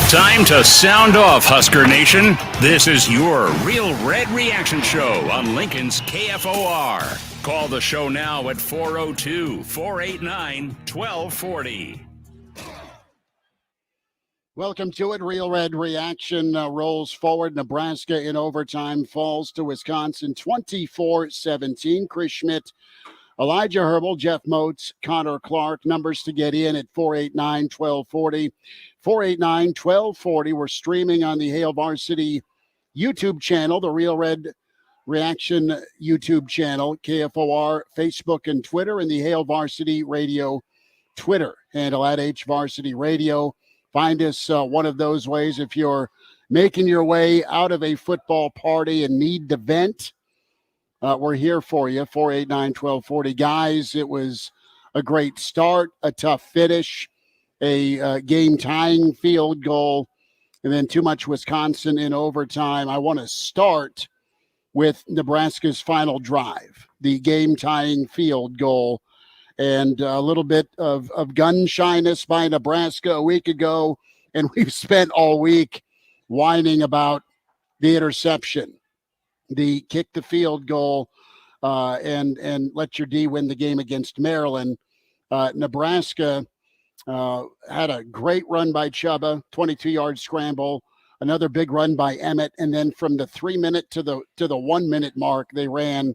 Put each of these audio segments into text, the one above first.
Time to sound off, Husker Nation. This is your Real Red Reaction Show on Lincoln's KFOR. Call the show now at 402-489-1240. Welcome to it. Real Red Reaction rolls forward. Nebraska in overtime falls to Wisconsin 24-17. Chris Schmidt, Elijah Herbal, Jeff Moats, Connor Clark. Numbers to get in at 489-1240. 489-1240. We're streaming on the Hail Varsity YouTube channel, the Real Red Reaction YouTube channel, KFOR, Facebook, and Twitter, and the Hail Varsity Radio Twitter handle at HVarsity Radio. Find us one of those ways if you're making your way out of a football party and need to vent. We're here for you, 489-1240. Guys, it was a great start, a tough finish, a game-tying field goal, and then too much Wisconsin in overtime. I want to start with Nebraska's final drive, the game-tying field goal, and a little bit of gun shyness by Nebraska a week ago, and we've spent all week whining about the interception, the kick the field goal, and let your D win the game against Maryland. Nebraska had a great run by Jaba, 22-yard scramble, another big run by Emmett, and then from the 3-minute to the 1-minute mark, they ran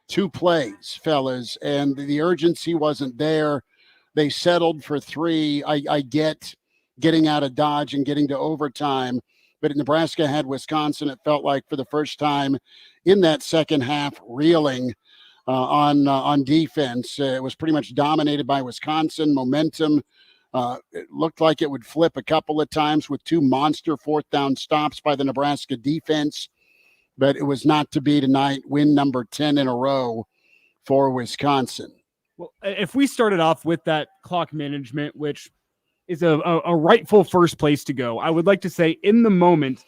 2 plays, fellas, and the urgency wasn't there. They settled for 3. I get getting out of Dodge and getting to overtime, but Nebraska had Wisconsin, it felt like, for the first time in that second half, reeling on defense. It was pretty much dominated by Wisconsin. Momentum, it looked like it would flip a couple of times with 2 monster fourth down stops by the Nebraska defense, but it was not to be tonight. Win number 10 in a row for Wisconsin. Well, if we started off with that clock management, which is a rightful first place to go, I would like to say in the moment,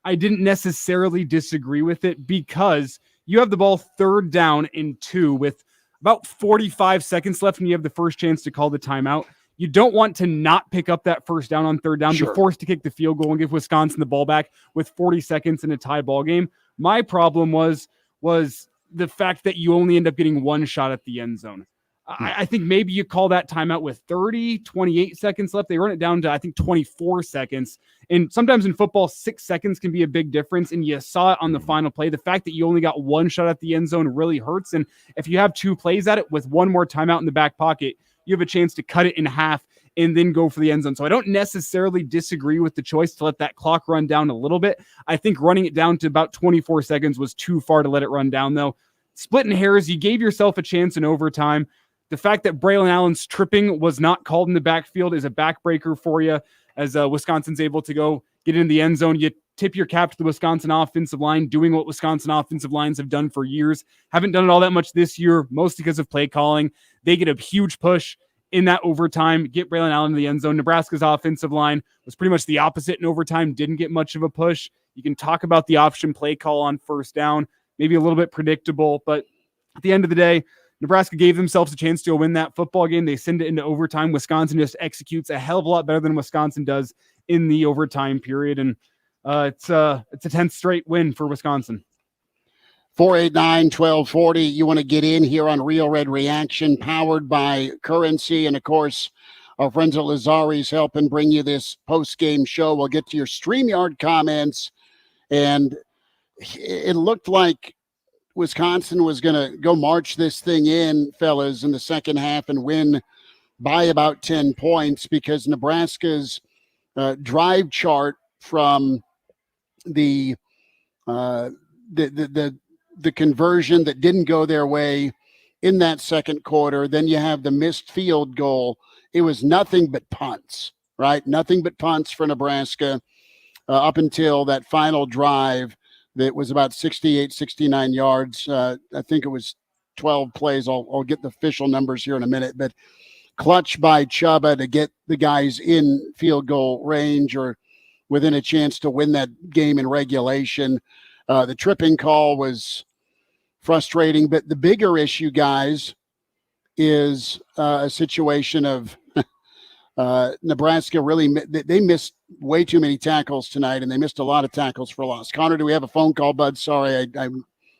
I didn't necessarily disagree with it because you have the ball 3rd down and 2 with about 45 seconds left and you have the first chance to call the timeout. You don't want to not pick up that first down on 3rd down, be forced to kick the field goal and give Wisconsin the ball back with 40 seconds in a tie ball game. My problem was the fact that you only end up getting 1 shot at the end zone. I think maybe you call that timeout with 28 seconds left. They run it down to, I think, 24 seconds. And sometimes in football, 6 seconds can be a big difference. And you saw it on the final play. The fact that you only got 1 shot at the end zone really hurts. And if you have 2 plays at it with 1 more timeout in the back pocket, you have a chance to cut it in half and then go for the end zone. So I don't necessarily disagree with the choice to let that clock run down a little bit. I think running it down to about 24 seconds was too far to let it run down, though. Splitting hairs, you gave yourself a chance in overtime. The fact that Braylon Allen's tripping was not called in the backfield is a backbreaker for you as Wisconsin's able to go get in the end zone. You tip your cap to the Wisconsin offensive line, doing what Wisconsin offensive lines have done for years. Haven't done it all that much this year, mostly because of play calling. They get a huge push in that overtime, get Braylon Allen in the end zone. Nebraska's offensive line was pretty much the opposite in overtime, didn't get much of a push. You can talk about the option play call on 1st down, maybe a little bit predictable, but at the end of the day, Nebraska gave themselves a chance to win that football game. They send it into overtime. Wisconsin just executes a hell of a lot better than Wisconsin does in the overtime period, and it's a 10th straight win for Wisconsin. 489-1240. You want to get in here on Real Red Reaction, powered by Currency. And, of course, our friends at Lazari's helping bring you this post-game show. We'll get to your StreamYard comments. And it looked like Wisconsin was going to go march this thing in, fellas, in the second half and win by about 10 points because Nebraska's drive chart from the conversion that didn't go their way in that second quarter. Then you have the missed field goal. It was nothing but punts, right? Nothing but punts for Nebraska up until that final drive that was about 68, 69 yards. I think it was 12 plays. I'll get the official numbers here in a minute, but clutch by Jaba to get the guys in field goal range or within a chance to win that game in regulation. The tripping call was frustrating, but the bigger issue, guys, is a situation of Nebraska really, they missed way too many tackles tonight, and they missed a lot of tackles for loss. Connor, do we have a phone call, bud? Sorry, I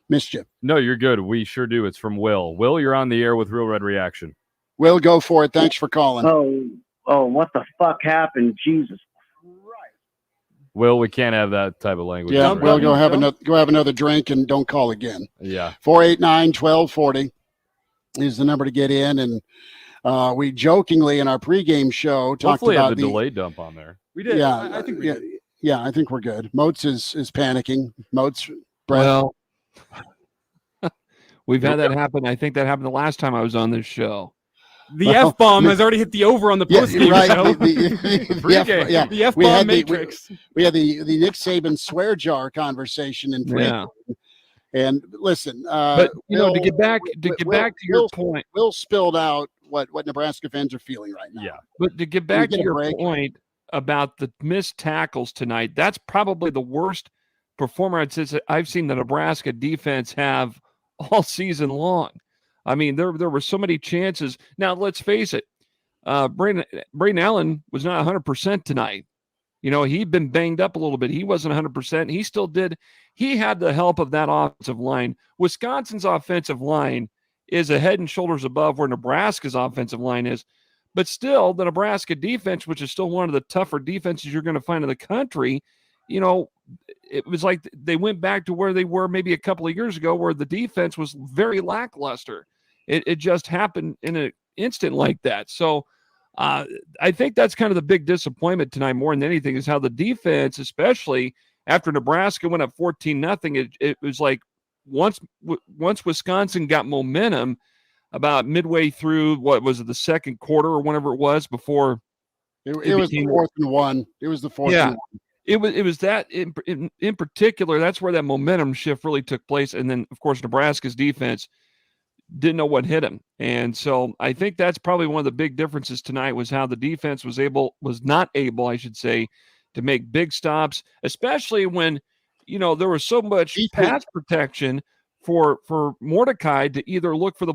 missed you. No, you're good. We sure do. It's from Will. Will, you're on the air with Real Red Reaction. Will, go for it. Thanks for calling. Oh, what the fuck happened? Jesus Christ. Will, we can't have that type of language. Yeah, Will, go have another drink and don't call again. Yeah. 489-1240 is the number to get in, and we jokingly in our pregame show talked Hopefully about have the delay dump on there. We did. Yeah, I think we did. Yeah, I think we're good. Moats is panicking. Moats, Brett. Well, we've had that happen. I think that happened the last time I was on this show. The F-bomb has already hit the over on the post-game show. The F-bomb matrix. We had the Nick Saban swear jar conversation in pre-game. And listen, but to get back to your point, Will spilled out what Nebraska fans are feeling right now. Yeah. But to get back to your point about the missed tackles tonight, that's probably the worst performer I've seen the Nebraska defense have all season long. I mean, there were so many chances. Now, let's face it, Braden Allen was not 100% tonight. He'd been banged up a little bit. He wasn't 100%. He still did. He had the help of that offensive line. Wisconsin's offensive line is a head and shoulders above where Nebraska's offensive line is. But still, the Nebraska defense, which is still one of the tougher defenses you're going to find in the country, it was like they went back to where they were maybe a couple of years ago where the defense was very lackluster. It just happened in an instant like that. So I think that's kind of the big disappointment tonight more than anything is how the defense, especially after Nebraska went up 14-0, it was like once Wisconsin got momentum about midway through, the second quarter or whenever it was before. It was the 4th and 1. It was the 4th and 1. It was that in particular, that's where that momentum shift really took place. And then, of course, Nebraska's defense didn't know what hit him. And so I think that's probably one of the big differences tonight was how the defense was not able, I should say, to make big stops, especially when, there was so much pass protection for Mordecai to either look for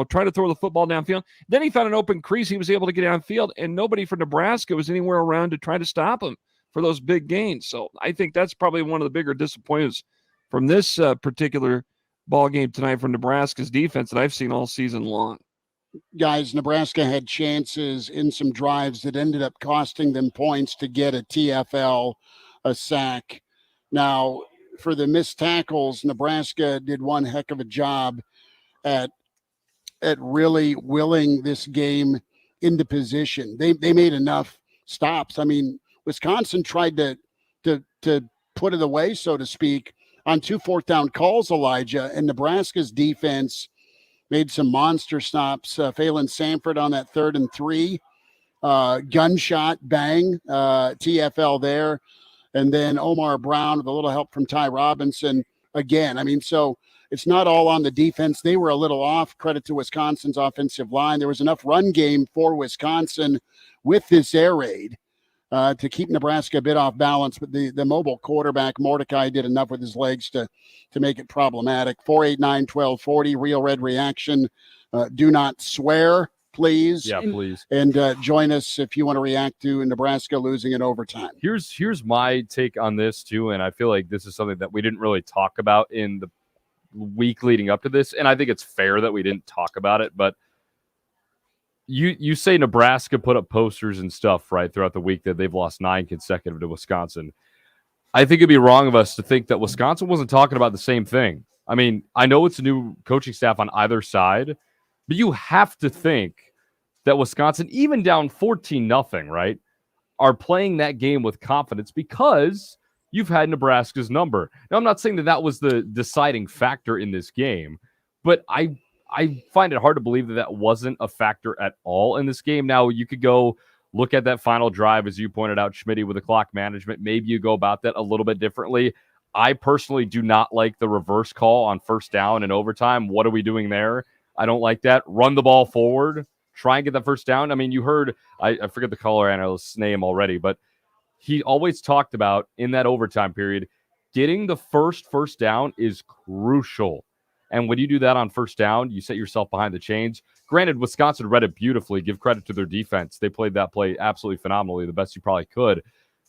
try to throw the football downfield. Then he found an open crease. He was able to get downfield, and nobody for Nebraska was anywhere around to try to stop him for those big gains. So I think that's probably one of the bigger disappointments from this particular ball game tonight from Nebraska's defense that I've seen all season long. Guys, Nebraska had chances in some drives that ended up costing them points to get a TFL, a sack. Now, for the missed tackles, Nebraska did one heck of a job at really willing this game into position. They made enough stops. I mean, Wisconsin tried to put it away, so to speak, on 2 4th-down calls, Elijah, and Nebraska's defense made some monster stops. Phelan Sanford on that 3rd and 3, gunshot, bang, TFL there. And then Omar Brown with a little help from Ty Robinson again. I mean, so it's not all on the defense. They were a little off. Credit to Wisconsin's offensive line. There was enough run game for Wisconsin with this air raid to keep Nebraska a bit off balance, but the mobile quarterback, Mordecai, did enough with his legs to make it problematic. 489-1240, Real Red Reaction. Do not swear, please. Yeah, please. And join us if you want to react to Nebraska losing in overtime. Here's my take on this, too, and I feel like this is something that we didn't really talk about in the week leading up to this, and I think it's fair that we didn't talk about it, but You say Nebraska put up posters and stuff, right, throughout the week that they've lost 9 consecutive to Wisconsin. I think it'd be wrong of us to think that Wisconsin wasn't talking about the same thing. I mean, I know it's a new coaching staff on either side, but you have to think that Wisconsin, even down 14-0, right, are playing that game with confidence because you've had Nebraska's number. Now, I'm not saying that was the deciding factor in this game, but I find it hard to believe that wasn't a factor at all in this game. Now, you could go look at that final drive, as you pointed out, Schmitty, with the clock management. Maybe you go about that a little bit differently. I personally do not like the reverse call on 1st down and overtime. What are we doing there? I don't like that. Run the ball forward. Try and get that 1st down. I mean, you heard, I forget the caller analyst's name already, but he always talked about in that overtime period, getting the first down is crucial. And when you do that on 1st down, you set yourself behind the chains. Granted, Wisconsin read it beautifully. Give credit to their defense. They played that play absolutely phenomenally, the best you probably could.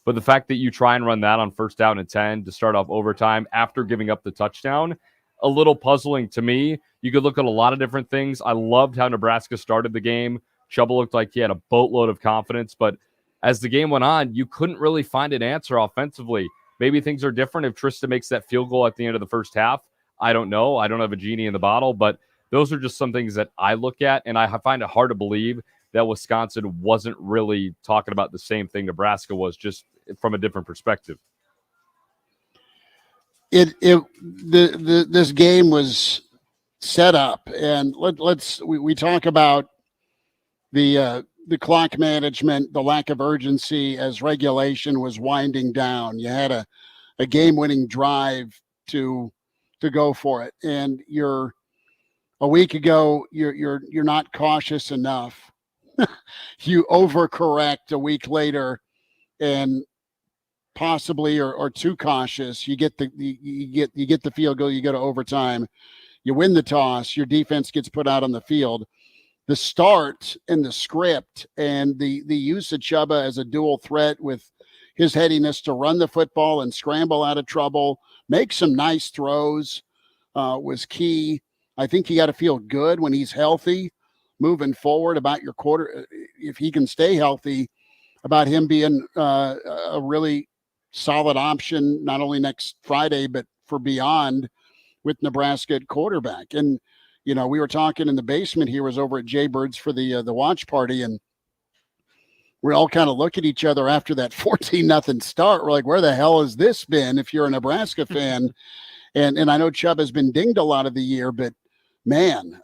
But the fact that you try and run that on 1st down and 10 to start off overtime after giving up the touchdown, a little puzzling to me. You could look at a lot of different things. I loved how Nebraska started the game. Jaba looked like he had a boatload of confidence, but as the game went on, you couldn't really find an answer offensively. Maybe things are different if Tristan makes that field goal at the end of the first half. I don't know. I don't have a genie in the bottle, but those are just some things that I look at, and I find it hard to believe that Wisconsin wasn't really talking about the same thing Nebraska was, just from a different perspective. This game was set up, and we talk about the clock management, the lack of urgency as regulation was winding down. You had a game-winning drive to go for it, and a week ago you're not cautious enough. You overcorrect a week later, and possibly or too cautious. You get the field goal. You go to overtime. You win the toss. Your defense gets put out on the field. The start and the script and the use of Jaba as a dual threat with his headiness to run the football and scramble out of trouble, make some nice throws was key. I think you got to feel good when he's healthy moving forward about your quarter. If he can stay healthy, about him being a really solid option, not only next Friday, but for beyond with Nebraska at quarterback. And, we were talking in the basement here, was over at Jaybird's for the watch party, and we all kind of look at each other after that 14-0 start. We're like, where the hell has this been if you're a Nebraska fan? And I know Chubb has been dinged a lot of the year, but man,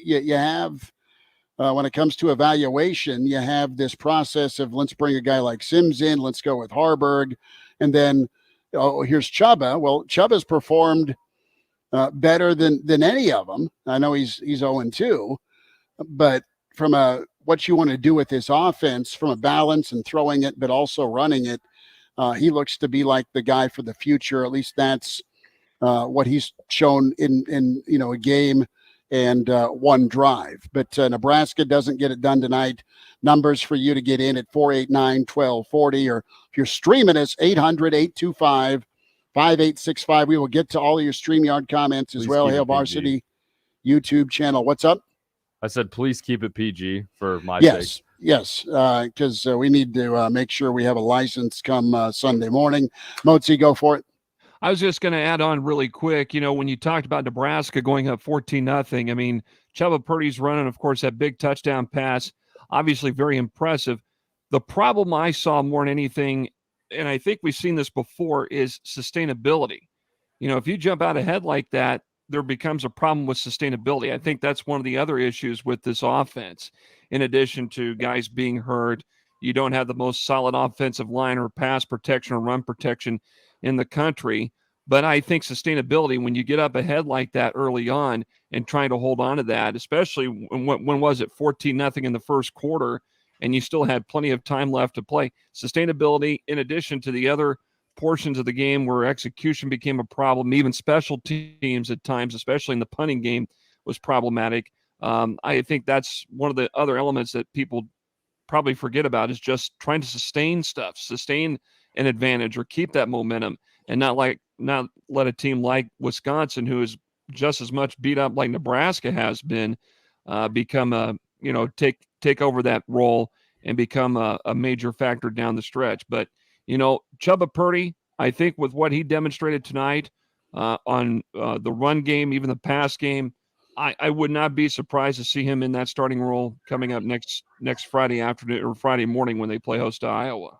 you have, when it comes to evaluation, you have this process of let's bring a guy like Sims in, let's go with Harburg, and then here's Jaba. Well, Chuba's performed better than any of them. I know he's 0-2, but from what you want to do with this offense, from a balance and throwing it, but also running it, he looks to be like the guy for the future. At least that's what he's shown in a game and one drive. But Nebraska doesn't get it done tonight. Numbers for you to get in at 489-1240, or if you're streaming us, 800-825-5865. We will get to all of your StreamYard comments as well. Hail Varsity YouTube channel. What's up? I said, please keep it PG for my sake. Yes, because we need to make sure we have a license come Sunday morning. Motzi, go for it. I was just going to add on really quick. When you talked about Nebraska going up 14-0, I mean, Jaba Purdy's running, of course, that big touchdown pass, obviously very impressive. The problem I saw more than anything, and I think we've seen this before, is sustainability. If you jump out ahead like that, there becomes a problem with sustainability. I think that's one of the other issues with this offense. In addition to guys being hurt, you don't have the most solid offensive line or pass protection or run protection in the country. But I think sustainability, when you get up ahead like that early on and trying to hold on to that, especially when was it 14-0 in the first quarter and you still had plenty of time left to play, sustainability, in addition to the other portions of the game where execution became a problem, even special teams at times, especially in the punting game, was problematic. I think that's one of the other elements that people probably forget about, is just trying to sustain an advantage or keep that momentum, and not let a team like Wisconsin, who is just as much beat up like Nebraska has been, become take over that role and become a major factor down the stretch. But Jaba Purdy, I think with what he demonstrated tonight on the run game, even the pass game, I would not be surprised to see him in that starting role coming up next Friday afternoon or Friday morning when they play host to Iowa.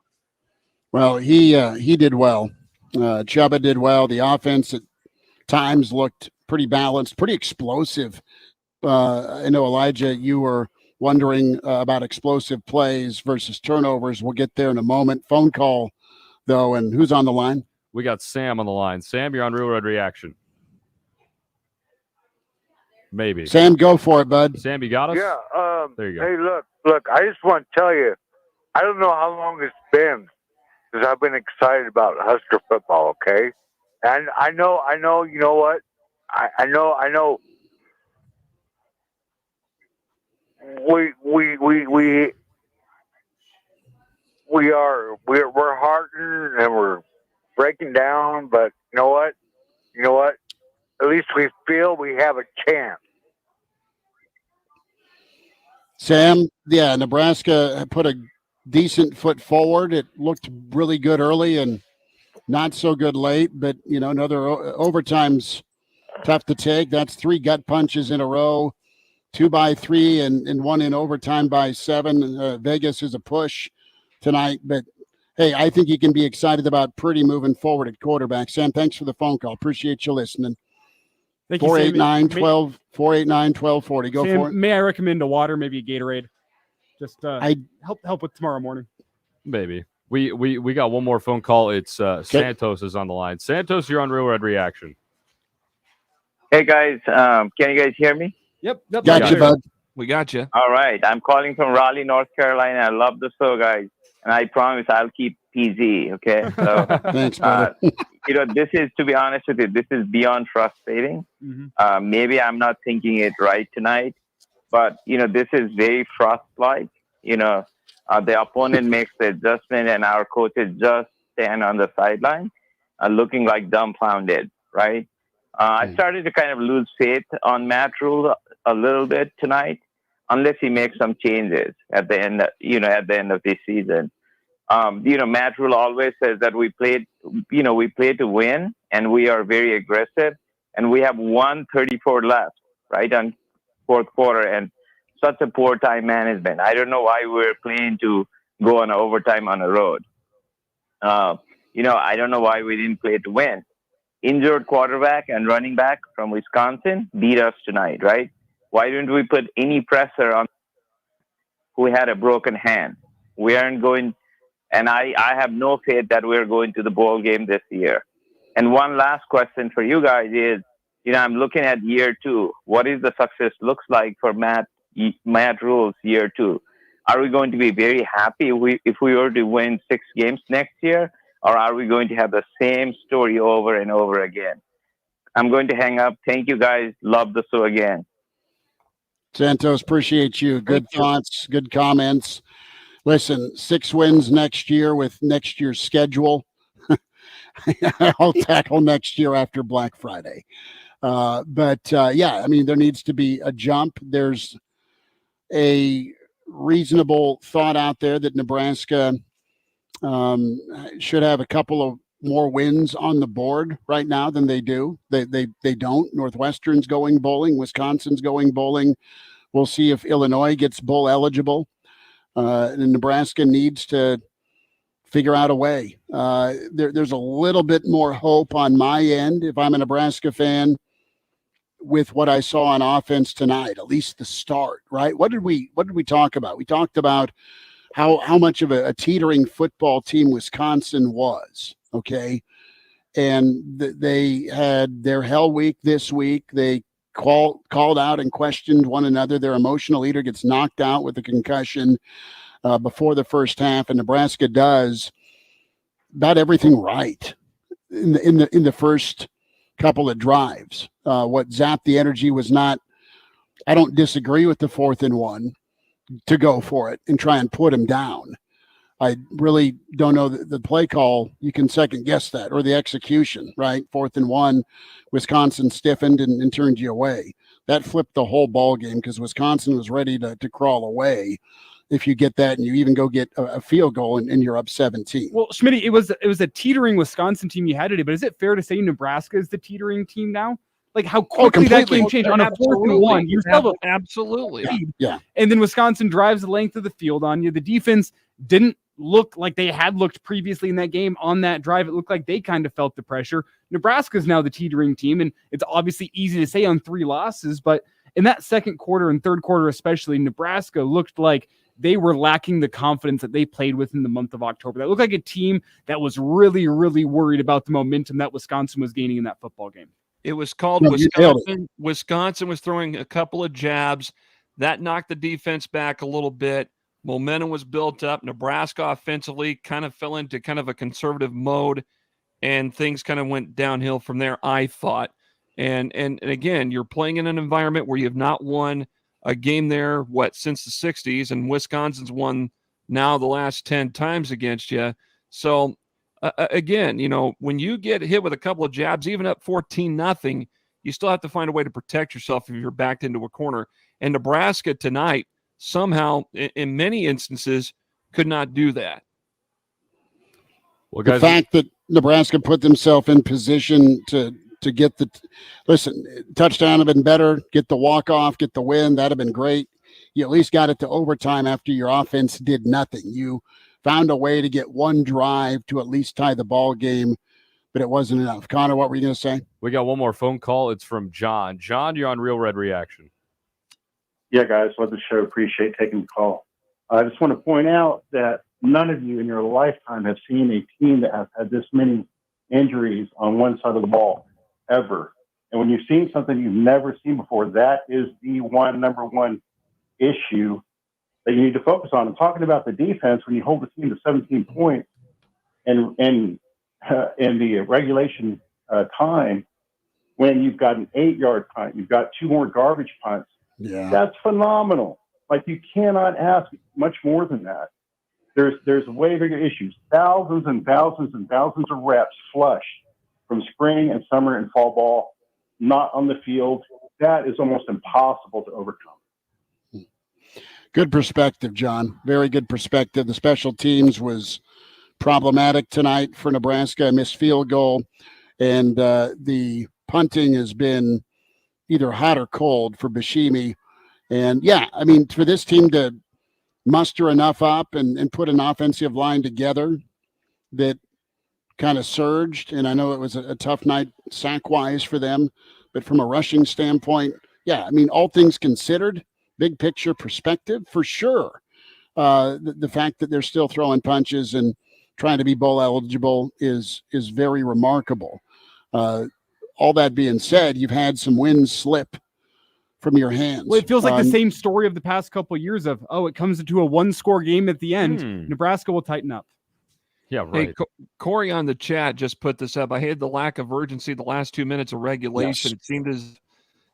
Well, he did well. Jaba did well. The offense at times looked pretty balanced, pretty explosive. I know, Elijah, you were wondering about explosive plays versus turnovers. We'll get there in a moment. Phone call, though, and who's on the line? We got Sam on the line. Sam, you're on Real Red Reaction. Maybe. Sam, go for it, bud. Sam, you got us? Yeah. There you go. Hey, look, I just want to tell you, I don't know how long it's been because I've been excited about Husker football, okay? And I know, you know what? I know. We we're hardened and we're breaking down, but you know what? At least we feel we have a chance. Sam, yeah, Nebraska put a decent foot forward. It looked really good early and not so good late, but another overtime's tough to take. That's 3 gut punches in a row, 2 by 3 and 1 in overtime by 7. Vegas is a push tonight, but hey, I think you can be excited about Purdy moving forward at quarterback. Sam, thanks for the phone call. Appreciate you listening. 489-1240. Go Sam, for it. May I recommend a water, maybe a Gatorade? Just help with tomorrow morning. Maybe. We got one more phone call. It's Santos is on the line. Santos, you're on Real Red Reaction. Hey guys, can you guys hear me? Yep. Got you, bud. We got you. All right, I'm calling from Raleigh, North Carolina. I love the show, guys, and I promise I'll keep PG. Okay, so thanks, brother. This is, to be honest with you, this is beyond frustrating. Mm-hmm. Maybe I'm not thinking it right tonight, but this is very frost-like. The opponent makes the adjustment, and our coaches just stand on the sideline, looking like dumbfounded. Right? I started to kind of lose faith on Matt Rhule a little bit tonight, unless he makes some changes at the end. At the end of this season. Matt Rhule always says that we play to win, and we are very aggressive, and we have 1:34 left, right, on fourth quarter, and such a poor time management. I don't know why we're playing to go on overtime on the road. I don't know why we didn't play to win. Injured quarterback and running back from Wisconsin beat us tonight, right? Why didn't we put any pressure on who had a broken hand? We aren't going. And I have no faith that we're going to the bowl game this year. And one last question for you guys is, I'm looking at year 2. What is the success looks like for Matt Rhule's year 2? Are we going to be very happy if we were to win 6 games next year? Or are we going to have the same story over and over again? I'm going to hang up. Thank you, guys. Love the show again. Santos, appreciate you. Good thoughts, good comments. Listen, 6 wins next year with next year's schedule. I'll tackle next year after Black Friday. But there needs to be a jump. There's a reasonable thought out there that Nebraska should have a couple of more wins on the board right now than they do. They don't. Northwestern's going bowling. Wisconsin's going bowling. We'll see if Illinois gets bowl eligible. And Nebraska needs to figure out a way. There's a little bit more hope on my end if I'm a Nebraska fan with what I saw on offense tonight, at least the start, right? What did we talk about? We talked about how much of a teetering football team Wisconsin was, okay? And they had their hell week this week. They called out and questioned one another. Their emotional leader gets knocked out with a concussion before the first half, and Nebraska does about everything right in the first couple of drives. What zapped the energy was not. I don't disagree with the 4th and 1 to go for it and try and put him down. I really don't know the play call. You can second guess that, or the execution, right? 4th and 1, Wisconsin stiffened and turned you away. That flipped the whole ball game because Wisconsin was ready to crawl away. If you get that and you even go get a field goal and you're up 17. Well, Schmitty, it was a teetering Wisconsin team you had today, but is it fair to say Nebraska is the teetering team now? Like how quickly that game changed on a 4th and 1. You still absolutely. Yeah. And then Wisconsin drives the length of the field on you. The defense didn't look like they had looked previously in that game. On that drive, it looked like they kind of felt the pressure. Nebraska is now the teetering team, and it's obviously easy to say on 3 losses, but in that second quarter and third quarter especially, Nebraska looked like they were lacking the confidence that they played with in the month of October. That looked like a team that was really, really worried about the momentum that Wisconsin was gaining in that football game. It was called Wisconsin. Wisconsin was throwing a couple of jabs. That knocked the defense back a little bit. Momentum was built up. Nebraska offensively kind of fell into kind of a conservative mode, and things kind of went downhill from there, I thought. And again, you're playing in an environment where you have not won a game there, since the 60s, and Wisconsin's won now the last 10 times against you. So again, when you get hit with a couple of jabs, even up 14-0, you still have to find a way to protect yourself if you're backed into a corner. And Nebraska tonight somehow, in many instances, could not do that. Well, the guys, fact that Nebraska put themselves in position to get the touchdown have been better, get the walk-off, get the win, that'd have been great. You at least got it to overtime after your offense did nothing. You found a way to get one drive to at least tie the ball game, but it wasn't enough. Connor, what were you going to say? we got one more phone call. It's from John. John, you're on Real Red Reaction. Yeah, guys, love the show. Appreciate taking the call. I just want to point out that none of you in your lifetime have seen a team that has had this many injuries on one side of the ball ever. And when you've seen something you've never seen before, that is the number one issue that you need to focus on. I'm talking about the defense. When you hold the team to 17 points and in the regulation time, when you've got an 8-yard punt, you've got 2 more garbage punts. Yeah, that's phenomenal. Like, you cannot ask much more than that. There's way bigger issues. Thousands and thousands and thousands of reps flushed from spring and summer and fall ball, not on the field. That is almost impossible to overcome. Good perspective, John. Very good perspective. The special teams was problematic tonight for Nebraska. A missed field goal, and the punting has been either hot or cold for Bashimi. And yeah, I mean, for this team to muster enough up and put an offensive line together that kind of surged, and I know it was a tough night sack-wise for them, but from a rushing standpoint, yeah, I mean, all things considered, big picture perspective, for sure. The fact that they're still throwing punches and trying to be bowl eligible is very remarkable. All that being said, you've had some wins slip from your hands. Well, it feels like the same story of the past couple of years of, it comes into a 1-score game at the end. Nebraska will tighten up. Yeah, right. Hey, Corey on the chat just put this up. I hated the lack of urgency the last 2 minutes of regulation. Yes. It seemed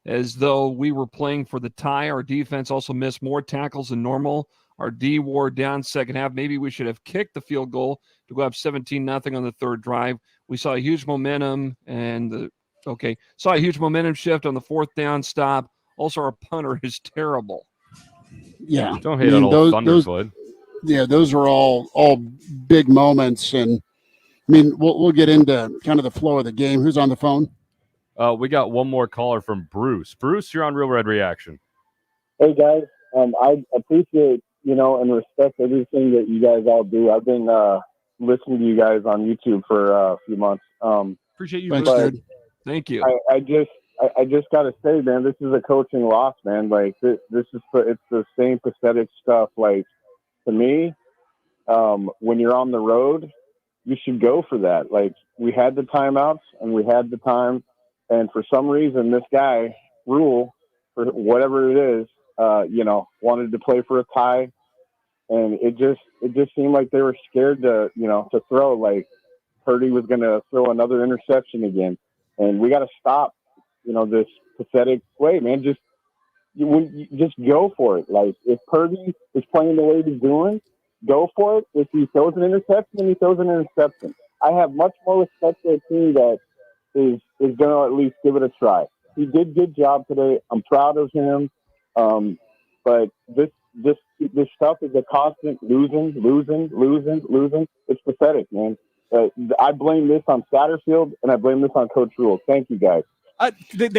as though we were playing for the tie. Our defense also missed more tackles than normal. Our D wore down second half. Maybe we should have kicked the field goal to go up 17-0 on the third drive. We saw a huge momentum saw a huge momentum shift on the 4th down stop. Also, our punter is terrible. Yeah. Don't hate on old Thunderfoot. Those are all big moments. And I mean, we'll get into kind of the flow of the game. Who's on the phone? We got one more caller from Bruce. Bruce, you're on Real Red Reaction. Hey, guys. I appreciate, and respect everything that you guys all do. I've been listening to you guys on YouTube for a few months. Appreciate you. Thanks, dude. Thank you. I just got to say, man, this is a coaching loss, man. Like, it's the same pathetic stuff. Like, to me, when you're on the road, you should go for that. Like, we had the timeouts and we had the time. And for some reason, this guy, Rhule, for whatever it is, wanted to play for a tie. And it just seemed like they were scared to throw. Like, Purdy was going to throw another interception again. And we got to stop, this pathetic play, man. Just go for it. Like, if Purdy is playing the way he's doing, go for it. If he throws an interception, then he throws an interception. I have much more respect for a team that is going to at least give it a try. He did a good job today. I'm proud of him. But this stuff is a constant losing. It's pathetic, man. I blame this on Satterfield, and I blame this on Coach Rhule. Thank you, guys.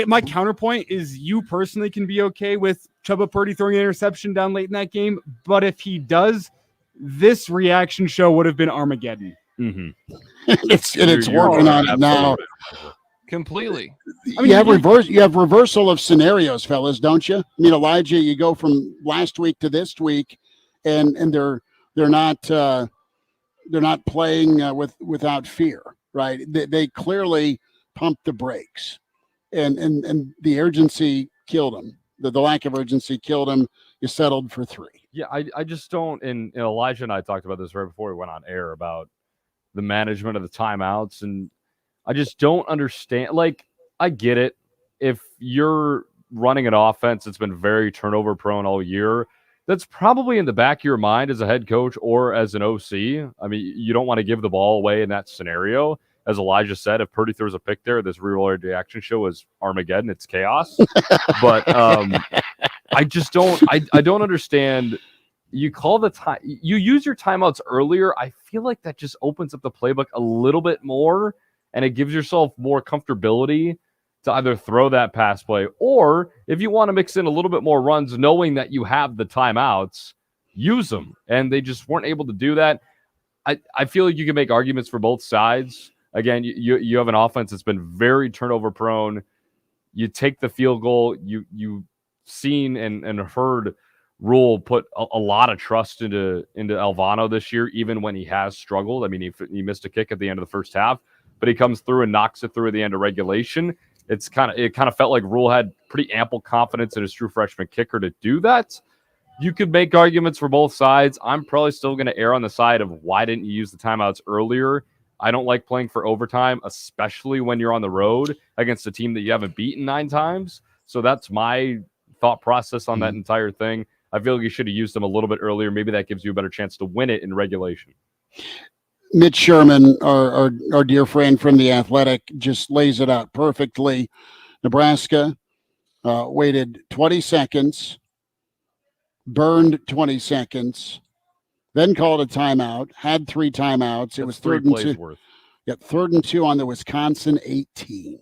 My counterpoint is you personally can be okay with Jaba Purdy throwing an interception down late in that game, but if he does, this reaction show would have been Armageddon. Mm-hmm. it's working on it now. Completely. I mean, you have reversal of scenarios, fellas, don't you? I mean, Elijah, you go from last week to this week, and they're not playing without fear, right? They clearly pumped the brakes, and the urgency killed them. The lack of urgency killed them. You settled for 3. Yeah, I just don't. And Elijah and I talked about this right before we went on air about the management of the timeouts, and I just don't understand. Like, I get it. If you're running an offense that's been very turnover prone all year, that's probably in the back of your mind as a head coach or as an OC. I mean, you don't want to give the ball away in that scenario. As Elijah said, if Purdy throws a pick there, this real reaction show is Armageddon. It's chaos. But I just don't. I don't understand. You call the time. You use your timeouts earlier. I feel like that just opens up the playbook a little bit more, and it gives yourself more comfortability to either throw that pass play, or if you want to mix in a little bit more runs, knowing that you have the timeouts, use them. And they just weren't able to do that. I feel like you can make arguments for both sides. Again, you have an offense that's been very turnover prone. You take the field goal. You've seen and heard Rhule put a lot of trust into Alvano this year, even when he has struggled. I mean, he missed a kick at the end of the first half, but he comes through and knocks it through at the end of regulation. It kind of felt like Rhule had pretty ample confidence in his true freshman kicker to do that. You could make arguments for both sides. I'm probably still going to err on the side of why didn't you use the timeouts earlier? I don't like playing for overtime, especially when you're on the road against a team that you haven't beaten 9 times. So that's my thought process on that entire thing. I feel like you should have used them a little bit earlier. Maybe that gives you a better chance to win it in regulation. Mitch Sherman, our dear friend from The Athletic, just lays it out perfectly. Nebraska waited 20 seconds, burned 20 seconds, then called a timeout, had 3 timeouts. It was 3rd and 2. Worth. Yeah, 3rd and 2 on the Wisconsin 18.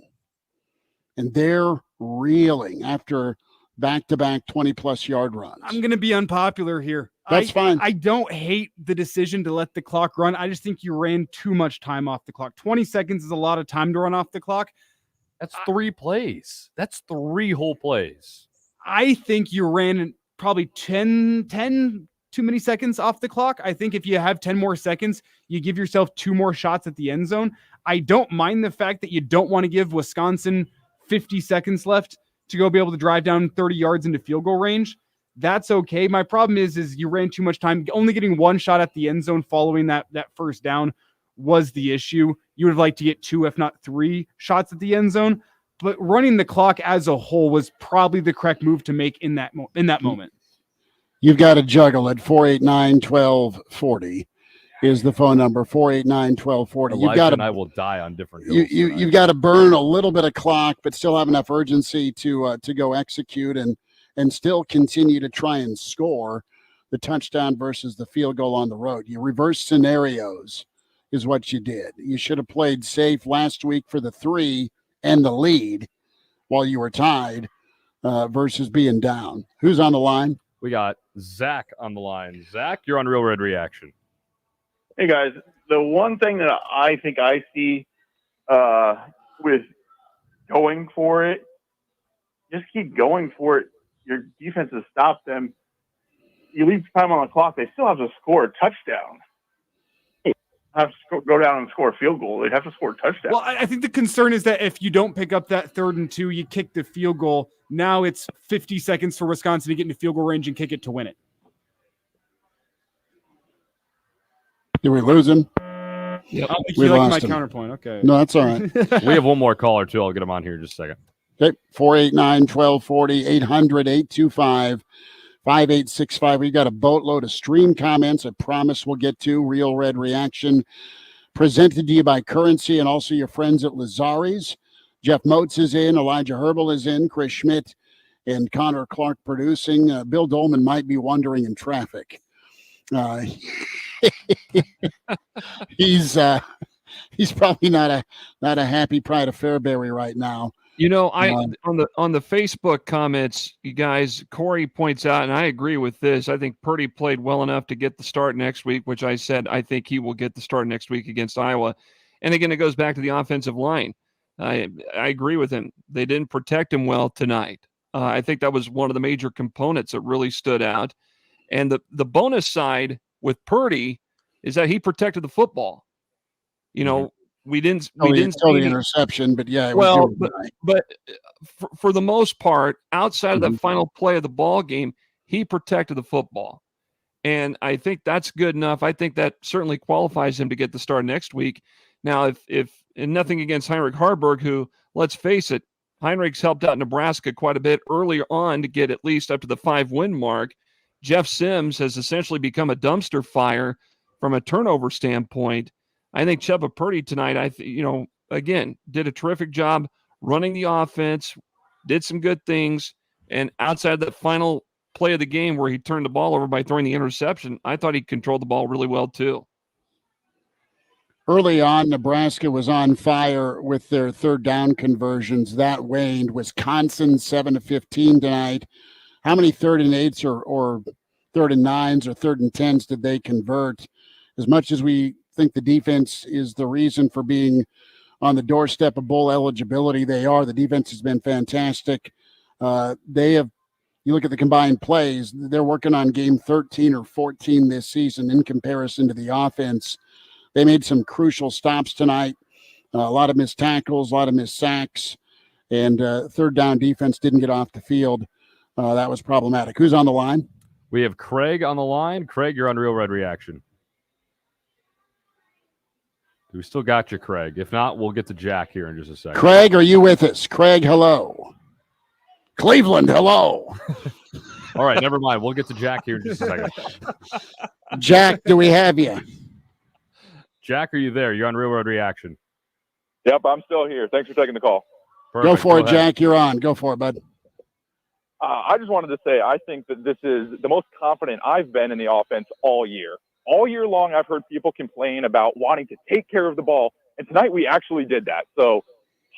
And they're reeling after back-to-back 20-plus yard runs. I'm going to be unpopular here. That's fine. I don't hate the decision to let the clock run. I just think you ran too much time off the clock. 20 seconds is a lot of time to run off the clock. That's 3 plays. That's 3 whole plays. I think you ran probably 10 too many seconds off the clock. I think if you have 10 more seconds, you give yourself 2 more shots at the end zone. I don't mind the fact that you don't want to give Wisconsin 50 seconds left to go be able to drive down 30 yards into field goal range. That's okay. My problem is you ran too much time. Only getting 1 shot at the end zone following that first down was the issue. You would have liked to get 2, if not 3 shots at the end zone. But running the clock as a whole was probably the correct move to make in that moment. You've got to juggle at 489-1240 is the phone number, 489-1240. Elijah and I will die on different hills. You've got to burn a little bit of clock, but still have enough urgency to go execute and still continue to try and score the touchdown versus the field goal on the road. You reverse scenarios is what you did. You should have played safe last week for the 3 and the lead while you were tied versus being down. Who's on the line? We got Zach on the line. Zach, you're on Real Red Reaction. Hey, guys, the one thing that I think I see with going for it, just keep going for it. Your defense has stopped them. You leave time on the clock, they still have to score a touchdown. They have to go down and score a field goal. They'd have to score a touchdown. Well, I think the concern is that if you don't pick up that 3rd and 2, you kick the field goal. Now it's 50 seconds for Wisconsin to get into field goal range and kick it to win it. Did we lose him? Yep. We like lost my him. counterpoint. Okay. No, that's all right. We have one more caller, too. I'll get him on here in just a second. Okay, 489-1240, 800-825-5865. We've got a boatload of stream comments I promise we'll get to. Real Red Reaction presented to you by Currency and also your friends at Lazari's. Jeff Moats is in, Elijah Herbal is in, Chris Schmidt and Connor Clark producing. Bill Dolman might be wandering in traffic. He's probably not a happy Pride of Fairbury right now. You know, on the Facebook comments, you guys, Corey points out, and I agree with this. I think Purdy played well enough to get the start next week, which I said I think he will get the start next week against Iowa. And again, it goes back to the offensive line. I agree with him. They didn't protect him well tonight. I think that was one of the major components that really stood out. And the bonus side with Purdy is that he protected the football. You know, we didn't see the interception, but yeah. But for the most part, outside of that final play of the ball game, he protected the football. And I think that's good enough. I think that certainly qualifies him to get the start next week. Now, if and nothing against Heinrich Harburg, who, let's face it, Heinrich's helped out Nebraska quite a bit earlier on to get at least up to the 5-win mark. Jeff Sims has essentially become a dumpster fire from a turnover standpoint. I think Jaba Purdy tonight, again, did a terrific job running the offense, did some good things, and outside that final play of the game where he turned the ball over by throwing the interception, I thought he controlled the ball really well too. Early on, Nebraska was on fire with their third down conversions. That waned. Wisconsin 7-15 tonight. How many 3rd and 8s or 3rd and 9s or 3rd and 10s did they convert? As much as we think the defense is the reason for being on the doorstep of bowl eligibility, they are. The defense has been fantastic. You look at the combined plays, they're working on game 13 or 14 this season in comparison to the offense. They made some crucial stops tonight. A lot of missed tackles, a lot of missed sacks, and third down defense didn't get off the field. That was problematic. Who's on the line? We have Craig on the line. Craig, you're on Real Red Reaction. We still got you, Craig. If not, we'll get to Jack here in just a second. Craig, are you with us? Craig, hello. Cleveland, hello. All right, never mind. We'll get to Jack here in just a second. Jack, do we have you? Jack, are you there? You're on Real Red Reaction. Yep, I'm still here. Thanks for taking the call. Perfect. Go for it, ahead. Jack. You're on. Go for it, bud. I just wanted to say I think that this is the most confident I've been in the offense all year. All year long, I've heard people complain about wanting to take care of the ball, and tonight we actually did that. So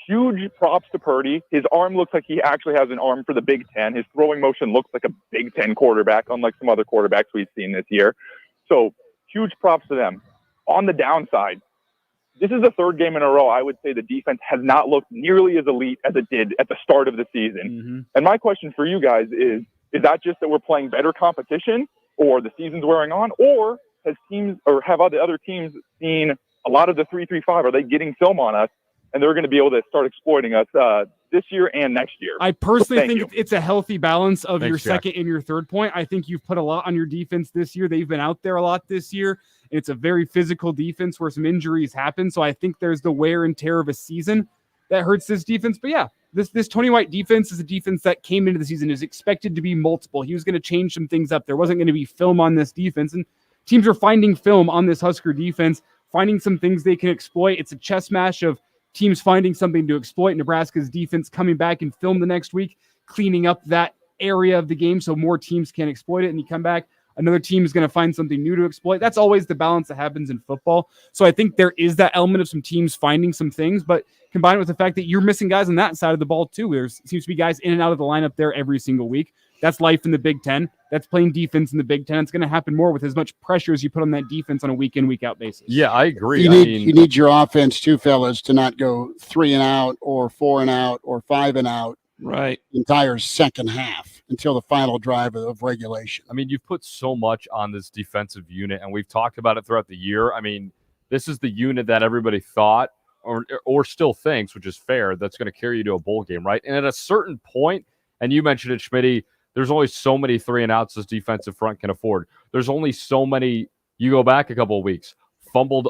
huge props to Purdy. His arm looks like he actually has an arm for the Big Ten. His throwing motion looks like a Big Ten quarterback, unlike some other quarterbacks we've seen this year. So huge props to them. On the downside, this is the third game in a row I would say the defense has not looked nearly as elite as it did at the start of the season. Mm-hmm. And my question for you guys is that just that we're playing better competition, or the season's wearing on, or have other teams seen a lot of the 3-3-5? Are they getting film on us and they're going to be able to start exploiting us this year and next year? I personally Thank think it's a healthy balance of Thanks, your Jack. second and your third point. I think you've put a lot on your defense this year. They've been out there a lot this year. It's a very physical defense where some injuries happen. So I think there's the wear and tear of a season that hurts this defense. But yeah, this Tony White defense is a defense that came into the season is expected to be multiple. He was going to change some things up. There wasn't going to be film on this defense, and teams are finding film on this Husker defense, finding some things they can exploit. It's a chess match of teams finding something to exploit. Nebraska's defense coming back and film the next week, cleaning up that area of the game so more teams can exploit it. And you come back, another team is going to find something new to exploit. That's always the balance that happens in football. So I think there is that element of some teams finding some things, but combined with the fact that you're missing guys on that side of the ball too. There seems to be guys in and out of the lineup there every single week. That's life in the Big Ten. That's playing defense in the Big Ten. It's going to happen more with as much pressure as you put on that defense on a week in, week out basis. Yeah, I agree. You need your offense too, fellas, to not go 3 and out or 4 and out or 5 and out. Right. Entire second half until the final drive of regulation. I mean, you've put so much on this defensive unit, and we've talked about it throughout the year. I mean, this is the unit that everybody thought or still thinks, which is fair, that's going to carry you to a bowl game, right? And at a certain point, and you mentioned it, Schmitty, there's only so many 3 and outs this defensive front can afford. There's only so many, you go back a couple of weeks, fumbled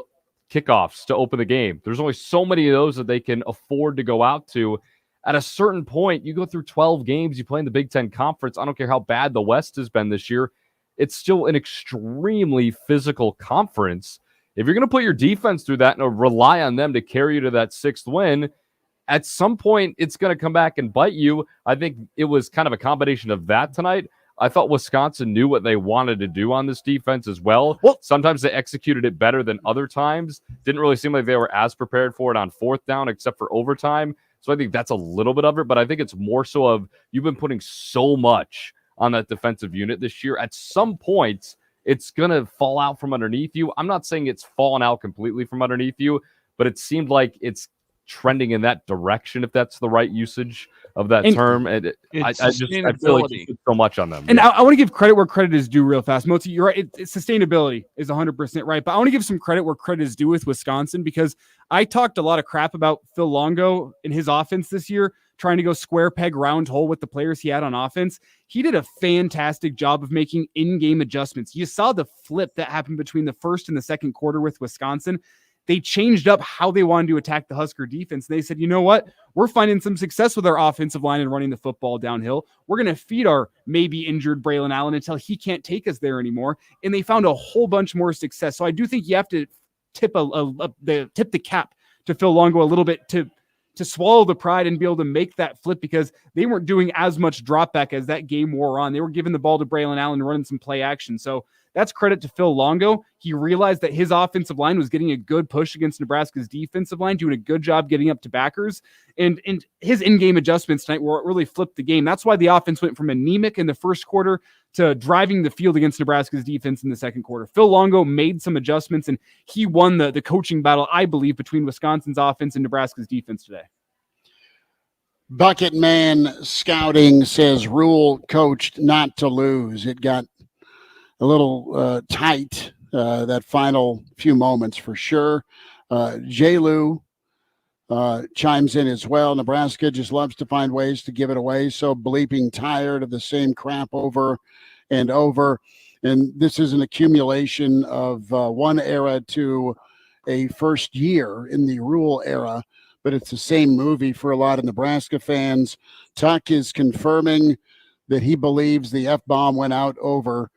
kickoffs to open the game. There's only so many of those that they can afford to go out to. At a certain point, you go through 12 games, you play in the Big Ten Conference. I don't care how bad the West has been this year. It's still an extremely physical conference. If you're going to put your defense through that and rely on them to carry you to that 6th win, at some point, it's going to come back and bite you. I think it was kind of a combination of that tonight. I thought Wisconsin knew what they wanted to do on this defense as well. Sometimes they executed it better than other times. Didn't really seem like they were as prepared for it on 4th down, except for overtime. So I think that's a little bit of it, but I think it's more so of you've been putting so much on that defensive unit this year. At some point, it's going to fall out from underneath you. I'm not saying it's fallen out completely from underneath you, but it seemed like it's trending in that direction, if that's the right usage of that term. And I feel like you put so much on them. And I want to give credit where credit is due real fast. Motzi, you're right. It's sustainability is 100% right. But I want to give some credit where credit is due with Wisconsin, because I talked a lot of crap about Phil Longo in his offense this year, trying to go square peg round hole with the players he had on offense. He did a fantastic job of making in-game adjustments. You saw the flip that happened between the first and the second quarter with Wisconsin. they changed up how they wanted to attack the Husker defense. And they said, you know what? We're finding some success with our offensive line and running the football downhill. We're going to feed our maybe injured Braylon Allen until he can't take us there anymore. And they found a whole bunch more success. So I do think you have to tip the cap to Phil Longo a little bit to swallow the pride and be able to make that flip, because they weren't doing as much drop back as that game wore on. They were giving the ball to Braylon Allen, running some play action. So that's credit to Phil Longo. He realized that his offensive line was getting a good push against Nebraska's defensive line, doing a good job getting up to backers. And his in-game adjustments tonight were what really flipped the game. That's why the offense went from anemic in the first quarter to driving the field against Nebraska's defense in the second quarter. Phil Longo made some adjustments, and he won the coaching battle, I believe, between Wisconsin's offense and Nebraska's defense today. Bucket Man Scouting says Rhule coached not to lose. It got a little tight that final few moments for sure. J. Lou chimes in as well. Nebraska just loves to find ways to give it away. So bleeping tired of the same crap over and over. And this is an accumulation of one era to a first year in the Rhule era, but it's the same movie for a lot of Nebraska fans. Tuck is confirming that he believes the F-bomb went out over.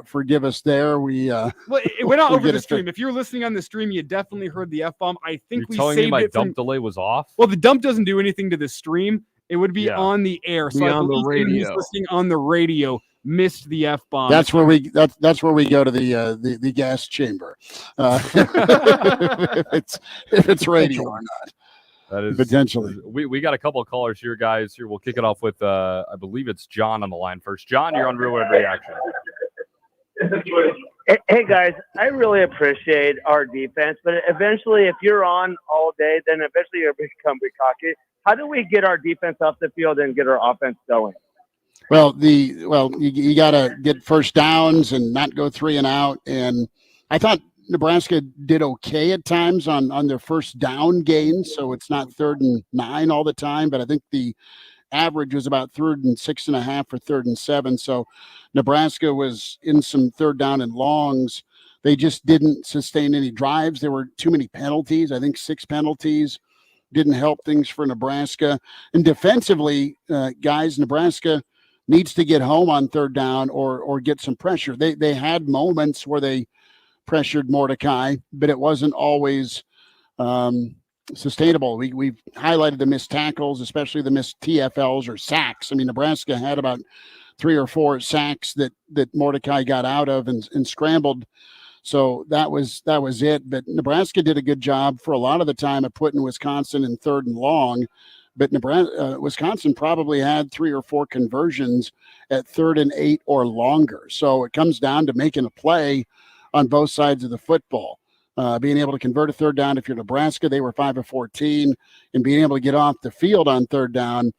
Forgive us there. Well, it went out over the stream. If you're listening on the stream, you definitely heard the F-bomb. I think You're telling me my dump delay was off? Well, the dump doesn't do anything to the stream. It would be on the air. So on the radio. Listening on the radio missed the F-bomb. That's where we go to the gas chamber. If it's radio or not. That is potentially. We got a couple of callers here, guys. Here, we'll kick it off with I believe it's John on the line first. John, you're on Real Red Reaction. Hey guys, I really appreciate our defense, but eventually, if you're on all day, then eventually you'll become cocky. How do we get our defense off the field and get our offense going? Well, you got to get first downs and not go 3 and out. And I thought Nebraska did okay at times on their first down gains, so it's not 3rd and 9 all the time. But I think the average was about 3rd and 6.5 or 3rd and 7. So Nebraska was in some 3rd down and longs. They just didn't sustain any drives. There were too many penalties. I think 6 penalties didn't help things for Nebraska. And defensively, guys, Nebraska needs to get home on 3rd down or get some pressure. They had moments where they pressured Mordecai, but it wasn't always sustainable. We've highlighted the missed tackles, especially the missed TFLs or sacks. I mean, Nebraska had about 3 or 4 sacks that Mordecai got out of and scrambled. So that was it. But Nebraska did a good job for a lot of the time of putting Wisconsin in 3rd and long. But Wisconsin probably had 3 or 4 conversions at 3rd and 8 or longer. So it comes down to making a play on both sides of the football. Being able to convert a 3rd down. If you're Nebraska, they were 5 of 14, and being able to get off the field on 3rd down.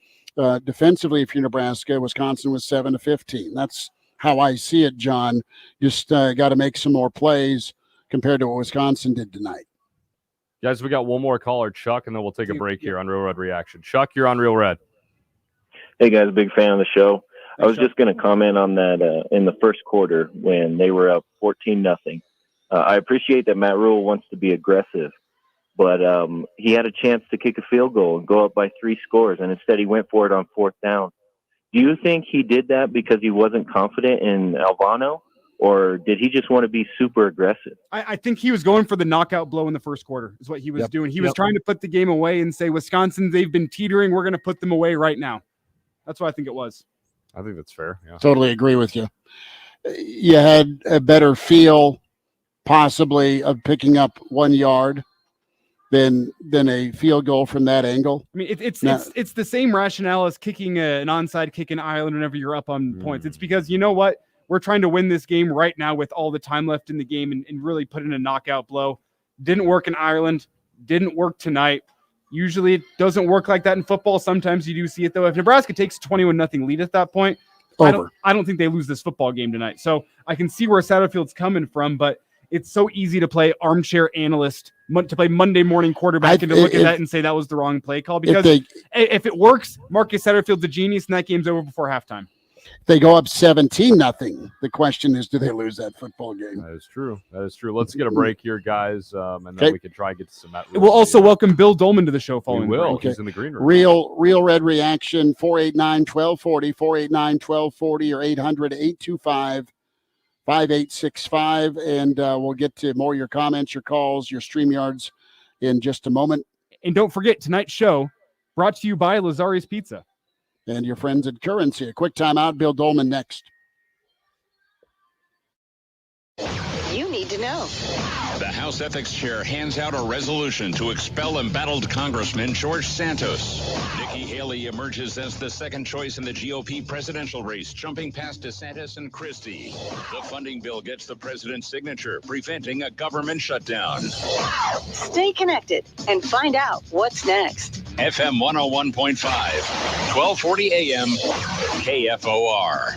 Defensively, if you're Nebraska, Wisconsin was 7 of 15. That's how I see it, John. Just got to make some more plays compared to what Wisconsin did tonight. Guys, we got one more caller, Chuck, and then we'll take a break here on Real Red Reaction. Chuck, you're on Real Red. Hey, guys, big fan of the show. I was just going to comment on that in the first quarter when they were up 14-0. I appreciate that Matt Rhule wants to be aggressive, but he had a chance to kick a field goal and go up by 3 scores, and instead he went for it on 4th down. Do you think he did that because he wasn't confident in Alvano, or did he just want to be super aggressive? I think he was going for the knockout blow in the first quarter is what he was doing. He was trying to put the game away and say, Wisconsin, they've been teetering. We're going to put them away right now. That's what I think it was. I think that's fair. Yeah. Totally agree with you. You had a better feel possibly of picking up 1 yard than a field goal from that angle. I mean, it's the same rationale as kicking an onside kick in Ireland whenever you're up on points. It's because, you know what? We're trying to win this game right now with all the time left in the game and really put in a knockout blow. Didn't work in Ireland. Didn't work tonight. Usually it doesn't work like that in football. Sometimes you do see it, though. If Nebraska takes a 21-0 lead at that point, I don't think they lose this football game tonight. So I can see where Satterfield's coming from, but it's so easy to play armchair analyst, to play Monday morning quarterback, and to look at that and say that was the wrong play call. Because if it works, Marcus Satterfield's a genius, and that game's over before halftime. If they go up 17-0, the question is, do they lose that football game? That is true. Let's get a break here, guys, and then we can try and get to some Matt Rhule. We'll also welcome Bill Dolman to the show following. We will. The break. He's in the green room. Real Red Reaction, 489-1240, 489-1240, or 800-825-5865. And we'll get to more of your comments, your calls, your StreamYards in just a moment. And don't forget, tonight's show brought to you by Lazari's Pizza. And your friends at Currency. A quick timeout. Bill Dolman next. You need to know. The House Ethics Chair hands out a resolution to expel embattled Congressman George Santos. Nikki Haley emerges as the second choice in the GOP presidential race, jumping past DeSantis and Christie. The funding bill gets the president's signature, preventing a government shutdown. Stay connected and find out what's next. FM 101.5, 1240 AM, KFOR.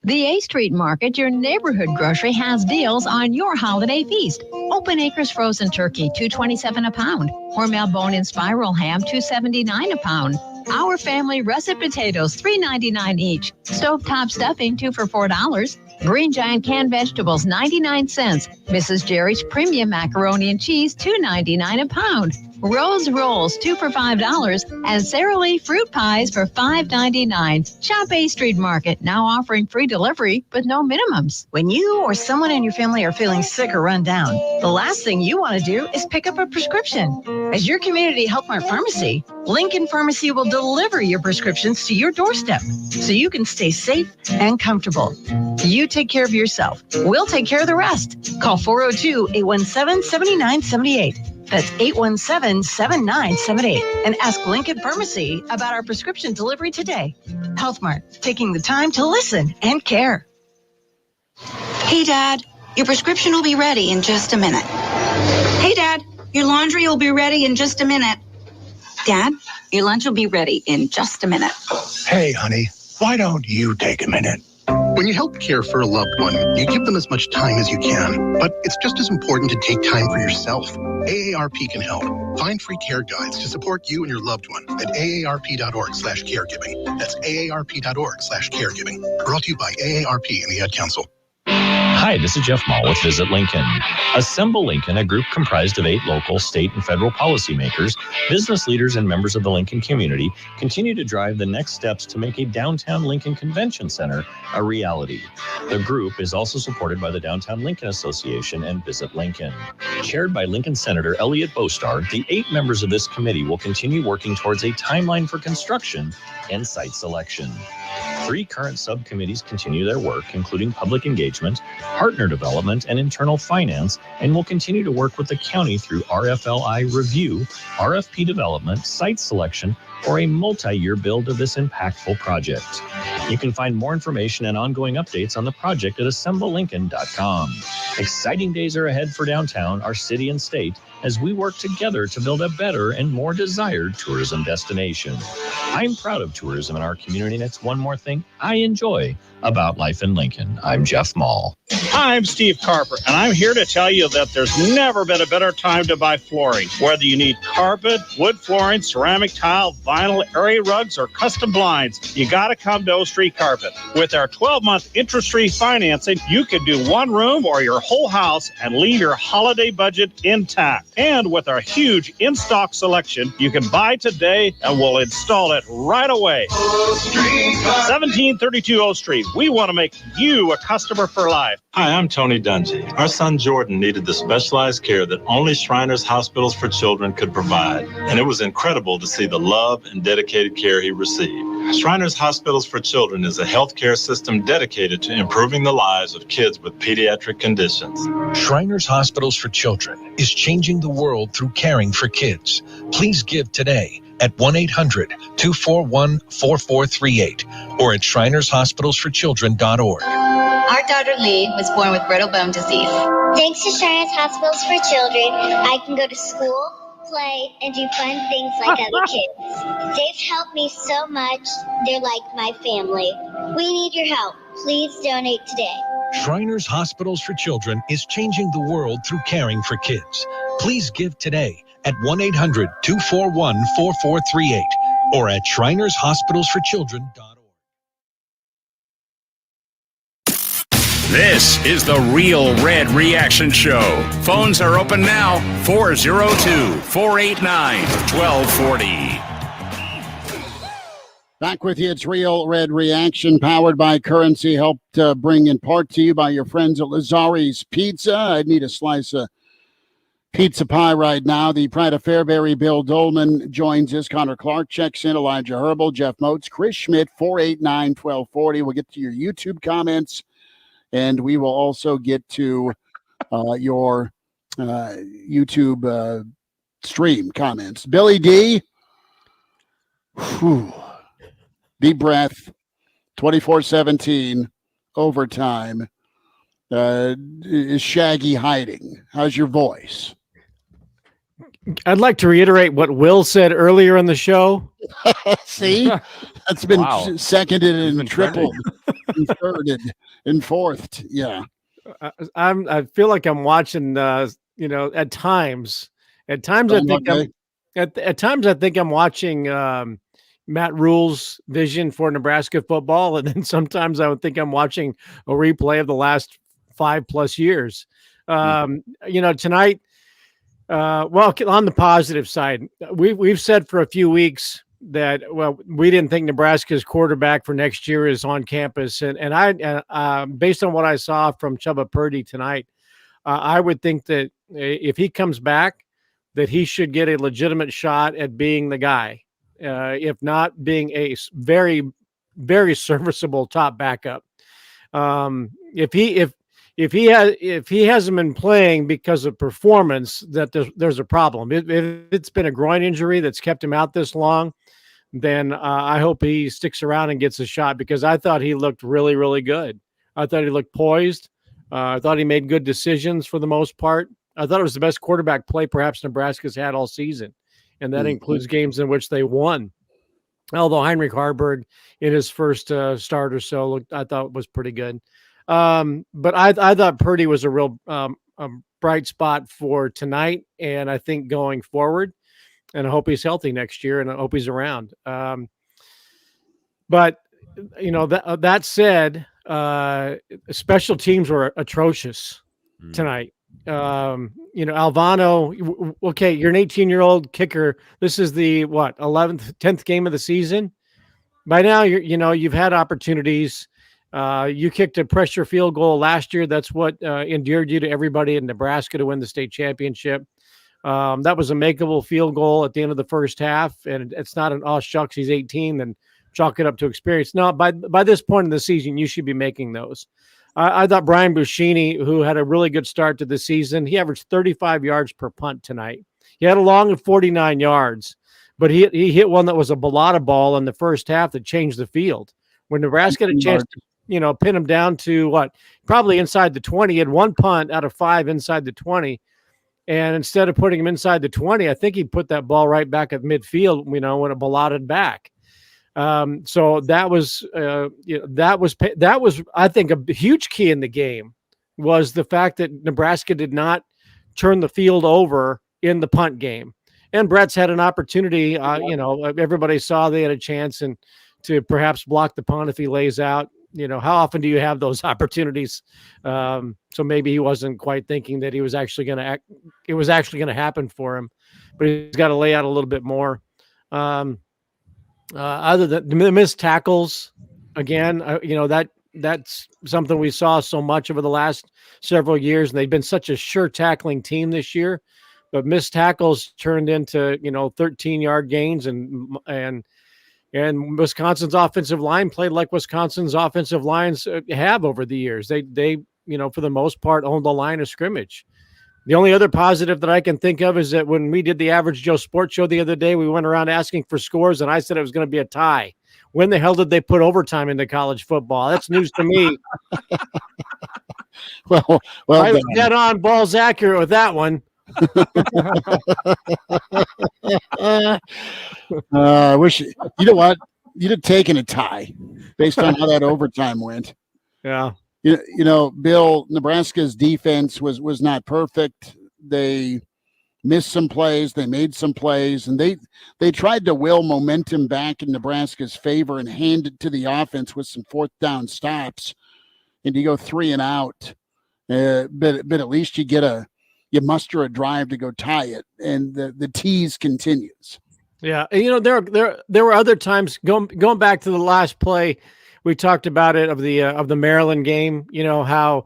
The A Street Market, your neighborhood grocery, has deals on your holiday feast. Open Acres frozen turkey, $2.27 a pound. Hormel bone-in spiral ham, $2.79 a pound. Our Family russet potatoes, $3.99 each. Stovetop stuffing, 2 for $4. Green Giant canned vegetables, 99 cents. Mrs. Jerry's premium macaroni and cheese, $2.99 a pound. Rose rolls, 2 for $5, and Sara Lee fruit pies for $5.99. Shop A Street Market, now offering free delivery with no minimums. When you or someone in your family are feeling sick or run down, the last thing you want to do is pick up a prescription. As your community Health Mart pharmacy, Lincoln Pharmacy will deliver your prescriptions to your doorstep so you can stay safe and comfortable. You take care of yourself. We'll take care of the rest. Call 402-817-7978. That's 817-7978. And ask Lincoln Pharmacy about our prescription delivery today. Health Mart, taking the time to listen and care. Hey, Dad, your prescription will be ready in just a minute. Hey, Dad, your laundry will be ready in just a minute. Dad, your lunch will be ready in just a minute. Hey, honey, why don't you take a minute? When you help care for a loved one, you give them as much time as you can. But it's just as important to take time for yourself. AARP can help. Find free care guides to support you and your loved one at aarp.org/caregiving. That's aarp.org/caregiving. Brought to you by AARP and the Ad Council. Hi, this is Jeff Mall with Visit Lincoln. Assemble Lincoln, a group comprised of 8 local, state, and federal policymakers, business leaders, and members of the Lincoln community, continue to drive the next steps to make a downtown Lincoln Convention Center a reality. The group is also supported by the Downtown Lincoln Association and Visit Lincoln. Chaired by Lincoln Senator Elliot Bostar, the 8 members of this committee will continue working towards a timeline for construction and site selection. 3 current subcommittees continue their work, including public engagement, partner development, and internal finance, and will continue to work with the county through RFLI review, RFP development, site selection, or a multi-year build of this impactful project. You can find more information and ongoing updates on the project at assemblelincoln.com. Exciting days are ahead for downtown, our city and state, as we work together to build a better and more desired tourism destination. I'm proud of tourism in our community, and it's one more thing I enjoy about life in Lincoln. I'm Jeff Mall. Hi, I'm Steve Carper, and I'm here to tell you that there's never been a better time to buy flooring. Whether you need carpet, wood flooring, ceramic tile, vinyl, area rugs, or custom blinds, you got to come to O Street Carpet. With our 12-month interest-free financing, you can do one room or your whole house and leave your holiday budget intact. And with our huge in-stock selection, you can buy today and we'll install it right away. 1732 O Street. We want to make you a customer for life. Hi, I'm Tony Dungy. Our son Jordan needed the specialized care that only Shriners Hospitals for Children could provide, and it was incredible to see the love and dedicated care he received. Shriners Hospitals for Children is a healthcare system dedicated to improving the lives of kids with pediatric conditions. Shriners Hospitals for Children is changing the world through caring for kids. Please give today at 1-800-241-4438 or at shrinershospitalsforchildren.org. Our daughter Lee was born with brittle bone disease. Thanks to Shriners Hospitals for Children, I can go to school, play, and do fun things like other kids. They've helped me so much. They're like my family. We need your help. Please donate today. Shriners Hospitals for Children is changing the world through caring for kids. Please give today at 1-800-241-4438 or at shrinershospitalsforchildren.org. This is the Real Red Reaction Show. Phones are open now. 402-489-1240. Back with you. It's Real Red Reaction, powered by Currency, helped bring in part to you by your friends at Lazzari's Pizza. I need a slice of pizza pie right now. The Pride of Fairbury, Bill Dolman joins us. Connor Clark checks in. Elijah Herbal, Jeff Moats, Chris Schmidt, 489-1240. We'll get to your YouTube comments, and we will also get to your YouTube stream comments. Billy D. Whew. Deep breath, 24-17, overtime. Is Shaggy hiding? How's your voice? I'd like to reiterate what Will said earlier in the show. See? That's been seconded and tripled and thirded and fourthed. Yeah. I feel like I'm watching, at times. At times I think I'm watching Matt Rhule's vision for Nebraska football, and then sometimes I would think I'm watching a replay of the last 5+ years. Tonight, on the positive side, we've said for a few weeks that we didn't think Nebraska's quarterback for next year is on campus, and I based on what I saw from Jaba Purdy tonight, I would think that if he comes back, that he should get a legitimate shot at being the guy. If not being a very, very serviceable top backup. If he hasn't been playing because of performance, that there's a problem. If it's been a groin injury that's kept him out this long, then I hope he sticks around and gets a shot, because I thought he looked really, really good. I thought he looked poised. I thought he made good decisions for the most part. I thought it was the best quarterback play perhaps Nebraska's had all season. And that includes games in which they won. Although Heinrich Harburg in his first start or so, I thought was pretty good. But I thought Purdy was a real bright spot for tonight, and I think going forward. And I hope he's healthy next year, and I hope he's around. But that said, special teams were atrocious tonight. Alvano, okay, you're an 18-year-old kicker. This is the 11th, 10th game of the season. By now, you've had opportunities. You kicked a pressure field goal last year. That's what endeared you to everybody in Nebraska to win the state championship. That was a makeable field goal at the end of the first half, and it's not an shucks, he's 18, and chalk it up to experience. No, by this point in the season, you should be making those. I thought Brian Buschini, who had a really good start to the season, he averaged 35 yards per punt tonight. He had a long of 49 yards, but he hit one that was a Bellotta ball in the first half that changed the field. When Nebraska had a chance to, pin him down to probably inside the 20, he had one punt out of 5 inside the 20. And instead of putting him inside the 20, I think he put that ball right back at midfield, when it Bellotted back. So that was, I think, a huge key in the game was the fact that Nebraska did not turn the field over in the punt game. And Brett's had an opportunity, everybody saw they had a chance and to perhaps block the punt if he lays out. How often do you have those opportunities? So maybe he wasn't quite thinking that it was actually going to happen for him, but he's got to lay out a little bit more. Other than the missed tackles, again, that's something we saw so much over the last several years, and they've been such a sure tackling team this year. But missed tackles turned into 13-yard gains, and Wisconsin's offensive line played like Wisconsin's offensive lines have over the years. They for the most part owned the line of scrimmage. The only other positive that I can think of is that when we did the Average Joe Sports Show the other day, we went around asking for scores, and I said it was going to be a tie. When the hell did they put overtime into college football? That's news to me. well, I was dead on, balls accurate with that one. I wish what you'd have taken a tie based on how that overtime went. Yeah. Bill, Nebraska's defense was not perfect. They missed some plays. They made some plays, and they tried to will momentum back in Nebraska's favor and hand it to the offense with some fourth down stops. and you go 3 and out. But at least you muster a drive to go tie it, and the tease continues. Yeah, and, there were other times going back to the last play, we talked about it of the Maryland game. How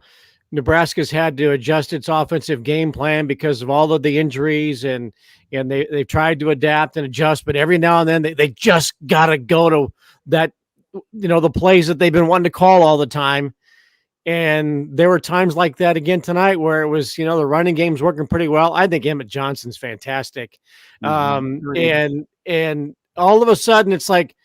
Nebraska's had to adjust its offensive game plan because of all of the injuries, and they've tried to adapt and adjust, but every now and then they just got to go to that, the plays that they've been wanting to call all the time. And there were times like that again tonight where it was, the running game's working pretty well. I think Emmett Johnson's fantastic. And all of a sudden it's like,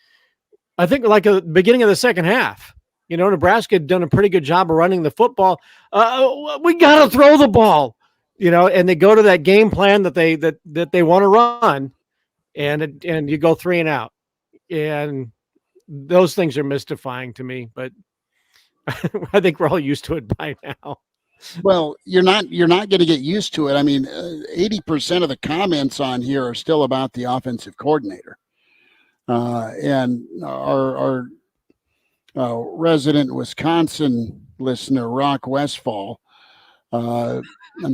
I think like at the beginning of the second half, Nebraska had done a pretty good job of running the football. We got to throw the ball, and they go to that game plan that they want to run, and you go 3 and out. And those things are mystifying to me, but I think we're all used to it by now. Well, you're not going to get used to it. I mean, 80% of the comments on here are still about the offensive coordinator. And our resident Wisconsin listener, Rock Westfall, I'm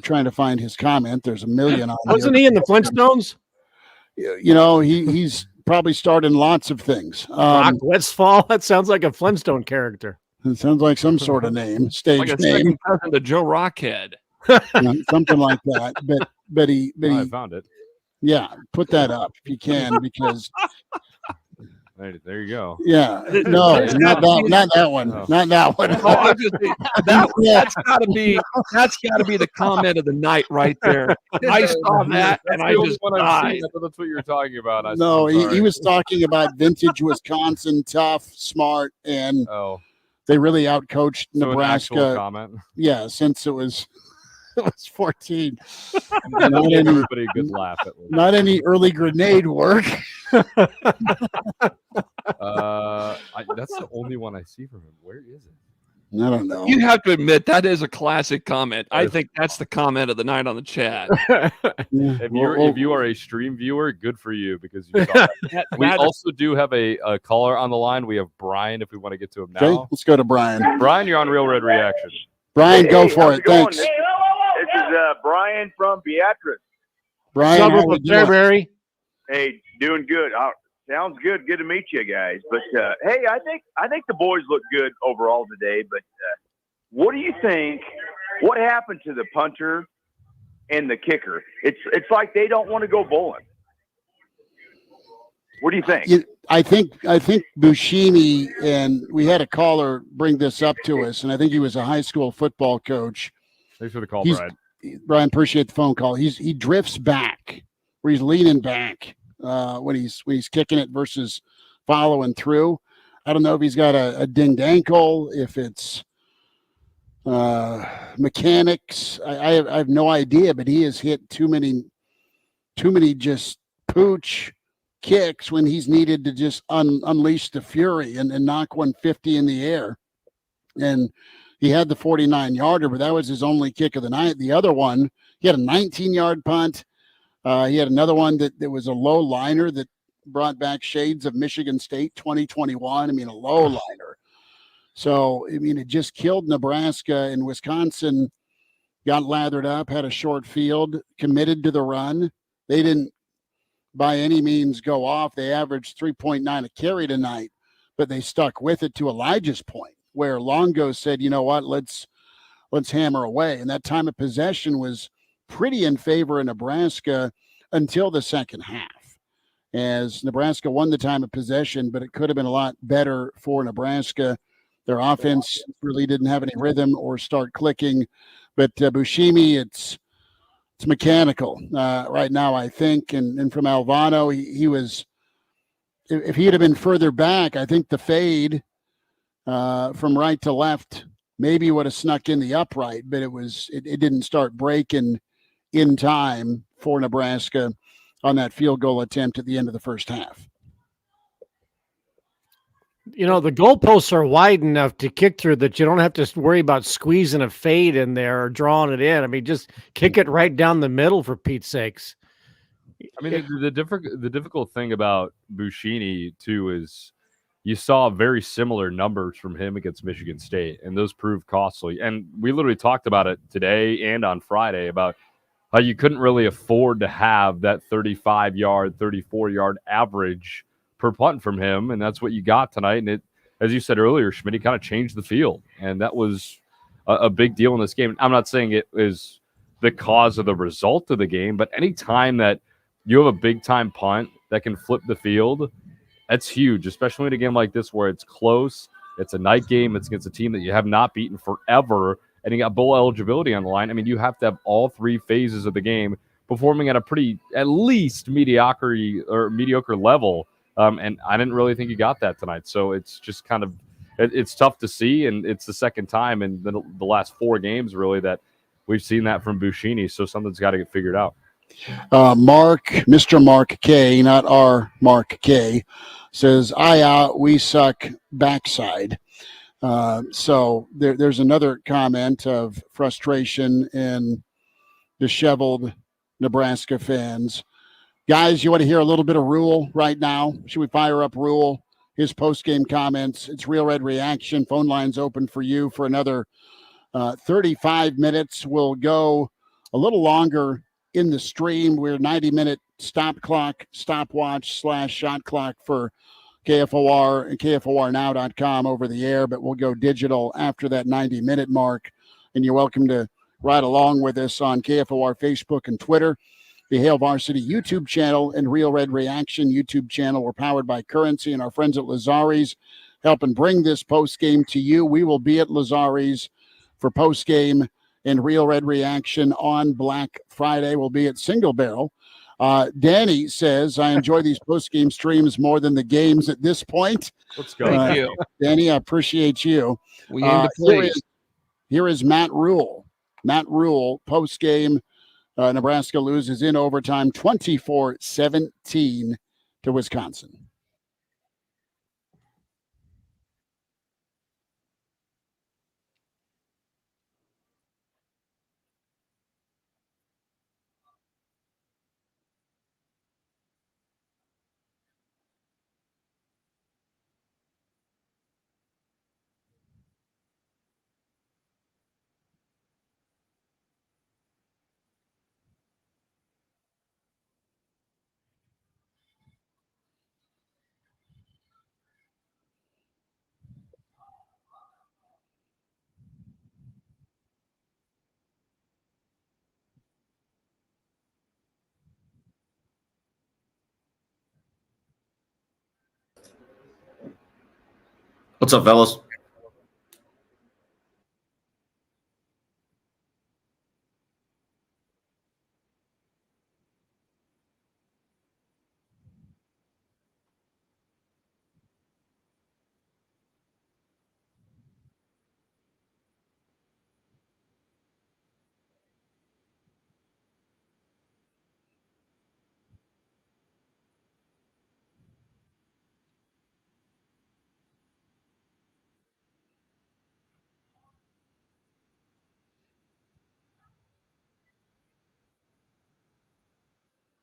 trying to find his comment. There's a million on Wasn't he in the Flintstones? He's probably starred in lots of things. Rock Westfall? That sounds like a Flintstone character. It sounds like some sort of name, stage like a name. second cousin to Joe Rockhead. Something like that. But he I found it. Yeah, put that up if you can, because there you go. Yeah, no, not that one. Oh. Not that one. That's got to be the comment of the night right there. I saw that and I just died. That's what you're talking about. No, he was talking about vintage Wisconsin, tough, smart, and they really outcoached Nebraska. Comment. Yeah, since it was 14. Everybody a good laugh at least. Not any early grenade work. That's the only one I see from him. Where is it? I don't know. You have to admit that is a classic comment. I think that's the comment of the night on the chat. If you are a stream viewer, good for you, because you saw that. We also do have a caller on the line. We have Brian, if we want to get to him now. Okay, let's go to Brian. Brian, you're on Real Red Reaction. Brian, go for it. Thanks. This is Brian from Beatrice. Brian, how are you doing? Hey, doing good. Sounds good. Good to meet you guys. But hey, I think the boys look good overall today. But what do you think? What happened to the punter and the kicker? It's like they don't want to go bowling. What do you think? I think Buscemi, and we had a caller bring this up to us, and I think he was a high school football coach. Thanks for the call, Brian. Brian, appreciate the phone call. He drifts back, where he's leaning back when he's kicking it versus following through. I don't know if he's got a dinged ankle, if it's mechanics. I have no idea, but he has hit too many just pooch kicks when he's needed to just unleash the fury and knock 150 in the air. And he had the 49-yarder, but that was his only kick of the night. The other one, he had a 19-yard punt. He had another one that was a low liner that brought back shades of Michigan State 2021. I mean, a low liner. So, I mean, it just killed Nebraska, and Wisconsin got lathered up, had a short field, committed to the run. They didn't by any means go off. They averaged 3.9 a carry tonight, but they stuck with it to Elijah's point, where Longo said, you know what, let's hammer away. And that time of possession was pretty in favor of Nebraska until the second half, as Nebraska won the time of possession, but it could have been a lot better for Nebraska. Their offense really didn't have any rhythm or start clicking. But Buscemi, it's mechanical right now, I think. And from Alvano, he was, if he had been further back, I think the fade from right to left maybe would have snuck in the upright, but it didn't start breaking in time for Nebraska on that field goal attempt at the end of the first half. The goalposts are wide enough to kick through that you don't have to worry about squeezing a fade in there or drawing it in. I mean, just kick it right down the middle, for Pete's sakes. I mean, the difficult thing about Buscemi too is you saw very similar numbers from him against Michigan State, and those proved costly. And we literally talked about it today and on Friday about how you couldn't really afford to have that 35-yard, 34-yard average per punt from him, and that's what you got tonight. And it, as you said earlier, Schmidt, he kind of changed the field, and that was a big deal in this game. I'm not saying it is the cause of the result of the game, but any time that you have a big-time punt that can flip the field, that's huge, especially in a game like this where it's close, it's a night game, it's against a team that you have not beaten forever, and you got bowl eligibility on the line. I mean, you have to have all three phases of the game performing at a pretty, at least mediocre level, and I didn't really think you got that tonight. So it's just kind of, it's tough to see, and it's the second time in the last 4 games, really, that we've seen that from Buschini, so something's got to get figured out. Mr. Mark K, not our Mark K, says, we suck backside. So there's another comment of frustration in disheveled Nebraska fans. Guys, you want to hear a little bit of Rhule right now? Should we fire up Rhule? His post-game comments. It's Real Red Reaction. Phone lines open for you for another 35 minutes. We'll go a little longer in the stream. We're 90-minute stopwatch / shot clock for KFOR and KFORnow.com over the air, but we'll go digital after that 90-minute mark. And you're welcome to ride along with us on KFOR Facebook and Twitter, the Hail Varsity YouTube channel, and Real Red Reaction YouTube channel. We're powered by Currency and our friends at Lazari's, helping bring this post-game to you. We will be at Lazari's for post-game and Real Red Reaction on Black Friday. We'll be at Single Barrel. Danny says, I enjoy these post-game streams more than the games at this point. Let's go. Thank you. Danny, I appreciate you. We aim to please. Here is Matt Rhule. Matt Rhule, post-game, Nebraska loses in overtime 24-17 to Wisconsin. What's up, fellas?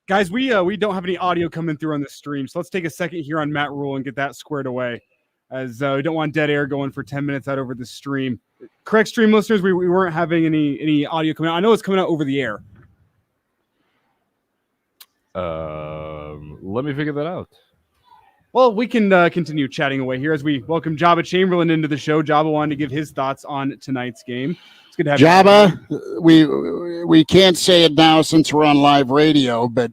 Guys, we don't have any audio coming through on the stream, so let's take a second here on Matt Rhule and get that squared away, as we don't want dead air going for 10 minutes out over the stream. Correct, stream listeners, we weren't having any audio coming out. I know it's coming out over the air. Let me figure that out. Well, we can continue chatting away here as we welcome Jaba Chamberlain into the show. Jaba wanted to give his thoughts on tonight's game. It's good to have Jaba, we can't say it now since we're on live radio, but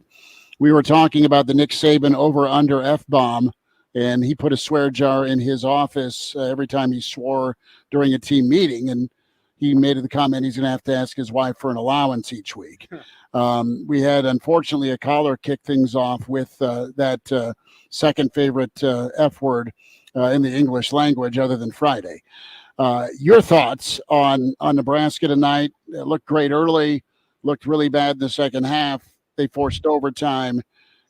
we were talking about the Nick Saban over-under F-bomb, and he put a swear jar in his office every time he swore during a team meeting, and he made the comment he's going to ask his wife for an allowance each week. We had, unfortunately, a caller kick things off with that second favorite F word in the English language other than Friday. Your thoughts on Nebraska tonight? It looked great early, looked really bad in the second half. They forced overtime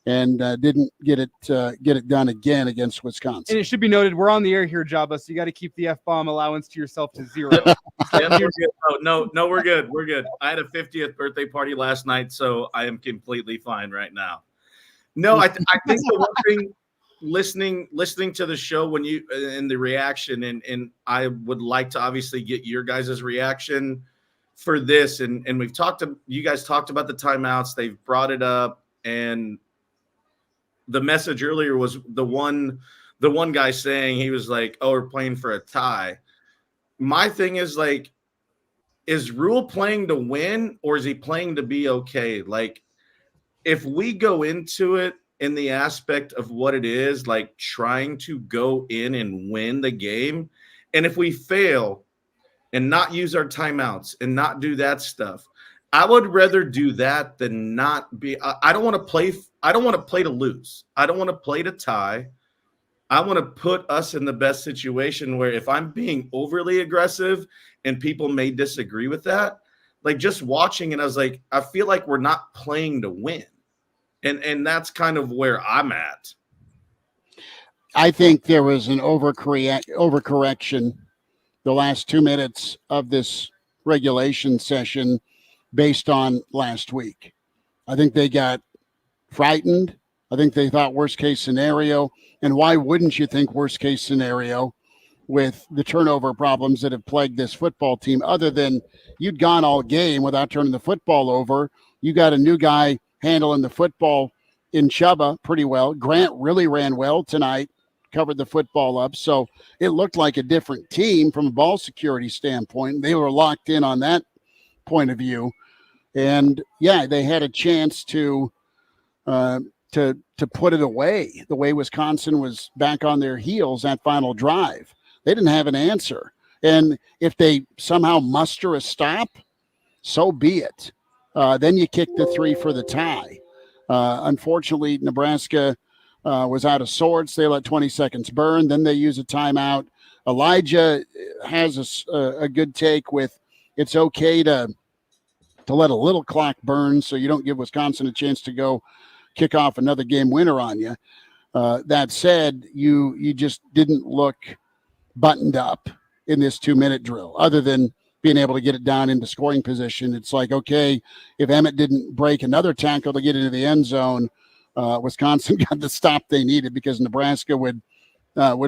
and didn't get it done again against Wisconsin. And it should be noted, we're on the air here, Jaba, so you got to keep the F-bomb allowance to yourself to 0. Yeah, we're good. No, we're good. We're good. I had a 50th birthday party last night, so I am completely fine right now. No, I think listening to the show when you and the reaction, and I would like to obviously get your guys' reaction for this. And you guys talked about the timeouts. They've brought it up, and the message earlier was the one guy saying, he was like, "Oh, we're playing for a tie." My thing is, like, is Rhule playing to win, or is he playing to be okay? Like, if we go into it in the aspect of what it is, like trying to go in and win the game, and if we fail and not use our timeouts and not do that stuff, I would rather do that than not be. I don't want to play. I don't want to play to lose. I don't want to play to tie. I want to put us in the best situation where if I'm being overly aggressive and people may disagree with that, like just watching, and I was like, I feel like we're not playing to win. And that's kind of where I'm at. I think there was an overcorrection the last 2 minutes of this regulation session based on last week. I think they got frightened. I think they thought worst case scenario. And why wouldn't you think worst case scenario with the turnover problems that have plagued this football team, other than you'd gone all game without turning the football over. You got a new guy handling the football in Jaba pretty well. Grant really ran well tonight, covered the football up. So it looked like a different team from a ball security standpoint. They were locked in on that point of view. And yeah, they had a chance to put it away the way Wisconsin was back on their heels that final drive. They didn't have an answer. And if they somehow muster a stop, so be it. Then you kick the 3 for the tie. Unfortunately, Nebraska was out of sorts. They let 20 seconds burn. Then they use a timeout. Elijah has a good take with it's okay to let a little clock burn so you don't give Wisconsin a chance to go kick off another game winner on you. That said, you just didn't look buttoned up in this 2-minute drill, other than being able to get it down into scoring position. It's like, okay, if Emmett didn't break another tackle to get into the end zone, Wisconsin got the stop they needed, because Nebraska would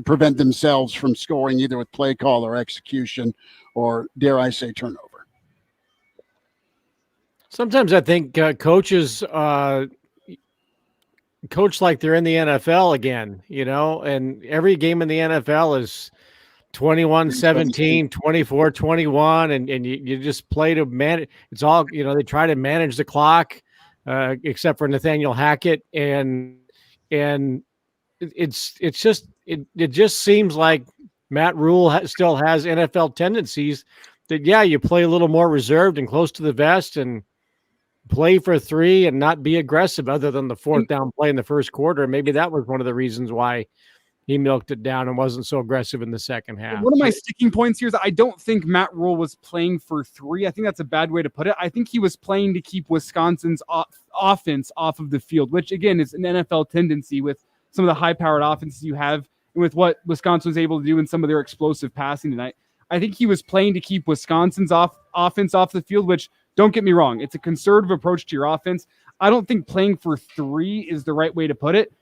prevent themselves from scoring either with play call or execution, or dare I say turnover. Sometimes I think coaches coach like they're in the NFL again, and every game in the NFL is 21-17, 24-21, and you just play to manage. It's all, they try to manage the clock, except for Nathaniel Hackett. And it just seems like Matt Rhule still has NFL tendencies that, yeah, you play a little more reserved and close to the vest and play for 3 and not be aggressive, other than the 4th down play in the first quarter. Maybe that was one of the reasons why he milked it down and wasn't so aggressive in the second half. One of my sticking points here is I don't think Matt Rhule was playing for 3. I think that's a bad way to put it. I think he was playing to keep Wisconsin's offense off of the field, which, again, is an NFL tendency with some of the high-powered offenses you have, and with what Wisconsin was able to do in some of their explosive passing tonight. I think he was playing to keep Wisconsin's offense off the field, which, don't get me wrong, it's a conservative approach to your offense. I don't think playing for 3 is the right way to put it.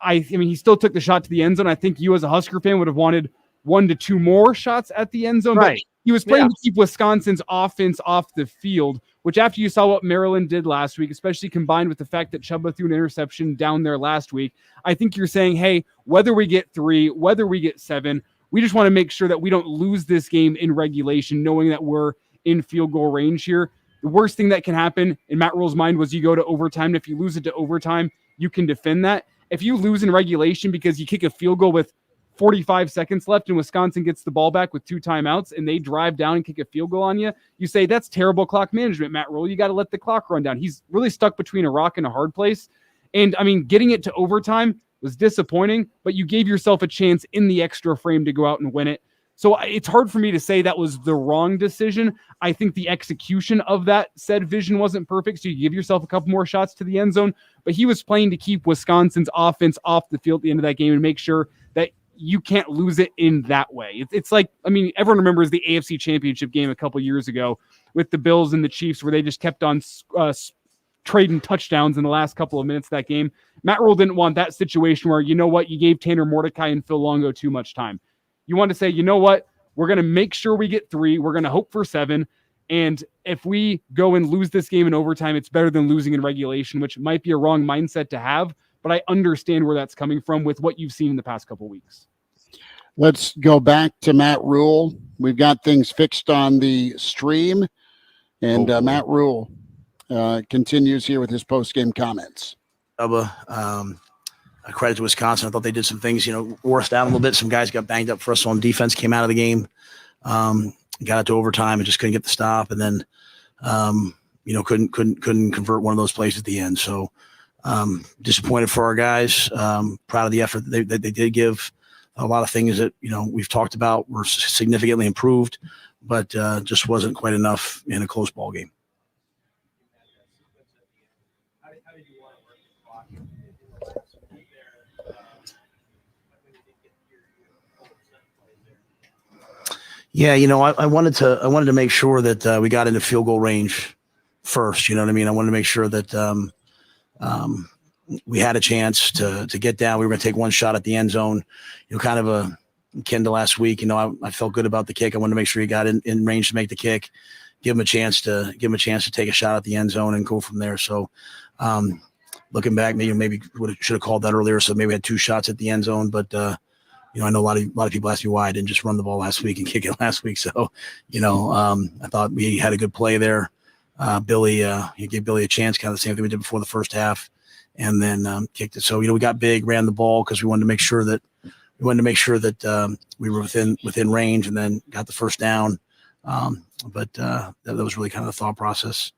I mean, he still took the shot to the end zone. I think you as a Husker fan would have wanted 1 to 2 more shots at the end zone. Right. But he was playing to keep Wisconsin's offense off the field, which, after you saw what Maryland did last week, especially combined with the fact that Jaba threw an interception down there last week, I think you're saying, hey, whether we get 3, whether we get 7, we just want to make sure that we don't lose this game in regulation, knowing that we're in field goal range here. The worst thing that can happen in Matt Rhule's mind was you go to overtime. And if you lose it to overtime, you can defend that. If you lose in regulation because you kick a field goal with 45 seconds left and Wisconsin gets the ball back with 2 timeouts and they drive down and kick a field goal on you, you say, that's terrible clock management, Matt Rhule. You got to let the clock run down. He's really stuck between a rock and a hard place. And, I mean, getting it to overtime was disappointing, but you gave yourself a chance in the extra frame to go out and win it. So it's hard for me to say that was the wrong decision. I think the execution of that said vision wasn't perfect, so you give yourself a couple more shots to the end zone. But he was playing to keep Wisconsin's offense off the field at the end of that game and make sure that you can't lose it in that way. It's like, I mean, everyone remembers the AFC Championship game a couple years ago with the Bills and the Chiefs, where they just kept on trading touchdowns in the last couple of minutes of that game. Matt Rhule didn't want that situation where, you know what, you gave Tanner Mordecai and Phil Longo too much time. You want to say, you know what, we're going to make sure we get 3. We're going to hope for 7. And if we go and lose this game in overtime, it's better than losing in regulation, which might be a wrong mindset to have. But I understand where that's coming from with what you've seen in the past couple of weeks. Let's go back to Matt Rhule. We've got things fixed on the stream. And Matt Rhule continues here with his post-game comments. Jaba, credit to Wisconsin. I thought they did some things, wore us down a little bit. Some guys got banged up for us on defense, came out of the game, got it to overtime and just couldn't get the stop. And then, couldn't convert one of those plays at the end. So disappointed for our guys. Proud of the effort that they did give. A lot of things that, we've talked about were significantly improved, but just wasn't quite enough in a close ball game. Yeah, I wanted to make sure that we got into field goal range first. You know what I mean? I wanted to make sure that we had a chance to get down. We were going to take one shot at the end zone. Kind of akin to last week. I felt good about the kick. I wanted to make sure he got in range to make the kick. Give him a chance to take a shot at the end zone and go from there. So, looking back, maybe should have called that earlier. So maybe we had 2 shots at the end zone, but. I know a lot of people ask me why I didn't just run the ball last week and kick it last week. So, I thought we had a good play there. Billy, he gave Billy a chance, kind of the same thing we did before the first half, and then kicked it. So, we got big, ran the ball because we wanted to make sure that we were within range, and then got the first down. But that was really kind of the thought process.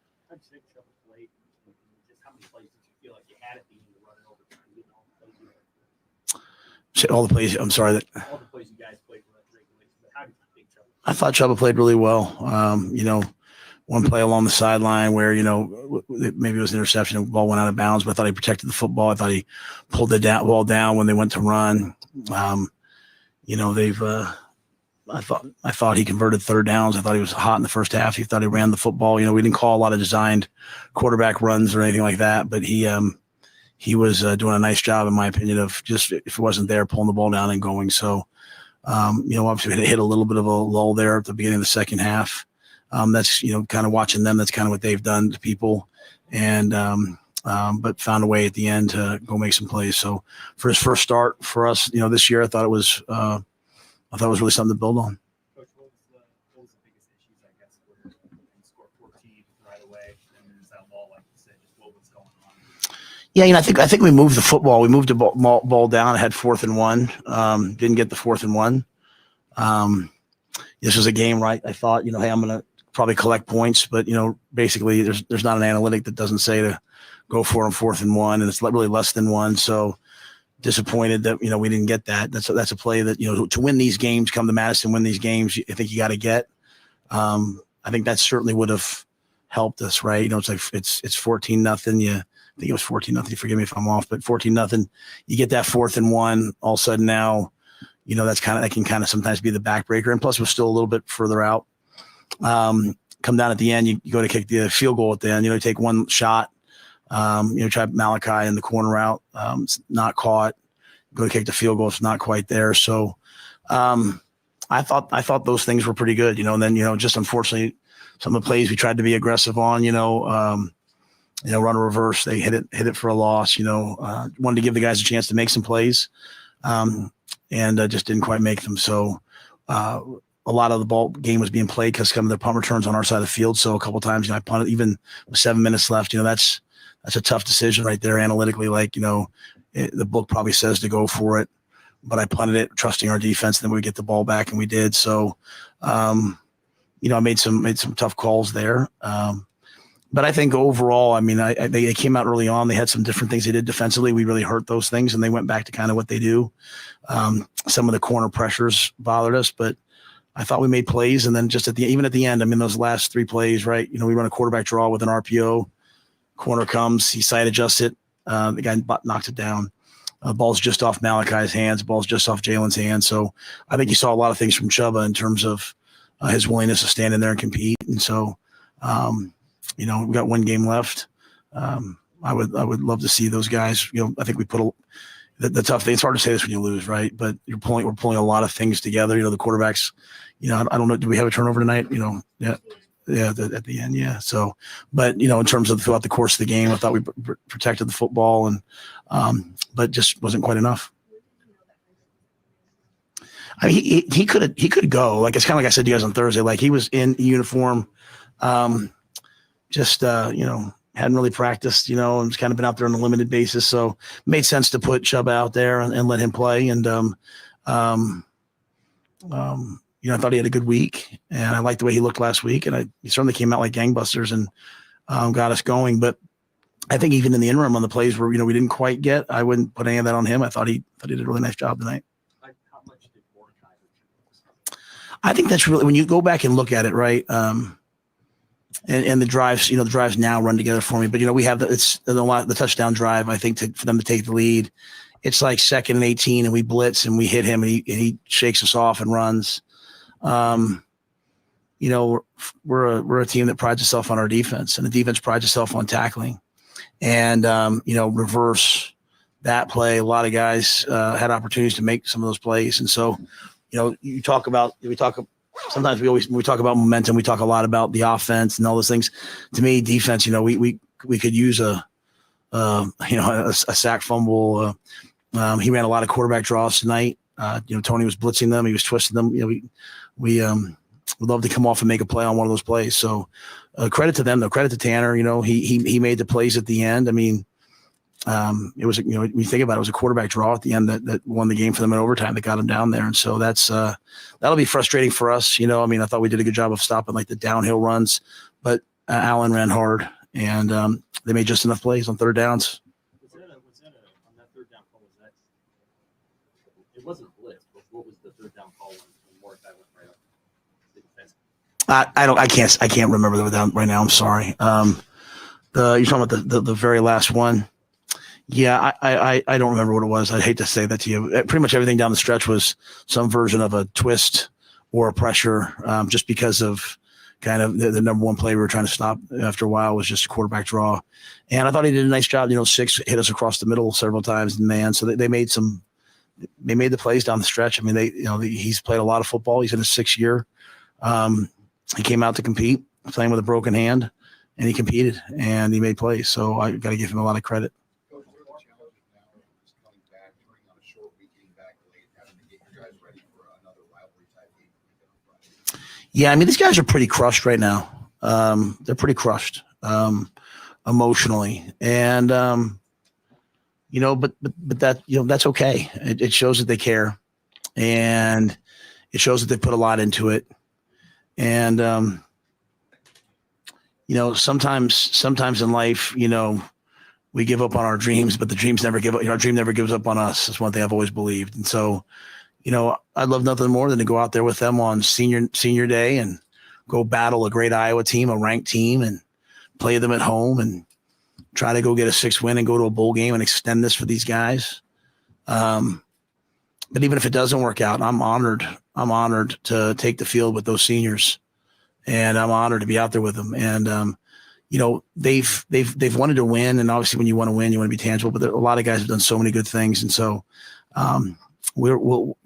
All the plays. I'm sorry that. All the plays you guys played. I thought Jaba played really well. One play along the sideline where maybe it was an interception, the ball went out of bounds, but I thought he protected the football. I thought he pulled the ball down when they went to run. I thought he converted 3rd downs. I thought he was hot in the first half. He thought he ran the football. We didn't call a lot of designed quarterback runs or anything like that, but he was doing a nice job, in my opinion, of just, if it wasn't there, pulling the ball down and going. So, obviously we hit a little bit of a lull there at the beginning of the second half. That's, kind of watching them. That's kind of what they've done to people. And, but found a way at the end to go make some plays. So for his first start for us, this year, I thought it was really something to build on. Coach, what was the biggest issues, I guess, where you scored 14 right away, and there's that lull, like you said, just what was going on? Yeah, I think we moved the football. We moved the ball down. Had 4th and 1. Didn't get the 4th and 1. This was a game, right? I thought, hey, I'm going to probably collect points, but basically, there's not an analytic that doesn't say to go for him 4th and 1, and it's really less than 1. So disappointed that we didn't get that. That's a play that to win these games, come to Madison, win these games. I think you got to get. I think that certainly would have helped us, right? It's like it's 14-0. I think it was 14-0. Forgive me if I'm off, but 14-0. You get that 4th and 1. All of a sudden now, that can kind of sometimes be the backbreaker. And plus, we're still a little bit further out. Come down at the end, you go to kick the field goal at the end. Take one shot. Try Malachi in the corner out. It's not caught. Go to kick the field goal. It's not quite there. So, I thought those things were pretty good. And then just unfortunately, some of the plays we tried to be aggressive on. Run a reverse. They hit it for a loss. Wanted to give the guys a chance to make some plays, and just didn't quite make them. So a lot of the ball game was being played because some of the punt returns on our side of the field. So a couple of times, I punted even with 7 minutes left. That's a tough decision right there analytically. Like the book probably says to go for it, but I punted it, trusting our defense. And then we get the ball back, and we did. So I made some tough calls there. But I think overall, they came out early on. They had some different things they did defensively. We really hurt those things, and they went back to kind of what they do. Some of the corner pressures bothered us, but I thought we made plays. And then just even at the end, those last 3 plays, right? We run a quarterback draw with an RPO. Corner comes, he side adjusts it. The guy knocks it down. Ball's just off Malachi's hands. Ball's just off Jalen's hands. So I think you saw a lot of things from Jaba in terms of his willingness to stand in there and compete. And so, we got 1 game left. I would love to see those guys. I think we put the tough thing. It's hard to say this when you lose, right? But we're pulling a lot of things together. The quarterbacks. I don't know. Do we have a turnover tonight? Yeah. Yeah, at the end, yeah. So, but in terms of throughout the course of the game, I thought we protected the football, and but just wasn't quite enough. I mean, he could go. Like, it's kind of like I said to you guys on Thursday. Like, he was in uniform, hadn't really practiced, and kind of been out there on a limited basis. So, it made sense to put Jaba out there and let him play. And I thought he had a good week, and I liked the way he looked last week. And he certainly came out like gangbusters and got us going. But I think even in the interim on the plays where we didn't quite get, I wouldn't put any of that on him. I thought he did a really nice job tonight. I think that's really, when you go back and look at it, right? And the drives, the drives now run together for me. But we have the touchdown drive. I think for them to take the lead, it's like 2nd and 18, and we blitz and we hit him, and he shakes us off and runs. We're a team that prides itself on our defense, and the defense prides itself on tackling. And reverse that play, a lot of guys had opportunities to make some of those plays. And so, when we talk about momentum, we talk a lot about the offense and all those things. To me, defense, we could use a sack fumble. He ran a lot of quarterback draws tonight. Tony was blitzing them. He was twisting them. We would love to come off and make a play on one of those plays. So credit to them, though. Credit to Tanner. He made the plays at the end. I mean, it was, when you think about it, it was a quarterback draw at the end that won the game for them in overtime that got them down there. And so that'll be frustrating for us. I thought we did a good job of stopping like the downhill runs, but Allen ran hard, and they made just enough plays on third downs. On that third down call, it wasn't a blitz, but what was the third down call when Mordecai went right up the defense? I can't remember that right now. I'm sorry. You're talking about the very last one. Yeah, I don't remember what it was. I'd hate to say that to you. Pretty much everything down the stretch was some version of a twist or a pressure, just because of kind of the number one play we were trying to stop after a while was just a quarterback draw. And I thought he did a nice job. 6 hit us across the middle several times, man. So they made the plays down the stretch. I mean, he's played a lot of football. He's in his 6th year. He came out to compete, playing with a broken hand, and he competed and he made plays. So I got to give him a lot of credit. Yeah, I mean, these guys are pretty crushed right now. They're pretty crushed emotionally, and but that that's okay. It shows that they care, and it shows that they put a lot into it. And sometimes in life, we give up on our dreams, but the dreams never give up. Our dream never gives up on us. That's one thing I've always believed, and so. I'd love nothing more than to go out there with them on senior day and go battle a great Iowa team, a ranked team, and play them at home and try to go get a 6th win and go to a bowl game and extend this for these guys. But even if it doesn't work out, I'm honored to take the field with those seniors, and I'm honored to be out there with them. And they've wanted to win, and obviously when you want to win, you want to be tangible. But a lot of guys have done so many good things, and so. We'll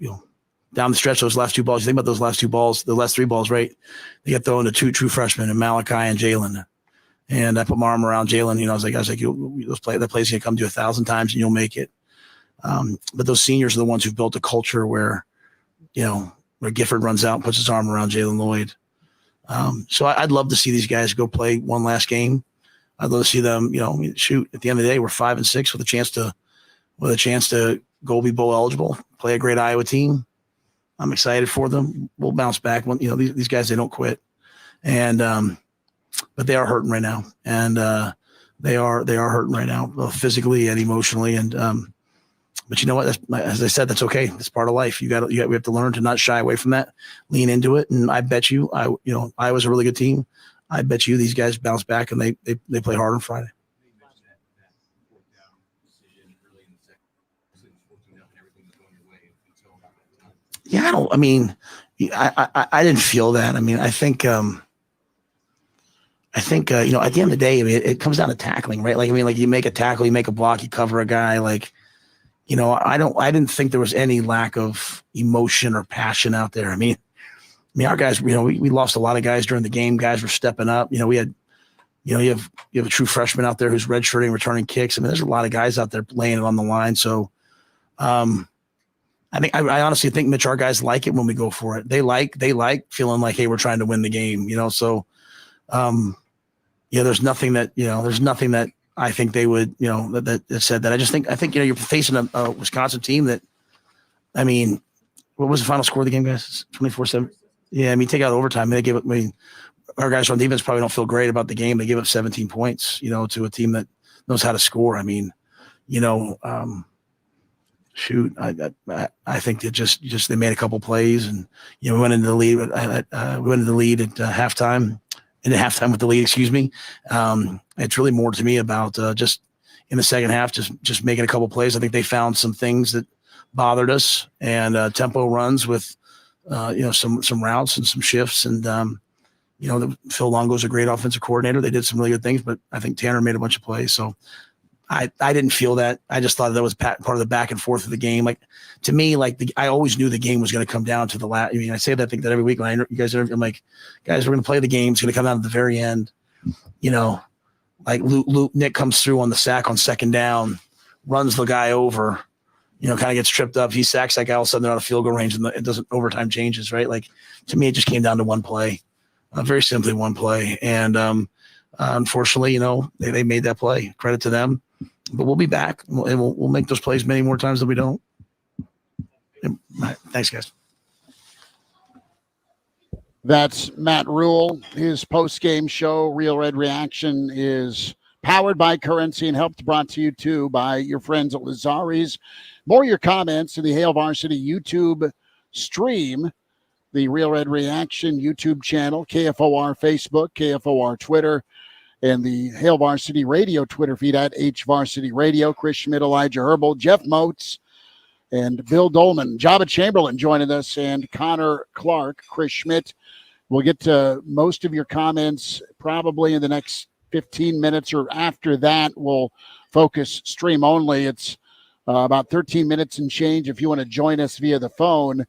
down the stretch, those last 2 balls, you think about those last 2 balls, the last 3 balls, right? They got thrown to 2 true freshmen, and Malachi and Jalen. And I put my arm around Jalen. I was like, that play's going to come to you 1,000 times and you'll make it. But those seniors are the ones who've built a culture where Gifford runs out and puts his arm around Jalen Lloyd. So I'd love to see these guys go play one last game. I'd love to see them, shoot, at the end of the day, we're 5-6 with a chance to go be bowl eligible, play a great Iowa team. I'm excited for them. We'll bounce back. When these guys, they don't quit, and but they are hurting right now, and they are hurting right now, both physically and emotionally. And but you know what? As I said, that's okay. It's part of life. We have to learn to not shy away from that, lean into it. And I bet you, Iowa's a really good team. I bet you these guys bounce back and they play hard on Friday. Yeah, I didn't feel that. I mean, I think I think, at the end of the day, I mean, it comes down to tackling, right? Like, I mean, like you make a tackle, you make a block, you cover a guy. Like, I didn't think there was any lack of emotion or passion out there. I mean, our guys, we lost a lot of guys during the game. Guys were stepping up. We had, you have a true freshman out there who's redshirting, returning kicks. I mean, there's a lot of guys out there laying it on the line. So, I honestly think, Mitch, our guys like it when we go for it. They like feeling like, hey, we're trying to win the game, So, there's nothing that I think they would, that said that. I think you're facing a Wisconsin team that, I mean, what was the final score of the game, guys? 24-7. Yeah, I mean, take out overtime. They gave up. I mean, our guys on defense probably don't feel great about the game. They gave up 17 points, to a team that knows how to score. I mean, I think that just they made a couple plays, and we went into the lead. We went into the lead at halftime. Into halftime with the lead, excuse me. It's really more to me about just in the second half, just making a couple plays. I think they found some things that bothered us, and tempo runs with some routes and some shifts, and Phil Longo's a great offensive coordinator. They did some really good things, but I think Tanner made a bunch of plays. So I didn't feel that. I just thought that was part of the back and forth of the game. Like, to me, I always knew the game was going to come down to the last. I mean, I say that, I think that every week when you guys I'm like, guys, we're going to play the game. It's going to come down to the very end. Like Nick comes through on the sack on second down, runs the guy over, kind of gets tripped up. He sacks that guy. All of a sudden they're out of field goal range, and it doesn't, overtime changes, right? Like, to me, it just came down to one play, very simply one play. And unfortunately, they made that play. Credit to them. But we'll be back, and we'll make those plays many more times than we don't. Thanks, guys. That's Matt Rhule. His post-game show, Real Red Reaction, is powered by Currency and brought to you, too, by your friends at Lazari's. More of your comments to the Hail Varsity YouTube stream, the Real Red Reaction YouTube channel, KFOR Facebook, KFOR Twitter, and the Hail Varsity Radio Twitter feed at HVarsity Radio. Chris Schmidt, Elijah Herbal, Jeff Moats, and Bill Dolman. Jaba Chamberlain joining us, and Connor Clark. Chris Schmidt. We'll get to most of your comments probably in the next 15 minutes, or after that we'll focus stream only. It's about 13 minutes and change if you want to join us via the phone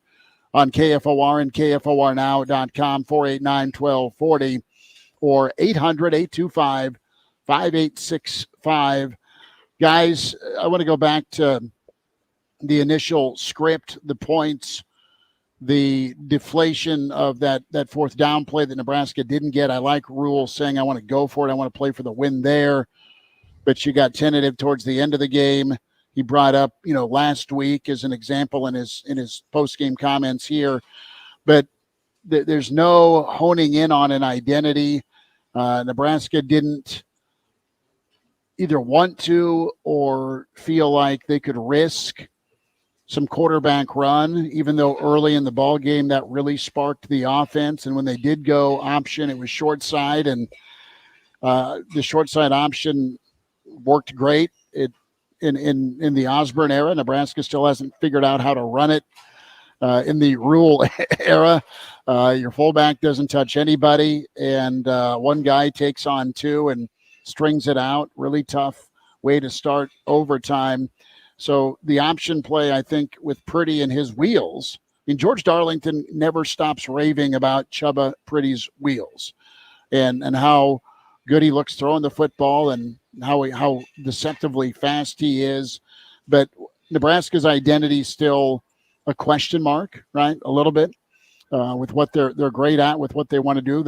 on KFOR and KFORnow.com, 489-1240. Or 800-825-5865. Guys, I want to go back to the initial script, the points, the deflation of that fourth down play that Nebraska didn't get. I like Rhule saying, I want to go for it. I want to play for the win there. But you got tentative towards the end of the game. He brought up, last week as an example in his post-game comments here. But there's no honing in on an identity. Nebraska didn't either want to or feel like they could risk some quarterback run, even though early in the ball game that really sparked the offense. And when they did go option, it was short side, and the short side option worked great. In the Osborne era, Nebraska still hasn't figured out how to run it. In the Rhule era, your fullback doesn't touch anybody, and one guy takes on two and strings it out. Really tough way to start overtime. So the option play, I think, with Priddy and his wheels. I mean, George Darlington never stops raving about Chubba Priddy's wheels and how good he looks throwing the football and how deceptively fast he is. But Nebraska's identity still a question mark, right? A little bit with what they're great at, with what they want to do.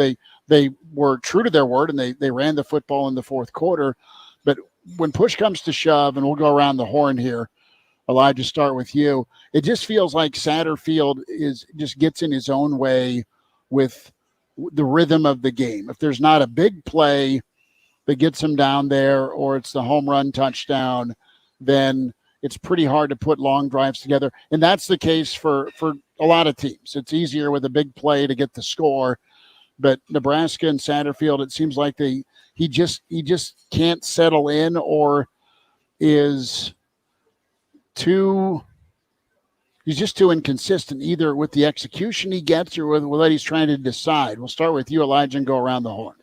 They were true to their word, and they ran the football in the fourth quarter. But when push comes to shove, and we'll go around the horn here, Elijah, start with you. It just feels like Satterfield just gets in his own way with the rhythm of the game. If there's not a big play that gets him down there, or it's the home run touchdown, then it's pretty hard to put long drives together. And that's the case for a lot of teams. It's easier with a big play to get the score. But Nebraska and Satterfield, it seems like he just can't settle in, or he's just too inconsistent, either with the execution he gets or with what he's trying to decide. We'll start with you, Elijah, and go around the horn.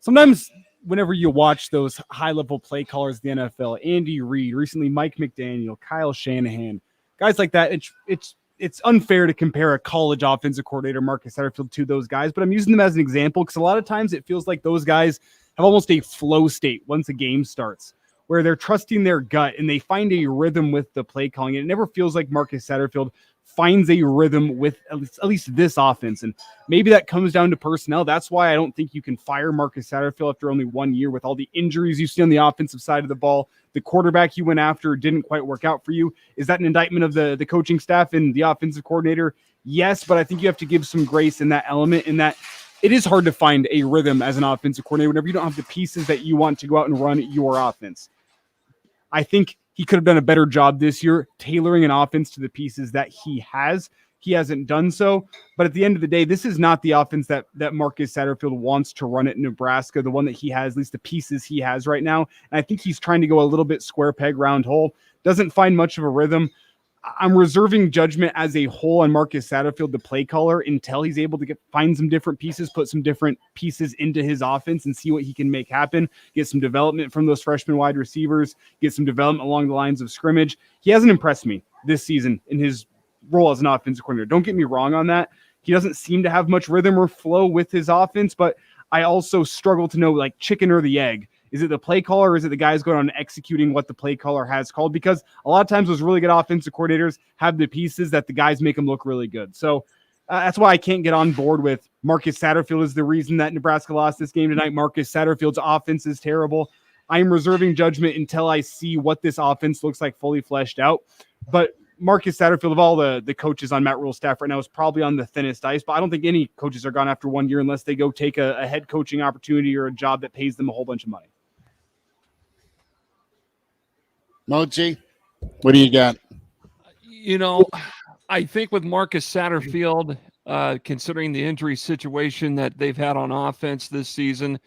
sometimes whenever you watch those high-level play callers in the NFL, Andy Reid, recently Mike McDaniel, Kyle Shanahan, guys like that, it's unfair to compare a college offensive coordinator, Marcus Satterfield, to those guys, but I'm using them as an example because a lot of times it feels like those guys have almost a flow state once a game starts, where they're trusting their gut and they find a rhythm with the play calling. It never feels like Marcus Satterfield finds a rhythm with at least this offense. And maybe that comes down to personnel. That's why I don't think you can fire Marcus Satterfield after only 1 year with all the injuries you see on the offensive side of the ball. The quarterback you went after didn't quite work out for you. Is that an indictment of the coaching staff and the offensive coordinator? Yes, but I think you have to give some grace in that element, in that it is hard to find a rhythm as an offensive coordinator whenever you don't have the pieces that you want to go out and run your offense. I think he could have done a better job this year tailoring an offense to the pieces that he has. He hasn't done so. But at the end of the day, this is not the offense that Marcus Satterfield wants to run at Nebraska, the one that he has, at least the pieces he has right now. And I think he's trying to go a little bit square peg, round hole. Doesn't find much of a rhythm. I'm reserving judgment as a whole on Marcus Satterfield, the play caller, until he's able to find some different pieces, put some different pieces into his offense and see what he can make happen, get some development from those freshman wide receivers, get some development along the lines of scrimmage. He hasn't impressed me this season in his role as an offensive coordinator. Don't get me wrong on that. He doesn't seem to have much rhythm or flow with his offense, but I also struggle to know, like, chicken or the egg. Is it the play caller or is it the guys going on and executing what the play caller has called? Because a lot of times those really good offensive coordinators have the pieces that the guys make them look really good. So that's why I can't get on board with Marcus Satterfield is the reason that Nebraska lost this game tonight. Marcus Satterfield's offense is terrible. I'm reserving judgment until I see what this offense looks like fully fleshed out. But Marcus Satterfield, of all the coaches on Matt Rhule's staff right now, is probably on the thinnest ice. But I don't think any coaches are gone after 1 year unless they go take a head coaching opportunity or a job that pays them a whole bunch of money. Mozi, what do you got? You know, I think with Marcus Satterfield, considering the injury situation that they've had on offense this season,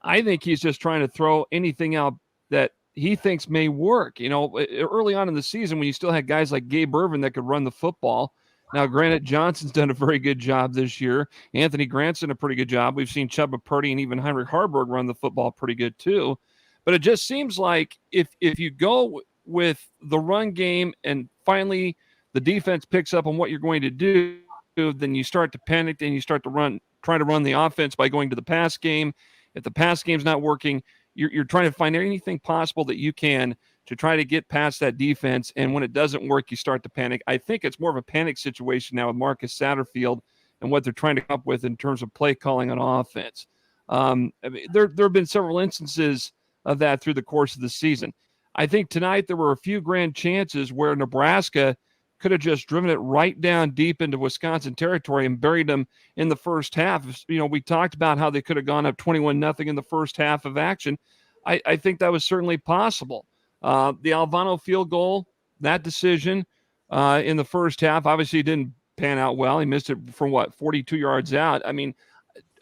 I think he's just trying to throw anything out that he thinks may work. You know, early on in the season when you still had guys like Gabe Ervin that could run the football. Now, granted, Johnson's done a very good job this year. Anthony Grant's done a pretty good job. We've seen Chuba Purdy and even Heinrich Harburg run the football pretty good too. But it just seems like if you go with the run game and finally the defense picks up on what you're going to do, then you start to panic and you start to try to run the offense by going to the pass game. If the pass game's not working, you're trying to find anything possible that you can to try to get past that defense. And when it doesn't work, you start to panic. I think it's more of a panic situation now with Marcus Satterfield and what they're trying to come up with in terms of play calling on offense. I mean, there have been several instances of that through the course of the season. I think tonight there were a few grand chances where Nebraska could have just driven it right down deep into Wisconsin territory and buried them in the first half. You know, we talked about how they could have gone up 21-0 in the first half of action. I think that was certainly possible. The Alvano field goal, that decision in the first half, obviously didn't pan out well. He missed it from 42 yards out. I mean,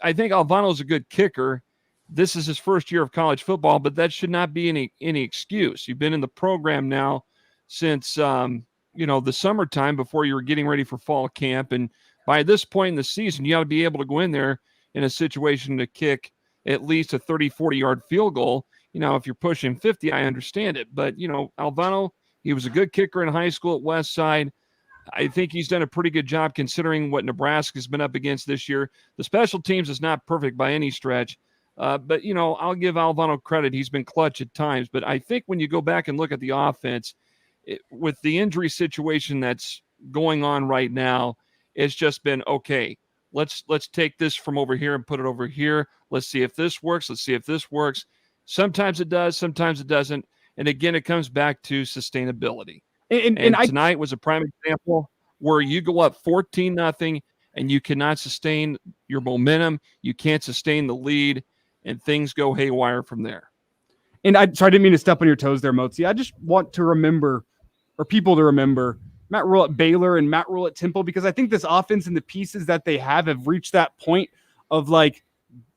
I think Alvano's a good kicker. This is his first year of college football, but that should not be any excuse. You've been in the program now since, the summertime before you were getting ready for fall camp. And by this point in the season, you ought to be able to go in there in a situation to kick at least a 30, 40-yard field goal. You know, if you're pushing 50, I understand it. But, Alvano, he was a good kicker in high school at Westside. I think he's done a pretty good job considering what Nebraska's been up against this year. The special teams is not perfect by any stretch. But, I'll give Alvano credit. He's been clutch at times. But I think when you go back and look at the offense, with the injury situation that's going on right now, it's just been, okay, let's take this from over here and put it over here. Let's see if this works. Let's see if this works. Sometimes it does. Sometimes it doesn't. And again, it comes back to sustainability. And tonight was a prime example where you go up 14-0 and you cannot sustain your momentum. You can't sustain the lead. And things go haywire from there. And I didn't mean to step on your toes there, Mozi. I just want to remember, or people to remember, Matt Rhule at Baylor and Matt Rhule at Temple, because I think this offense and the pieces that they have reached that point of, like,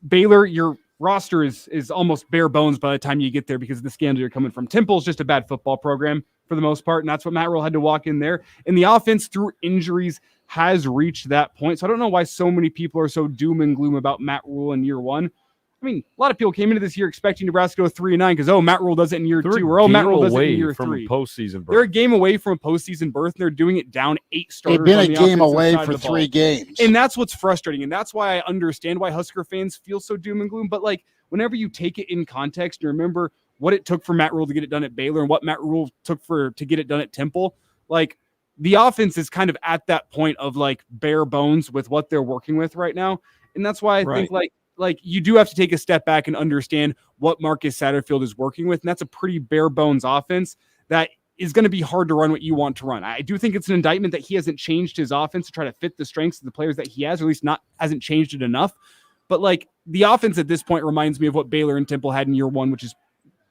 Baylor, your roster is almost bare bones by the time you get there because of the scandal you're coming from. Temple's just a bad football program for the most part, and that's what Matt Rhule had to walk in there. And the offense, through injuries, has reached that point. So I don't know why so many people are so doom and gloom about Matt Rhule in year one. I mean, a lot of people came into this year expecting Nebraska to go 3-9 because, Matt Rhule does it in year 2, or Matt Rhule does it in year 3. Postseason berth. They're a game away from a postseason berth, and they're doing it down 8 starters. They've been on a the game offensive away side for of the 3 ball. games. And that's what's frustrating. And that's why I understand why Husker fans feel so doom and gloom. But like, whenever you take it in context, you remember what it took for Matt Rhule to get it done at Baylor and what Matt Rhule took to get it done at Temple. Like, the offense is kind of at that point of like bare bones with what they're working with right now. And that's why I think like you do have to take a step back and understand what Marcus Satterfield is working with. And that's a pretty bare bones offense that is going to be hard to run what you want to run. I do think it's an indictment that he hasn't changed his offense to try to fit the strengths of the players that he has, or at least hasn't changed it enough. But like, the offense at this point reminds me of what Baylor and Temple had in year 1, which is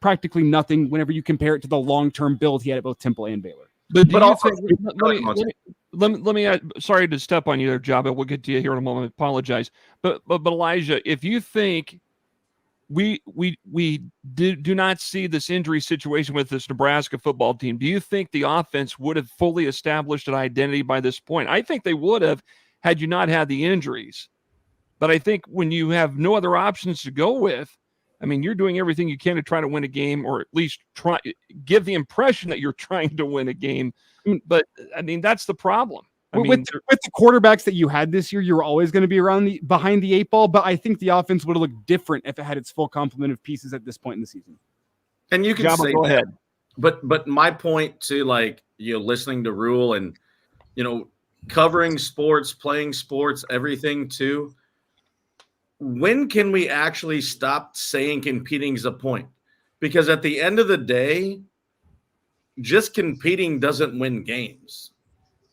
practically nothing whenever you compare it to the long-term build he had at both Temple and Baylor. But also, let me sorry to step on you there, Jaba. We'll get to you here in a moment. Apologize. But Elijah, if you think we do not see this injury situation with this Nebraska football team, do you think the offense would have fully established an identity by this point? I think they would have had you not had the injuries. But I think when you have no other options to go with, I mean, you're doing everything you can to try to win a game, or at least give the impression that you're trying to win a game. But I mean, that's the problem. With the quarterbacks that you had this year, you were always going to be behind the 8 ball. But I think the offense would have looked different if it had its full complement of pieces at this point in the season. And you can Jaba, say go ahead. But my point to, like, listening to Rhule and covering sports, playing sports, everything too. When can we actually stop saying competing is a point? Because at the end of the day, just competing doesn't win games.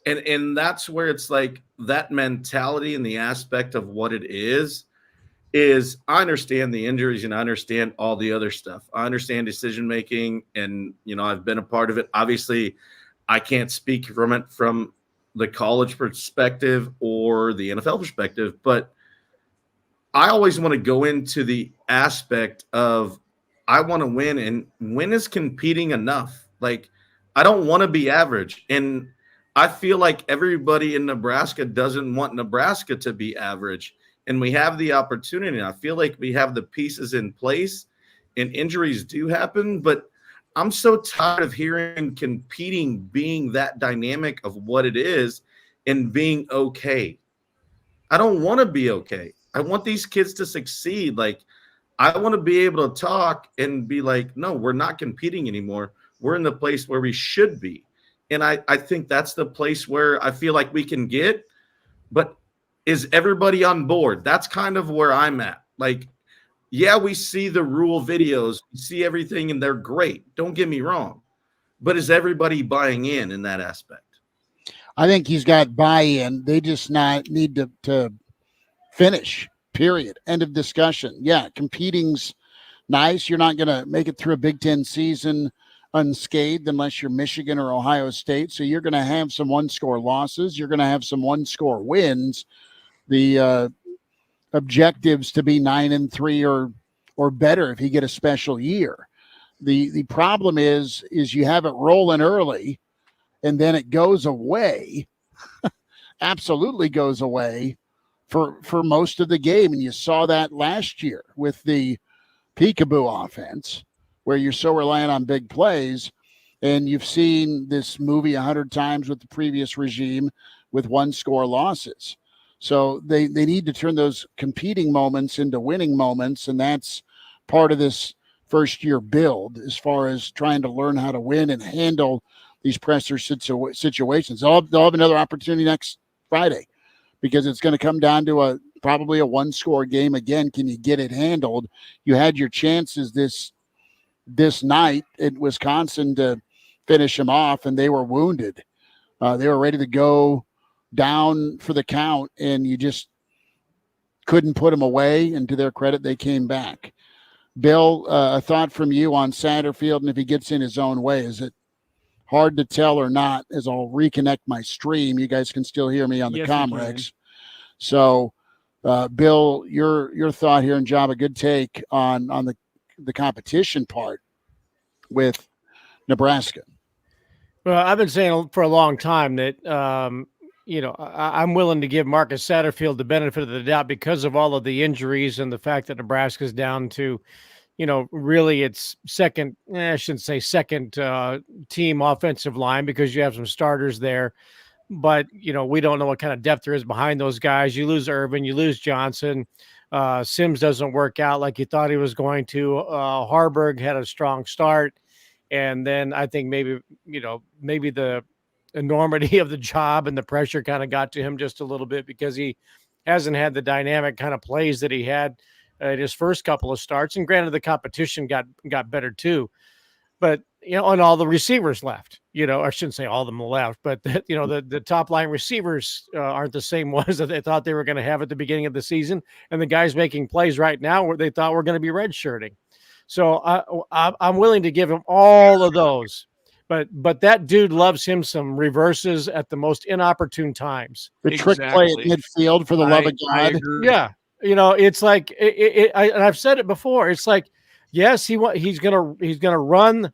And that's where it's like that mentality and the aspect of what it is I understand the injuries and I understand all the other stuff. I understand decision-making and, I've been a part of it. Obviously, I can't speak from it from the college perspective or the NFL perspective, but I always want to go into the aspect of I want to win, and when is competing enough? Like, I don't want to be average. And I feel like everybody in Nebraska doesn't want Nebraska to be average. And we have the opportunity. I feel like we have the pieces in place, and injuries do happen. But I'm so tired of hearing competing being that dynamic of what it is and being okay. I don't want to be okay. I want these kids to succeed. Like, I want to be able to talk and be like, no, we're not competing anymore. We're in the place where we should be. And I think that's the place where I feel like we can get. But is everybody on board? That's kind of where I'm at. Like, yeah, we see the Rhule videos, we see everything, and they're great. Don't get me wrong. But is everybody buying in that aspect? I think he's got buy-in. They just need to finish, period. End of discussion. Yeah, competing's nice. You're not going to make it through a Big Ten season unscathed unless you're Michigan or Ohio State. So you're going to have some one-score losses. You're going to have some one-score wins. The objectives to be 9-3 or better if you get a special year. The problem is you have it rolling early and then it goes away. Absolutely goes away for most of the game. And you saw that last year with the peekaboo offense, where you're so reliant on big plays. And you've seen this movie 100 times with the previous regime with one-score losses. So they need to turn those competing moments into winning moments, and that's part of this first-year build as far as trying to learn how to win and handle these pressure situations. They'll have another opportunity next Friday because it's going to come down to probably a one-score game again. Can you get it handled? You had your chances this night in Wisconsin to finish them off, and they were wounded. They were ready to go down for the count, and you just couldn't put them away. And to their credit, they came back. Bill, a thought from you on Satterfield, and if he gets in his own way, is it hard to tell or not? As I'll reconnect my stream, you guys can still hear me on the Comrex. So, Bill, your thought here, and Jaba, good take on the competition part with Nebraska. Well, I've been saying for a long time that I'm willing to give Marcus Satterfield the benefit of the doubt because of all of the injuries and the fact that Nebraska's down to, really its second, I shouldn't say second team offensive line because you have some starters there. But, we don't know what kind of depth there is behind those guys. You lose Irvin, you lose Johnson. Sims doesn't work out like you thought he was going to. Harburg had a strong start. And then I think maybe the enormity of the job and the pressure kind of got to him just a little bit because he hasn't had the dynamic kind of plays that he had in his first couple of starts. And granted, the competition got better too. But, and all the receivers left, I shouldn't say all of them left, but, the top line receivers aren't the same ones that they thought they were going to have at the beginning of the season. And the guys making plays right now where they thought were going to be redshirting. So I'm willing to give him all of those. But that dude loves him some reverses at the most inopportune times. The trick play at midfield, for the love of God. Yeah. It's like, and I've said it before. It's like, yes, he's gonna run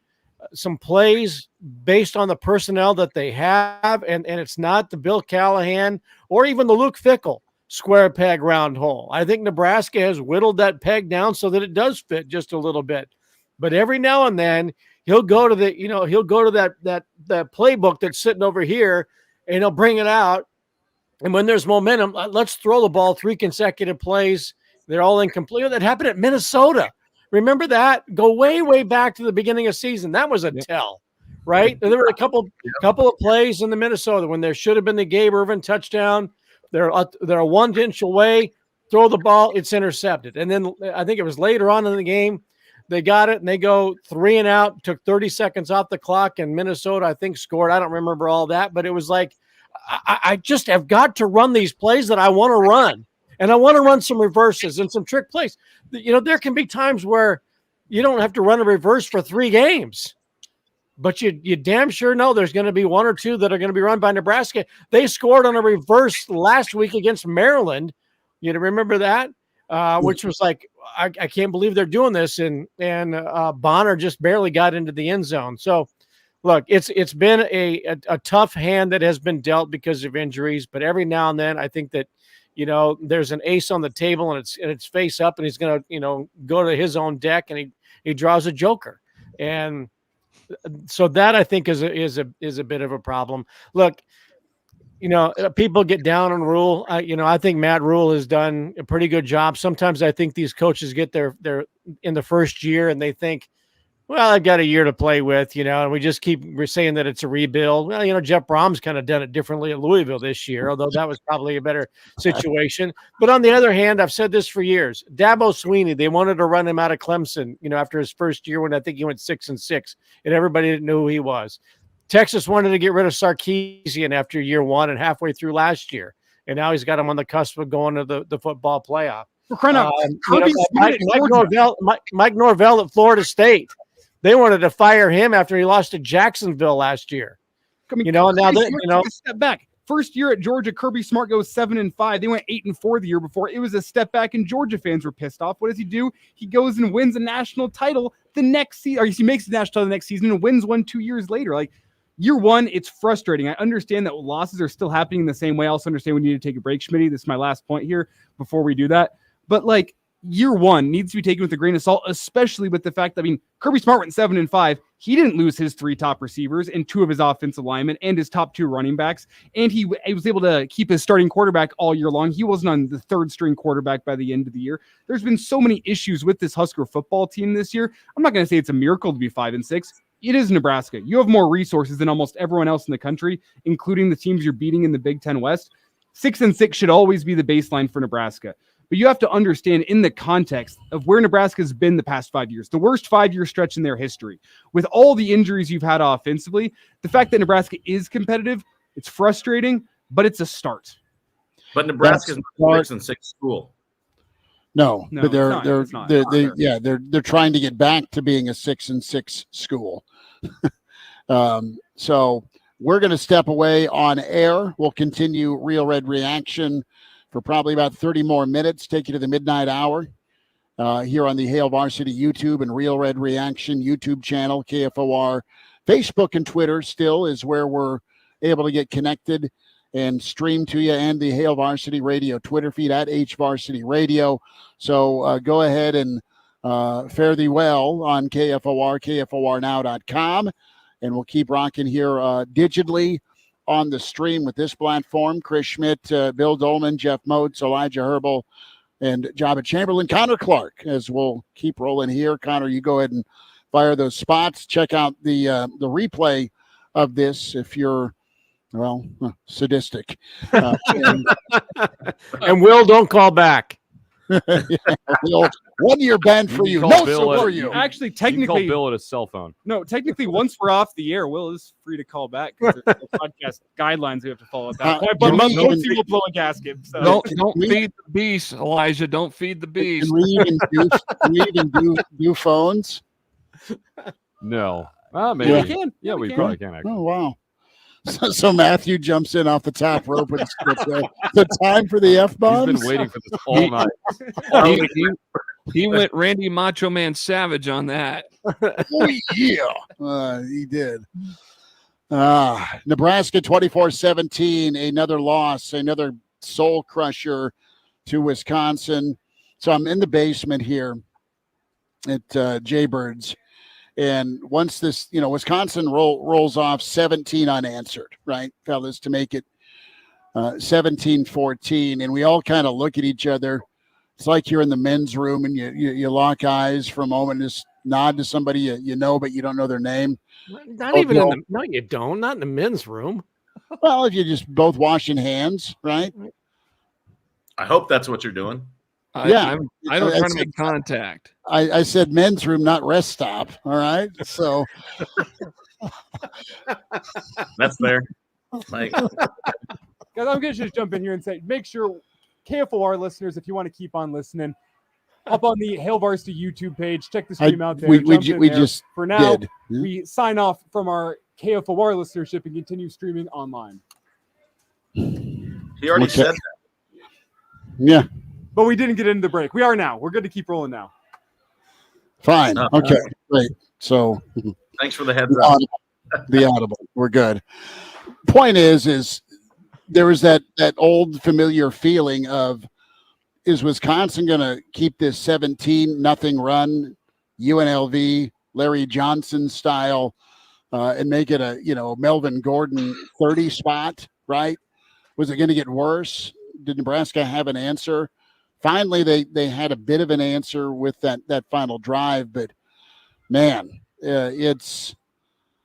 some plays based on the personnel that they have, and it's not the Bill Callahan or even the Luke Fickell square peg round hole. I think Nebraska has whittled that peg down so that it does fit just a little bit. But every now and then he'll go to that playbook that's sitting over here, and he'll bring it out. And when there's momentum, let's throw the ball 3 consecutive plays. They're all incomplete. That happened at Minnesota. Remember that? Go way, way back to the beginning of season. That was a tell, right? There were a couple of plays in the Minnesota when there should have been the Gabe Irvin touchdown. They're a 1 inch away. Throw the ball, it's intercepted. And then I think it was later on in the game, they got it and they go 3 and out. Took 30 seconds off the clock, and Minnesota, I think, scored. I don't remember all that, but it was like I just have got to run these plays that I want to run. And I want to run some reverses and some trick plays. There can be times where you don't have to run a reverse for 3 games, but you damn sure know there's going to be 1 or 2 that are going to be run by Nebraska. They scored on a reverse last week against Maryland. You remember that? Which was like, I can't believe they're doing this. And Bonner just barely got into the end zone. So, look, it's been a tough hand that has been dealt because of injuries, but every now and then I think that, there's an ace on the table and it's face up, and he's going to, go to his own deck, and he draws a joker. And so that I think is a bit of a problem. Look, people get down on Rhule. I think Matt Rhule has done a pretty good job. Sometimes I think these coaches get their in the first year and they think, well, I've got a year to play with, and we just keep saying that it's a rebuild. Well, Jeff Brom's kind of done it differently at Louisville this year, although that was probably a better situation. But on the other hand, I've said this for years. Dabo Swinney, they wanted to run him out of Clemson, after his first year when I think he went 6-6, and everybody didn't know who he was. Texas wanted to get rid of Sarkisian after year 1 and halfway through last year, and now he's got him on the cusp of going to the football playoff. We're crying out. Mike Norvell at Florida State. They wanted to fire him after he lost to Jacksonville last year. Step back. First year at Georgia, Kirby Smart goes 7-5. They went 8-4 the year before. It was a step back, and Georgia fans were pissed off. What does he do? He goes and wins a national title the next season, or he makes the national title the next season and wins one 2 years later. Like, year 1, it's frustrating. I understand that losses are still happening in the same way. I also understand we need to take a break, Schmitty. This is my last point here before we do that. But year 1 needs to be taken with a grain of salt, especially with the fact that, Kirby Smart went 7-5. He didn't lose his 3 top receivers and 2 of his offensive linemen and his top 2 running backs. And he was able to keep his starting quarterback all year long. He wasn't on the 3rd string quarterback by the end of the year. There's been so many issues with this Husker football team this year. I'm not going to say it's a miracle to be 5-6. It is Nebraska. You have more resources than almost everyone else in the country, including the teams you're beating in the Big Ten West. 6-6 should always be the baseline for Nebraska. But you have to understand in the context of where Nebraska's been the past 5 years, the worst 5-year stretch in their history, with all the injuries you've had offensively, the fact that Nebraska is competitive, it's frustrating, but it's a start. But Nebraska's not a 6-6 school. No, but they're trying to get back to being a 6-6 school. So we're going to step away on air. We'll continue Real Red Reaction for probably about 30 more minutes, take you to the midnight hour here on the Hail Varsity YouTube and Real Red Reaction YouTube channel, KFOR. Facebook and Twitter still is where we're able to get connected. and stream to you, and the Hail Varsity Radio Twitter feed at HVarsity Radio. So go ahead and fare thee well on KFOR, KFORnow.com, and we'll keep rocking here digitally on the stream with this platform. Chris Schmidt, Bill Dolman, Jeff Moats, Elijah Herbal, and Jaba Chamberlain, Connor Clark, as we'll keep rolling here. Connor, you go ahead and fire those spots. Check out the replay of this if you're, well, sadistic. And Will, don't call back. Will, 1 year ban for you. No, so were you. Actually, You technically, can call Bill at his cell phone. no, technically, once we're off the air, Will is free to call back because there's no podcast guidelines we have to follow at that point. But can we most even- will blow a gasket. So. Don't feed the beast, Elijah. Don't feed the beast. Can we even do phones? No. Maybe. Yeah. We can. Yeah, we can. probably can, actually. Oh, wow. So Matthew jumps in off the top rope with the time for the F-bombs. He's been waiting for this all night. He went Randy Macho Man Savage on that. Oh, yeah. He did. Nebraska 24-17, another loss, another soul crusher to Wisconsin. So I'm in the basement here at Jaybirds. And once this, Wisconsin rolls off 17 unanswered, right, fellas, to make it 17-14. And we all kind of look at each other. It's like you're in the men's room and you lock eyes for a moment and just nod to somebody you know, but you don't know their name. Not even in the, no, you don't. Not in the men's room. Well, if you're just both washing hands, right? I hope that's what you're doing. I don't try to make contact. I said men's room, not rest stop. All right. So that's fair. Like, Guys, I'm going to just jump in here and say, make sure KFOR listeners, if you want to keep on listening, up on the Hail Varsity YouTube page, check the stream out there. We there. just for now, did. we sign off from our KFOR listenership and continue streaming online. he already said that. Yeah. But we didn't get into the break. We are now. We're good to keep rolling now. Fine. Okay. Great. So Thanks for the heads up. The audible. We're good. Point is there was that old familiar feeling of, is Wisconsin going to keep this 17-0 run, UNLV, Larry Johnson style, and make it a Melvin Gordon 30 spot, right? Was it going to get worse? Did Nebraska have an answer? Finally, they had a bit of an answer with that final drive, but man, it's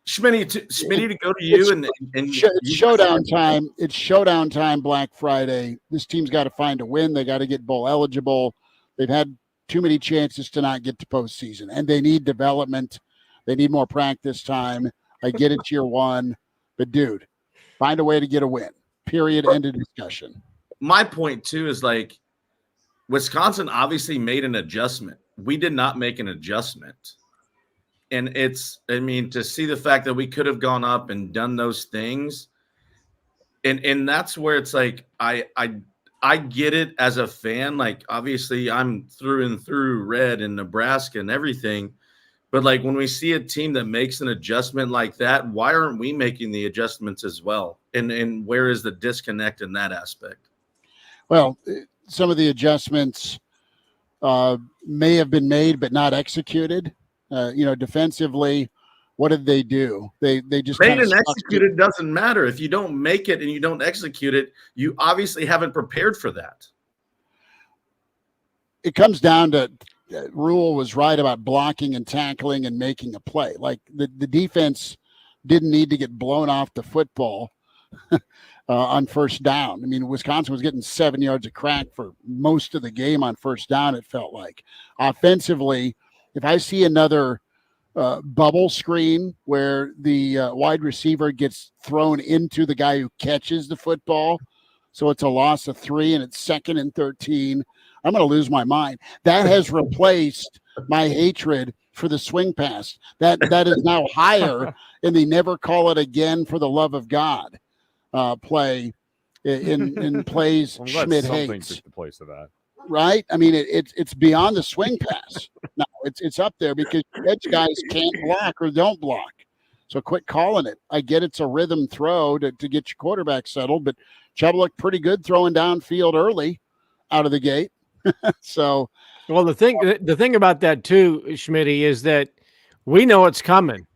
Schmitty to go to you and it's showdown time. It's showdown time. Black Friday. This team's got to find a win. They got to get bowl eligible. They've had too many chances to not get to postseason, and they need development. They need more practice time. I get it's year one, but dude, find a way to get a win. Period. End of discussion. My point too is like, Wisconsin obviously made an adjustment. We did not make an adjustment. And to see the fact that we could have gone up and done those things. And that's where it's like, I get it as a fan. Like, obviously I'm through and through red in Nebraska and everything. But like, when we see a team that makes an adjustment like that, why aren't we making the adjustments as well? And where is the disconnect in that aspect? Well, some of the adjustments may have been made but not executed. Defensively, what did they do? They just made and executed doesn't matter. If you don't make it and you don't execute it, you obviously haven't prepared for that. It comes down to Rhule was right about blocking and tackling and making a play. Like the defense didn't need to get blown off the football on first down. I mean, Wisconsin was getting 7 yards of crack for most of the game on first down, it felt like. Offensively, if I see another bubble screen where the wide receiver gets thrown into the guy who catches the football, so it's a loss of 3 and it's 2nd and 13, I'm going to lose my mind. That has replaced my hatred for the swing pass. That is now higher in the never call it again for the love of God play in plays Schmidt hates. Took the place of that. Right? I mean, it's beyond the swing pass. No, it's up there because edge guys can't block or don't block. So quit calling it. I get it's a rhythm throw to get your quarterback settled, but Chubb looked pretty good throwing downfield early out of the gate. So, well, the thing about that too, Schmitty, is that we know it's coming.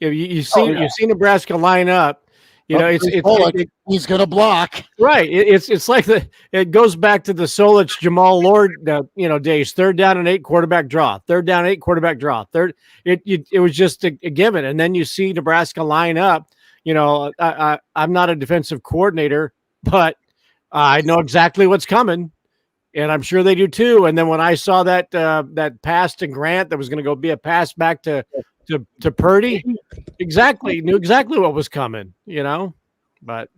You see Nebraska line up. You know, he's going to block. Right. It's like it goes back to the Solich Jamal Lord, days. 3rd down and 8 quarterback draw. 3rd down 8 quarterback draw. It was just a given. And then you see Nebraska line up. You know, I'm not a defensive coordinator, but I know exactly what's coming, and I'm sure they do too. And then when I saw that pass to Grant that was going to go be a pass back to Purdy, knew exactly what was coming, but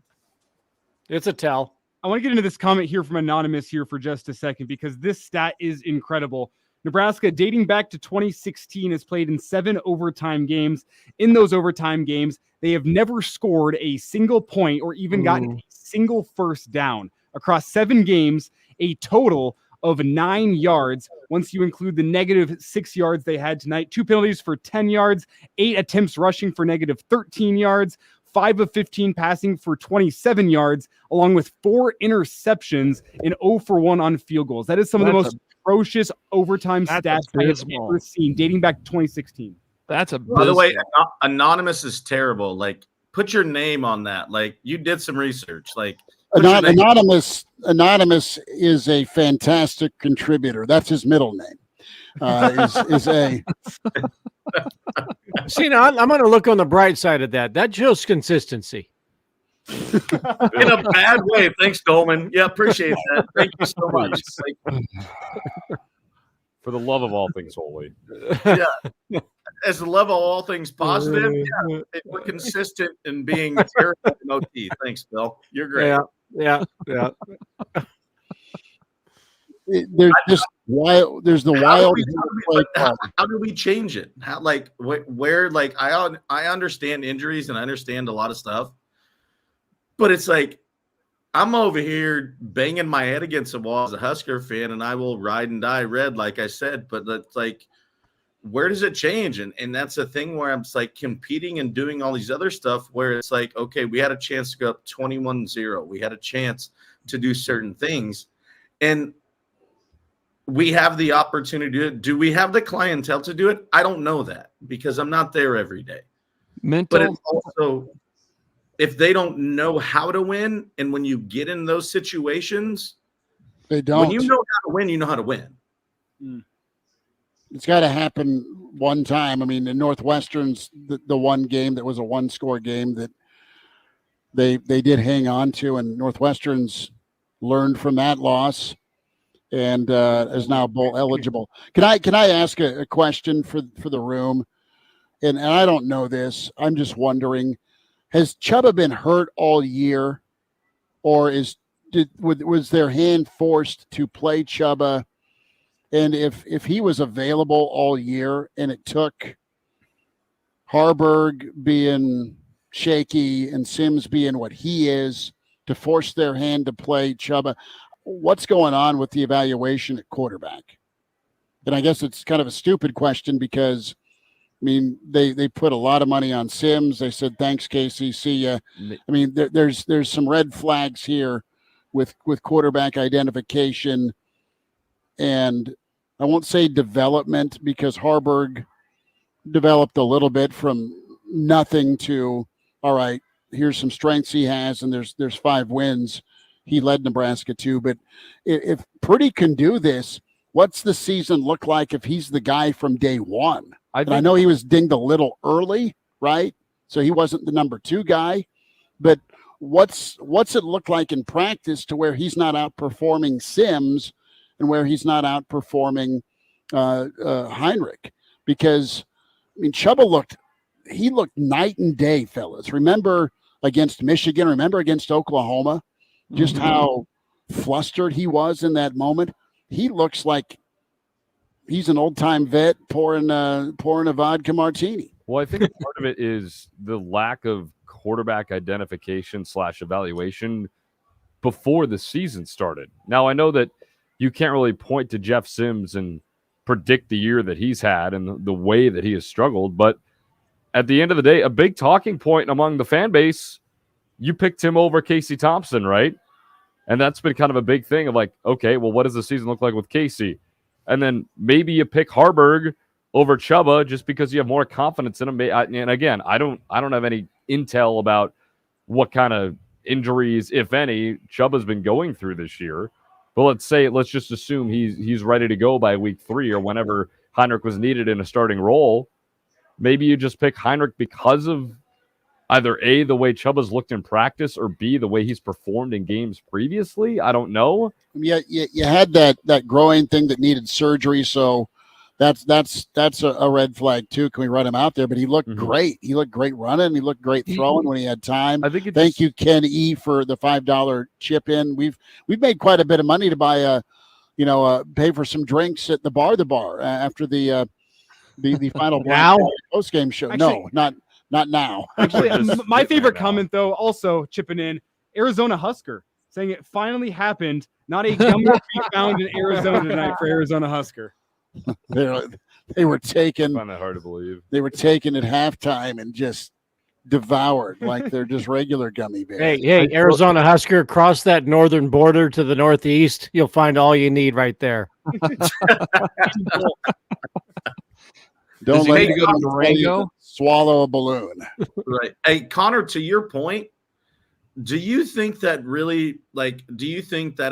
it's a tell. I want to get into this comment here from Anonymous here for just a second, because this stat is incredible. Nebraska, dating back to 2016, has played in 7 overtime games. In those overtime games, they have never scored a single point or even gotten a single first down. Across 7 games, a total of 9 yards. Once you include the negative 6 yards they had tonight, 2 penalties for 10 yards, 8 attempts rushing for negative 13 yards, 5 of 15 passing for 27 yards, along with 4 interceptions and 0 for 1 on field goals. That is some of the most atrocious overtime stats I have ever seen, dating back to 2016. That's a. By the way, Anonymous is terrible. Like, put your name on that. Like, you did some research. Like, Anonymous is a fantastic contributor. That's his middle name. Is a. See, now I'm going to look on the bright side of that. That shows consistency. In a bad way. Thanks, Dolman. Yeah, appreciate that. Thank you so much. For the love of all things holy. Yeah. As the love of all things positive, we're consistent in being terrible in OT. Thanks, Bill. You're great. Yeah. There's just wild. There's the wild. How do we change it? How, where? Like, I understand injuries and I understand a lot of stuff, but it's like I'm over here banging my head against the wall as a Husker fan, and I will ride and die red, like I said. But that's like, where does it change? And that's the thing where I'm like competing and doing all these other stuff where it's like, okay, we had a chance to go up 21-0. We had a chance to do certain things, and we have the opportunity to do it. Do we have the clientele to do it? I don't know that because I'm not there every day. But it's also, if they don't know how to win, and when you get in those situations, they don't. When you know how to win, you know how to win. It's got to happen one time. I mean, the Northwestern's the one game that was a 1-score game that they did hang on to, and Northwestern's learned from that loss and is now bowl eligible. Can I ask a question for the room? And I don't know this. I'm just wondering, has Jaba been hurt all year, or was their hand forced to play Jaba? And if he was available all year and it took Harburg being shaky and Sims being what he is to force their hand to play Jaba, what's going on with the evaluation at quarterback? And I guess it's kind of a stupid question because, I mean, they put a lot of money on Sims. They said, thanks, Casey. See ya. I mean, there's some red flags here with quarterback identification. And I won't say development because Harburg developed a little bit from nothing to, all right, here's some strengths he has, and there's 5 wins he led Nebraska to. But if Purdy can do this, what's the season look like if he's the guy from day one? I know he was dinged a little early, right? So he wasn't the number 2 guy. But what's it look like in practice to where he's not outperforming Sims and where he's not outperforming Heinrich? Because, I mean, Jaba looked night and day, fellas. Remember against Michigan, remember against Oklahoma, just how flustered he was in that moment. He looks like he's an old-time vet pouring a vodka martini. Well, I think part of it is the lack of quarterback identification / evaluation before the season started. Now, I know that you can't really point to Jeff Sims and predict the year that he's had and the way that he has struggled, but at the end of the day, a big talking point among the fan base, you picked him over Casey Thompson, right? And that's been kind of a big thing of like, okay, well, what does the season look like with Casey? And then maybe you pick Harburg over Jaba just because you have more confidence in him. And again, I don't have any intel about what kind of injuries, if any, Chuba's been going through this year. But let's just assume he's ready to go by week 3 or whenever Heinrich was needed in a starting role. Maybe you just pick Heinrich because of either A, the way Chuba's looked in practice, or B, the way he's performed in games previously. I don't know. Yeah, you had that groin thing that needed surgery, so that's a red flag too. Can we run him out there? But he looked great. He looked great running. He looked great throwing when he had time. Thank you, Ken E, for the $5 chip in. We've made quite a bit of money to buy pay for some drinks at the bar after the final post game show. Actually, no, not now. Actually, my favorite comment, though, also chipping in, Arizona Husker, saying it finally happened. Not a gummy to be found in Arizona tonight for Arizona Husker. They were taken. I find that hard to believe. They were taken at halftime and just devoured like they're just regular gummy bears. Hey, Arizona Husker, cross that northern border to the northeast. You'll find all you need right there. Don't let it go to Durango. Swallow a balloon. Right. Hey, Connor, to your point, do you think that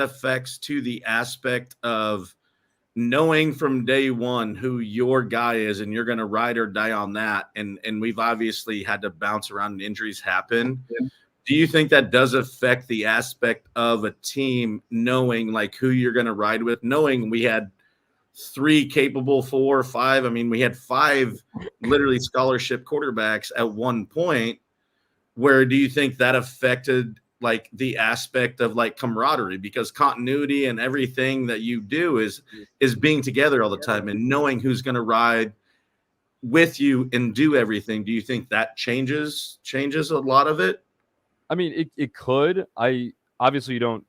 affects to the aspect of knowing from day one who your guy is and you're going to ride or die on that? And we've obviously had to bounce around and injuries happen. Yeah. Do you think that does affect the aspect of a team knowing like who you're going to ride with, knowing we had 3 capable, 4 or 5? I mean, we had 5 literally scholarship quarterbacks at one point. Where do you think that affected like the aspect of like camaraderie? Because continuity and everything that you do is being together all the time and knowing who's going to ride with you and do everything. Do you think that changes a lot of it? I mean, it could. Obviously you don't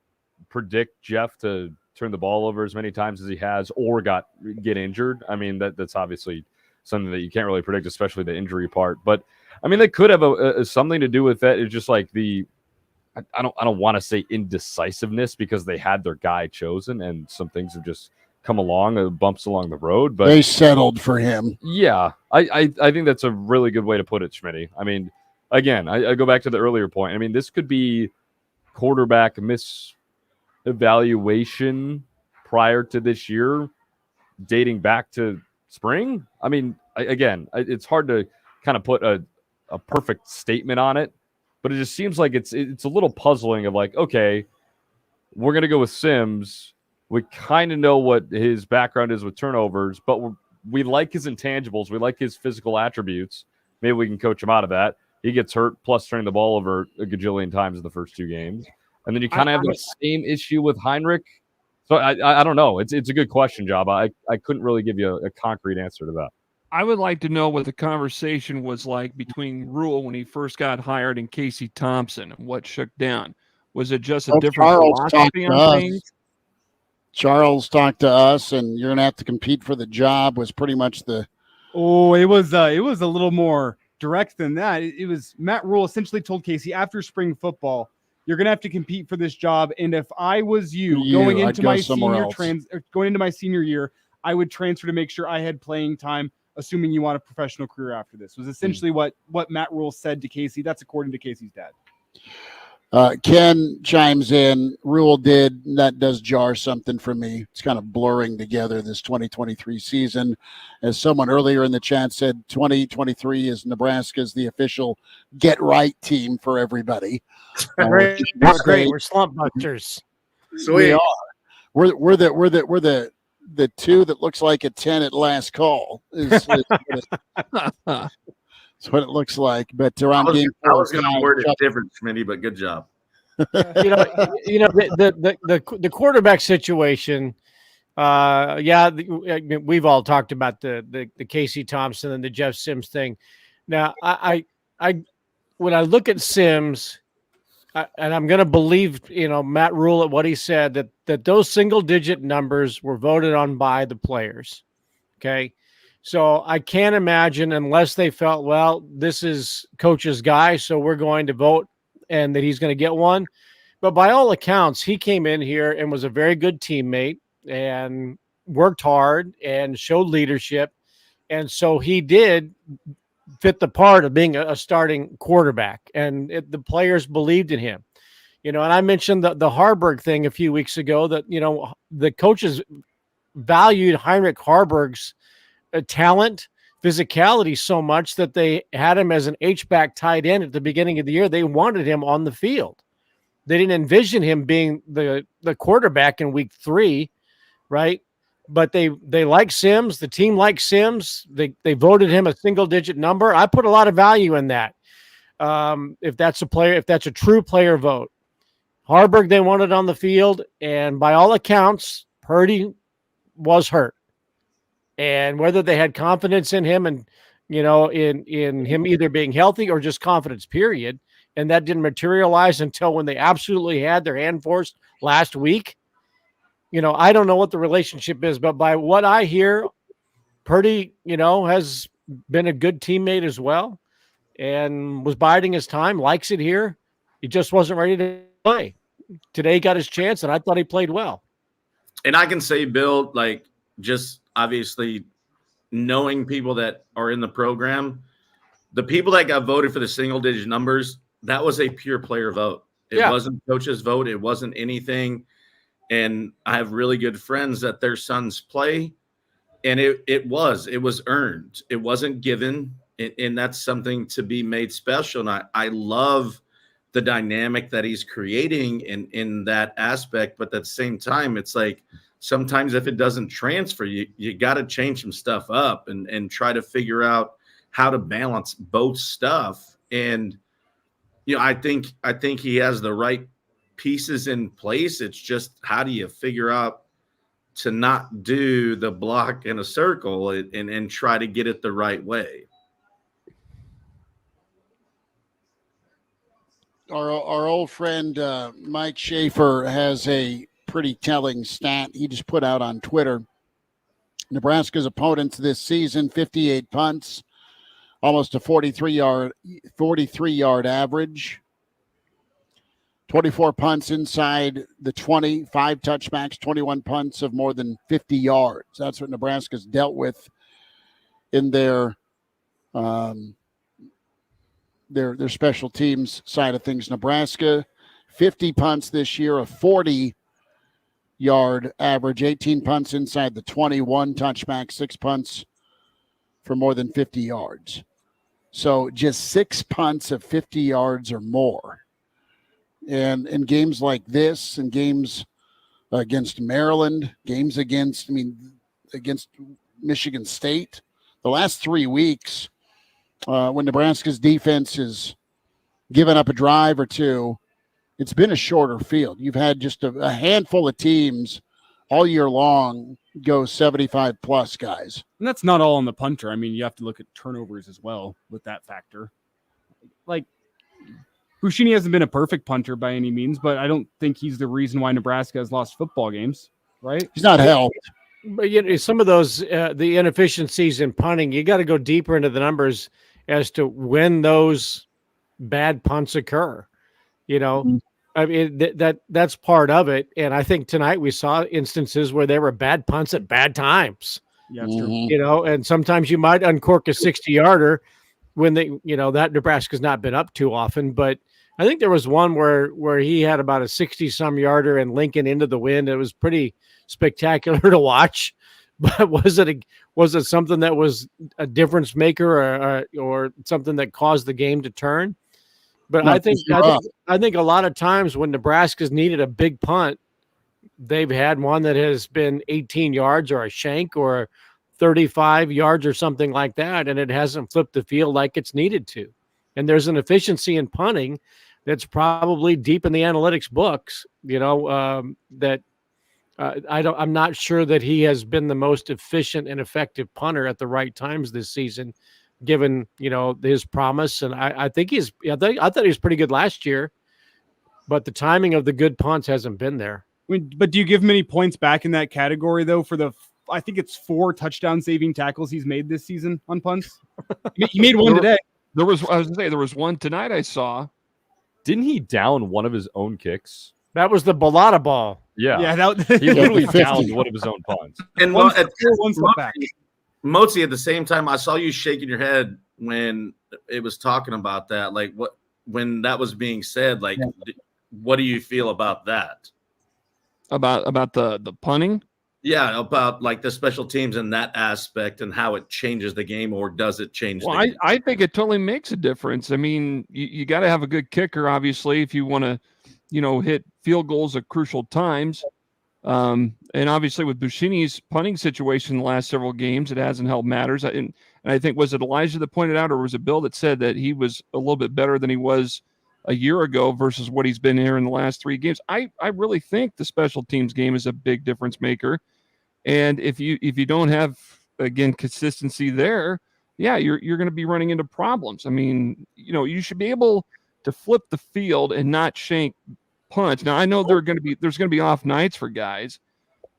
predict Jeff to turn the ball over as many times as he has or get injured. I mean, that's obviously something that you can't really predict, especially the injury part. But I mean, that could have something to do with that. It's just like I don't want to say indecisiveness because they had their guy chosen and some things have just come along, bumps along the road. But they settled for him. Yeah, I think that's a really good way to put it, Schmitty. I mean, again, I go back to the earlier point. I mean, this could be quarterback evaluation prior to this year, dating back to spring. I mean, it's hard to kind of put a perfect statement on it, but it just seems like it's a little puzzling of like, okay, we're going to go with Sims. We kind of know what his background is with turnovers, but we like his intangibles. We like his physical attributes. Maybe we can coach him out of that. He gets hurt, plus turning the ball over a gajillion times in the first 2 games. And then you kind of have the same issue with Heinrich. So I don't know. It's a good question, Jaba. I couldn't really give you a concrete answer to that. I would like to know what the conversation was like between Rhule when he first got hired and Casey Thompson and what shook down. Was it just a different philosophy on things? Charles talked to us, and you're going to have to compete for the job was pretty much the. Oh, it was a little more direct than that. It was Matt Rhule essentially told Casey after spring football, you're going to have to compete for this job. And if I was going into my senior year, I would transfer to make sure I had playing time, assuming you want a professional career after this. Was essentially what Matt Rhule said to Casey. That's according to Casey's dad. Ken chimes in. Rhule did. That does jar something for me. It's kind of blurring together this 2023 season. As someone earlier in the chat said, 2023 is Nebraska's the official get right team for everybody. Great. We're slump busters. So we are. We're the 2 that looks like a 10 at last call. Is That's what it looks like. But around game 4, I was going to word it different, Schmitty, but good job. The quarterback situation. We've all talked about the Casey Thompson and the Jeff Sims thing. Now, I when I look at Sims, and I'm going to believe Matt Rhule at what he said that those single digit numbers were voted on by the players. Okay. So I can't imagine, unless they felt, well, this is coach's guy, so we're going to vote and that he's going to get one. But by all accounts, he came in here and was a very good teammate and worked hard and showed leadership. And so he did fit the part of being a starting quarterback, and the players believed in him. And I mentioned the Harburg thing a few weeks ago, that, the coaches valued Heinrich Harburg's talent, physicality so much that they had him as an H-back tight end at the beginning of the year. They wanted him on the field. They didn't envision him being the quarterback in week 3, right? But they like Sims. The team likes Sims. They voted him a single-digit number. I put a lot of value in that. If that's a true player vote. Harburg, they wanted on the field, and by all accounts, Purdy was hurt. And whether they had confidence in him and, in him either being healthy or just confidence, period, and that didn't materialize until when they absolutely had their hand forced last week. I don't know what the relationship is, but by what I hear, Purdy, has been a good teammate as well and was biding his time, likes it here. He just wasn't ready to play. Today he got his chance, and I thought he played well. And I can say, Bill, just obviously knowing people that are in the program, the people that got voted for the single-digit numbers, that was a pure player vote. It wasn't coach's vote. It wasn't anything. And I have really good friends that their sons play, and it was earned. It wasn't given, and that's something to be made special. And I love the dynamic that he's creating in that aspect. But at the same time, it's like sometimes if it doesn't transfer, you got to change some stuff up and try to figure out how to balance both stuff. And I think he has the right pieces in place. It's just, how do you figure out to not do the block in a circle and try to get it the right way? Our old friend Mike Schaefer has a pretty telling stat he just put out on Twitter. Nebraska's opponents this season, 58 punts, almost a 43-yard average. 24 punts inside the 20, 5 touchbacks, 21 punts of more than 50 yards. That's what Nebraska's dealt with in their special teams side of things. Nebraska, 50 punts this year, a 40-yard average, 18 punts inside the 21 touchback, 6 punts for more than 50 yards. So just 6 punts of 50 yards or more. And in games like this, and games against Maryland, games against Michigan State, the last 3 weeks, when Nebraska's defense has given up a drive or two, it's been a shorter field. You've had just a handful of teams all year long go 75-plus guys. And that's not all on the punter. I mean, you have to look at turnovers as well with that factor. Like, Buschini hasn't been a perfect punter by any means, but I don't think he's the reason why Nebraska has lost football games, right? He's not helped. But some of those, the inefficiencies in punting, you got to go deeper into the numbers as to when those bad punts occur. I mean, that's part of it. And I think tonight we saw instances where there were bad punts at bad times. Yeah, that's true. And sometimes you might uncork a 60-yarder when that Nebraska's not been up too often. But I think there was one where he had about a 60-some yarder and Lincoln into the wind. It was pretty spectacular to watch. But was it something that was a difference maker or something that caused the game to turn? But I think a lot of times when Nebraska's needed a big punt, they've had one that has been 18 yards or a shank or 35 yards or something like that, and it hasn't flipped the field like it's needed to. And there's an efficiency in punting that's probably deep in the analytics books, that I'm not sure that he has been the most efficient and effective punter at the right times this season, given, his promise. And I thought he was pretty good last year, but the timing of the good punts hasn't been there. I mean, but do you give him any points back in that category though for the I think it's 4 touchdown saving tackles he's made this season on punts. He made one today. I was going to say, there was one tonight I saw. Didn't he down one of his own kicks? That was the Bellata ball. Yeah. He literally downed one of his own punts. And one step back. Motzi, at the same time, I saw you shaking your head when it was talking about that. Like, when that was being said, like, what do you feel about that? About the punting? Yeah, about like the special teams in that aspect and how it changes the game, or does it change the game? I think it totally makes a difference. I mean, you got to have a good kicker, obviously, if you want to, hit field goals at crucial times. And obviously with Buschini's punting situation in the last several games, it hasn't helped matters. And I think, was it Elijah that pointed out, or was it Bill that said that he was a little bit better than he was a year ago versus what he's been here in the last 3 games? I really think the special teams game is a big difference maker. And if you don't have, again, consistency there, you're going to be running into problems. I mean, you should be able to flip the field and not shank punts. Now, I know there's going to be off nights for guys,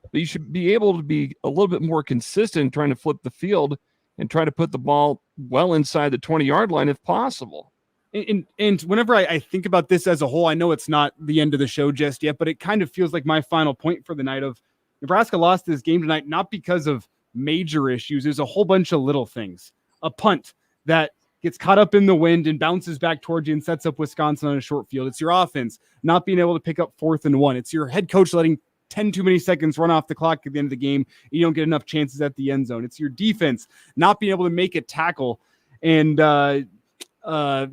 but you should be able to be a little bit more consistent trying to flip the field and try to put the ball well inside the 20-yard line if possible. And whenever I think about this as a whole, I know it's not the end of the show just yet, but it kind of feels like my final point for the night of Nebraska lost this game tonight, not because of major issues. There's a whole bunch of little things. A punt that gets caught up in the wind and bounces back towards you and sets up Wisconsin on a short field. It's your offense not being able to pick up 4th and 1. It's your head coach letting 10 too many seconds run off the clock at the end of the game. You don't get enough chances at the end zone. It's your defense not being able to make a tackle, and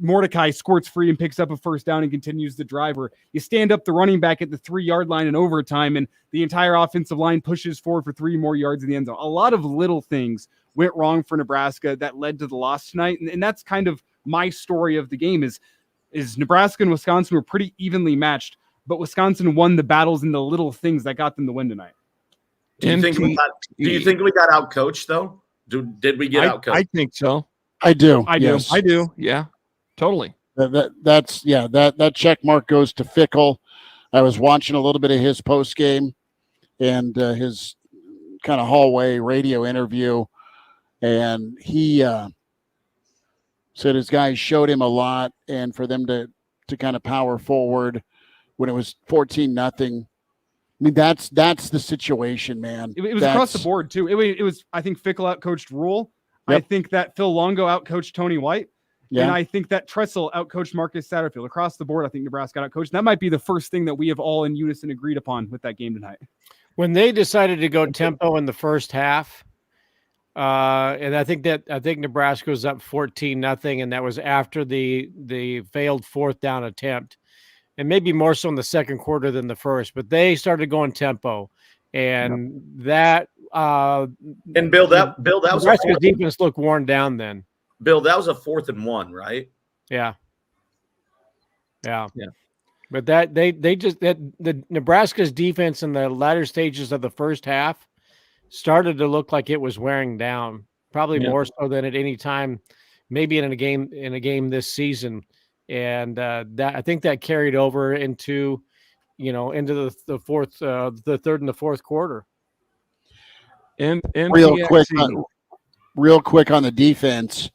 Mordecai squirts free and picks up a first down and continues the drive. Or you stand up the running back at the 3-yard line in overtime, and the entire offensive line pushes forward for 3 more yards in the end zone. A lot of little things went wrong for Nebraska that led to the loss tonight. And that's kind of my story of the game is Nebraska and Wisconsin were pretty evenly matched, but Wisconsin won the battles in the little things that got them the win tonight. Do you think we got outcoached, though? Did we get outcoached? I think so. I do. Yes. I do. Yeah, totally. That check mark goes to Fickle. I was watching a little bit of his post game and his kind of hallway radio interview, and he said his guys showed him a lot, and for them to kind of power forward when it was 14-0. I mean, that's the situation, man. It was across the board too. It was. I think Fickle outcoached Rhule. Yep. I think that Phil Longo outcoached Tony White. Yeah. And I think that Tressel outcoached Marcus Satterfield. Across the board, I think Nebraska got outcoached. That might be the first thing that we have all in unison agreed upon with that game tonight. When they decided to go tempo in the first half, and I think Nebraska was up 14-0, and that was after the failed 4th down attempt, and maybe more so in the second quarter than the first. But they started going tempo, and that. And Bill, that was Nebraska's defense looked worn down then. Bill, that was a 4th and 1, right? Yeah. But the Nebraska's defense in the latter stages of the first half started to look like it was wearing down, probably more so than at any time, maybe in a game this season. And that I think that carried over into the fourth, the third and the fourth quarter. Real quick on the defense.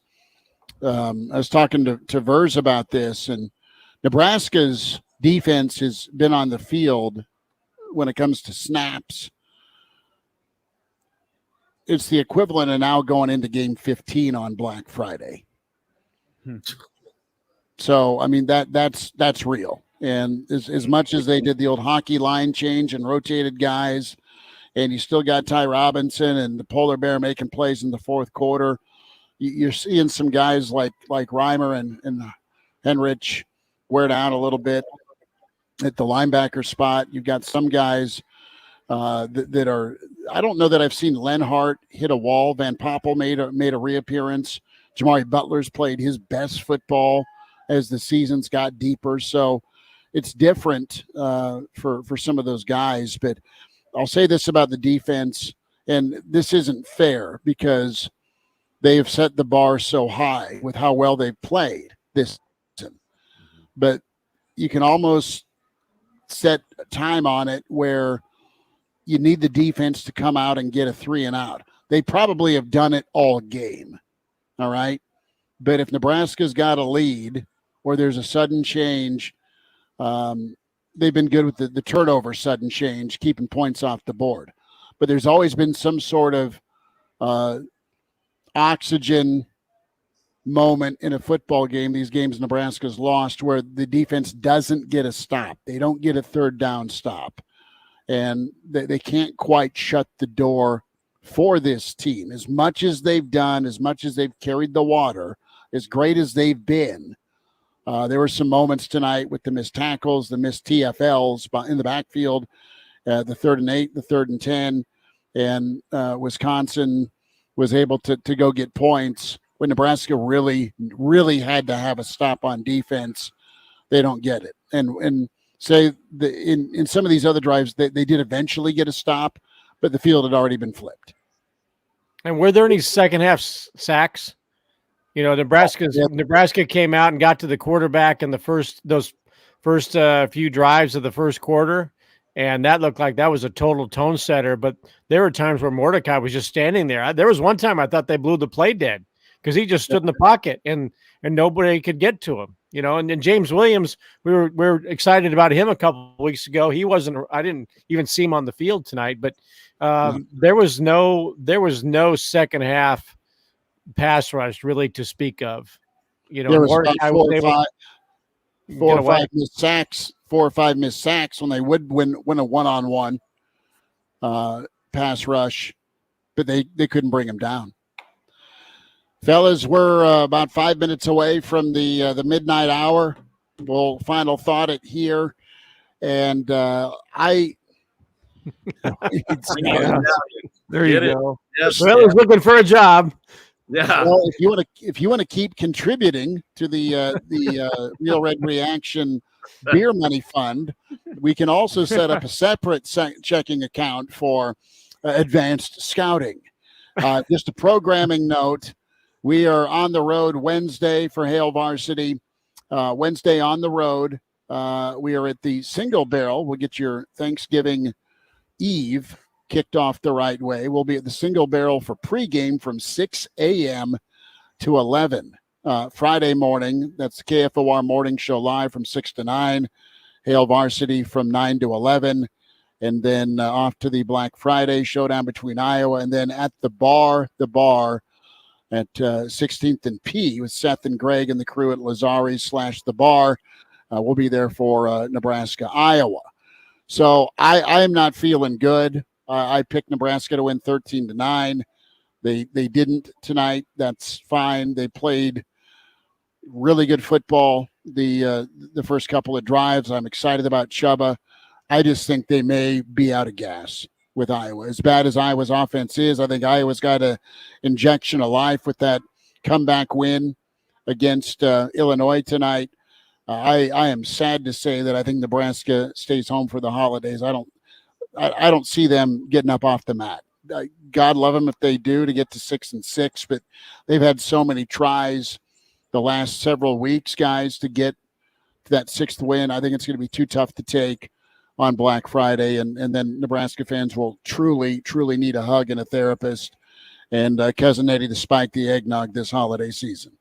I was talking to Vers about this, and Nebraska's defense has been on the field when it comes to snaps. It's the equivalent of now going into game 15 on Black Friday. So, I mean, that's real. And as much as they did the old hockey line change and rotated guys, and you still got Ty Robinson and the Polar Bear making plays in the fourth quarter, you're seeing some guys like Reimer and Henrich wear down a little bit at the linebacker spot. You've got some guys that are – I don't know that I've seen Lenhart hit a wall. Van Poppel made a reappearance. Jamari Butler's played his best football as the seasons got deeper. So it's different for some of those guys. But I'll say this about the defense, and this isn't fair because they have set the bar so high with how well they've played this season. But you can almost set time on it where you need the defense to come out and get a 3 and out. They probably have done it all game. All right. But if Nebraska's got a lead or there's a sudden change, they've been good with the turnover sudden change, keeping points off the board. But there's always been some sort of oxygen moment in a football game, these games Nebraska's lost, where the defense doesn't get a stop. They don't get a third down stop. And they can't quite shut the door for this team. As much as they've done, as much as they've carried the water, as great as they've been, there were some moments tonight with the missed tackles, the missed TFLs in the backfield, the 3rd and 8, the 3rd and 10, and Wisconsin was able to go get points when Nebraska really, really had to have a stop on defense. They don't get it. And say in some of these other drives, they did eventually get a stop, but the field had already been flipped. And were there any second half sacks? You know, Nebraska came out and got to the quarterback in those first few drives of the first quarter, and that looked like that was a total tone setter. But there were times where Mordecai was just standing there. There was one time I thought they blew the play dead because he just stood in the pocket and nobody could get to him. You know, and then James Williams, we were excited about him a couple of weeks ago. He wasn't. I didn't even see him on the field tonight, but there was no second half pass rush really to speak of. You know, there was about 4 or 5 missed sacks when they would win a one-on-one pass rush, but they couldn't bring him down. Fellas, we're about 5 minutes away from the midnight hour. We'll final thought it here, and there you go. Yes, well, he's looking for a job. Yeah. Well, if you want to keep contributing to the Real Red Reaction beer money fund, we can also set up a separate checking account for advanced scouting. Just a programming note. We are on the road Wednesday for Hail Varsity. Wednesday on the road. We are at the Single Barrel. We'll get your Thanksgiving Eve kicked off the right way. We'll be at the Single Barrel for pregame from 6 a.m. to 11. Friday morning, that's the KFOR Morning Show live from 6 to 9. Hail Varsity from 9 to 11. And then off to the Black Friday showdown between Iowa. And then at the bar at 16th and P with Seth and Greg and the crew at Lazari's / the bar. We'll be there for Nebraska, Iowa. So I am not feeling good. I picked Nebraska to win 13-9. They didn't tonight. That's fine. They played really good football the first couple of drives. I'm excited about Jaba. I just think they may be out of gas with Iowa. As bad as Iowa's offense is, I think Iowa's got an injection of life with that comeback win against Illinois tonight. I am sad to say that I think Nebraska stays home for the holidays. I don't see them getting up off the mat. God love them if they do to get to 6-6, but they've had so many tries the last several weeks, guys, to get to that 6th win. I think it's going to be too tough to take on Black Friday, and then Nebraska fans will truly, truly need a hug and a therapist and Cousin Eddie to spike the eggnog this holiday season.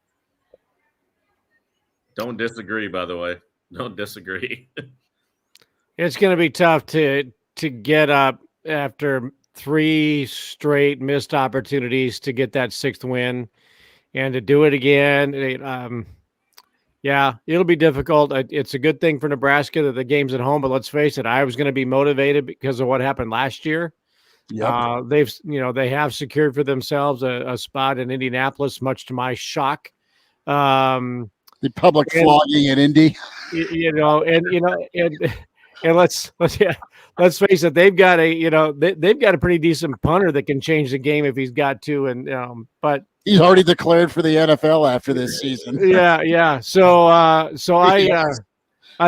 Don't disagree, by the way. Don't disagree. It's going to be tough to get up after 3 straight missed opportunities to get that 6th win and to do it again. Yeah, it'll be difficult. It's a good thing for Nebraska that the game's at home, but let's face it, I was going to be motivated because of what happened last year. Yep. They have secured for themselves a spot in Indianapolis, much to my shock. The public flogging at Indy, and let's face it, they've got a pretty decent punter that can change the game if he's got to, but he's already declared for the NFL after this season. Yeah. So I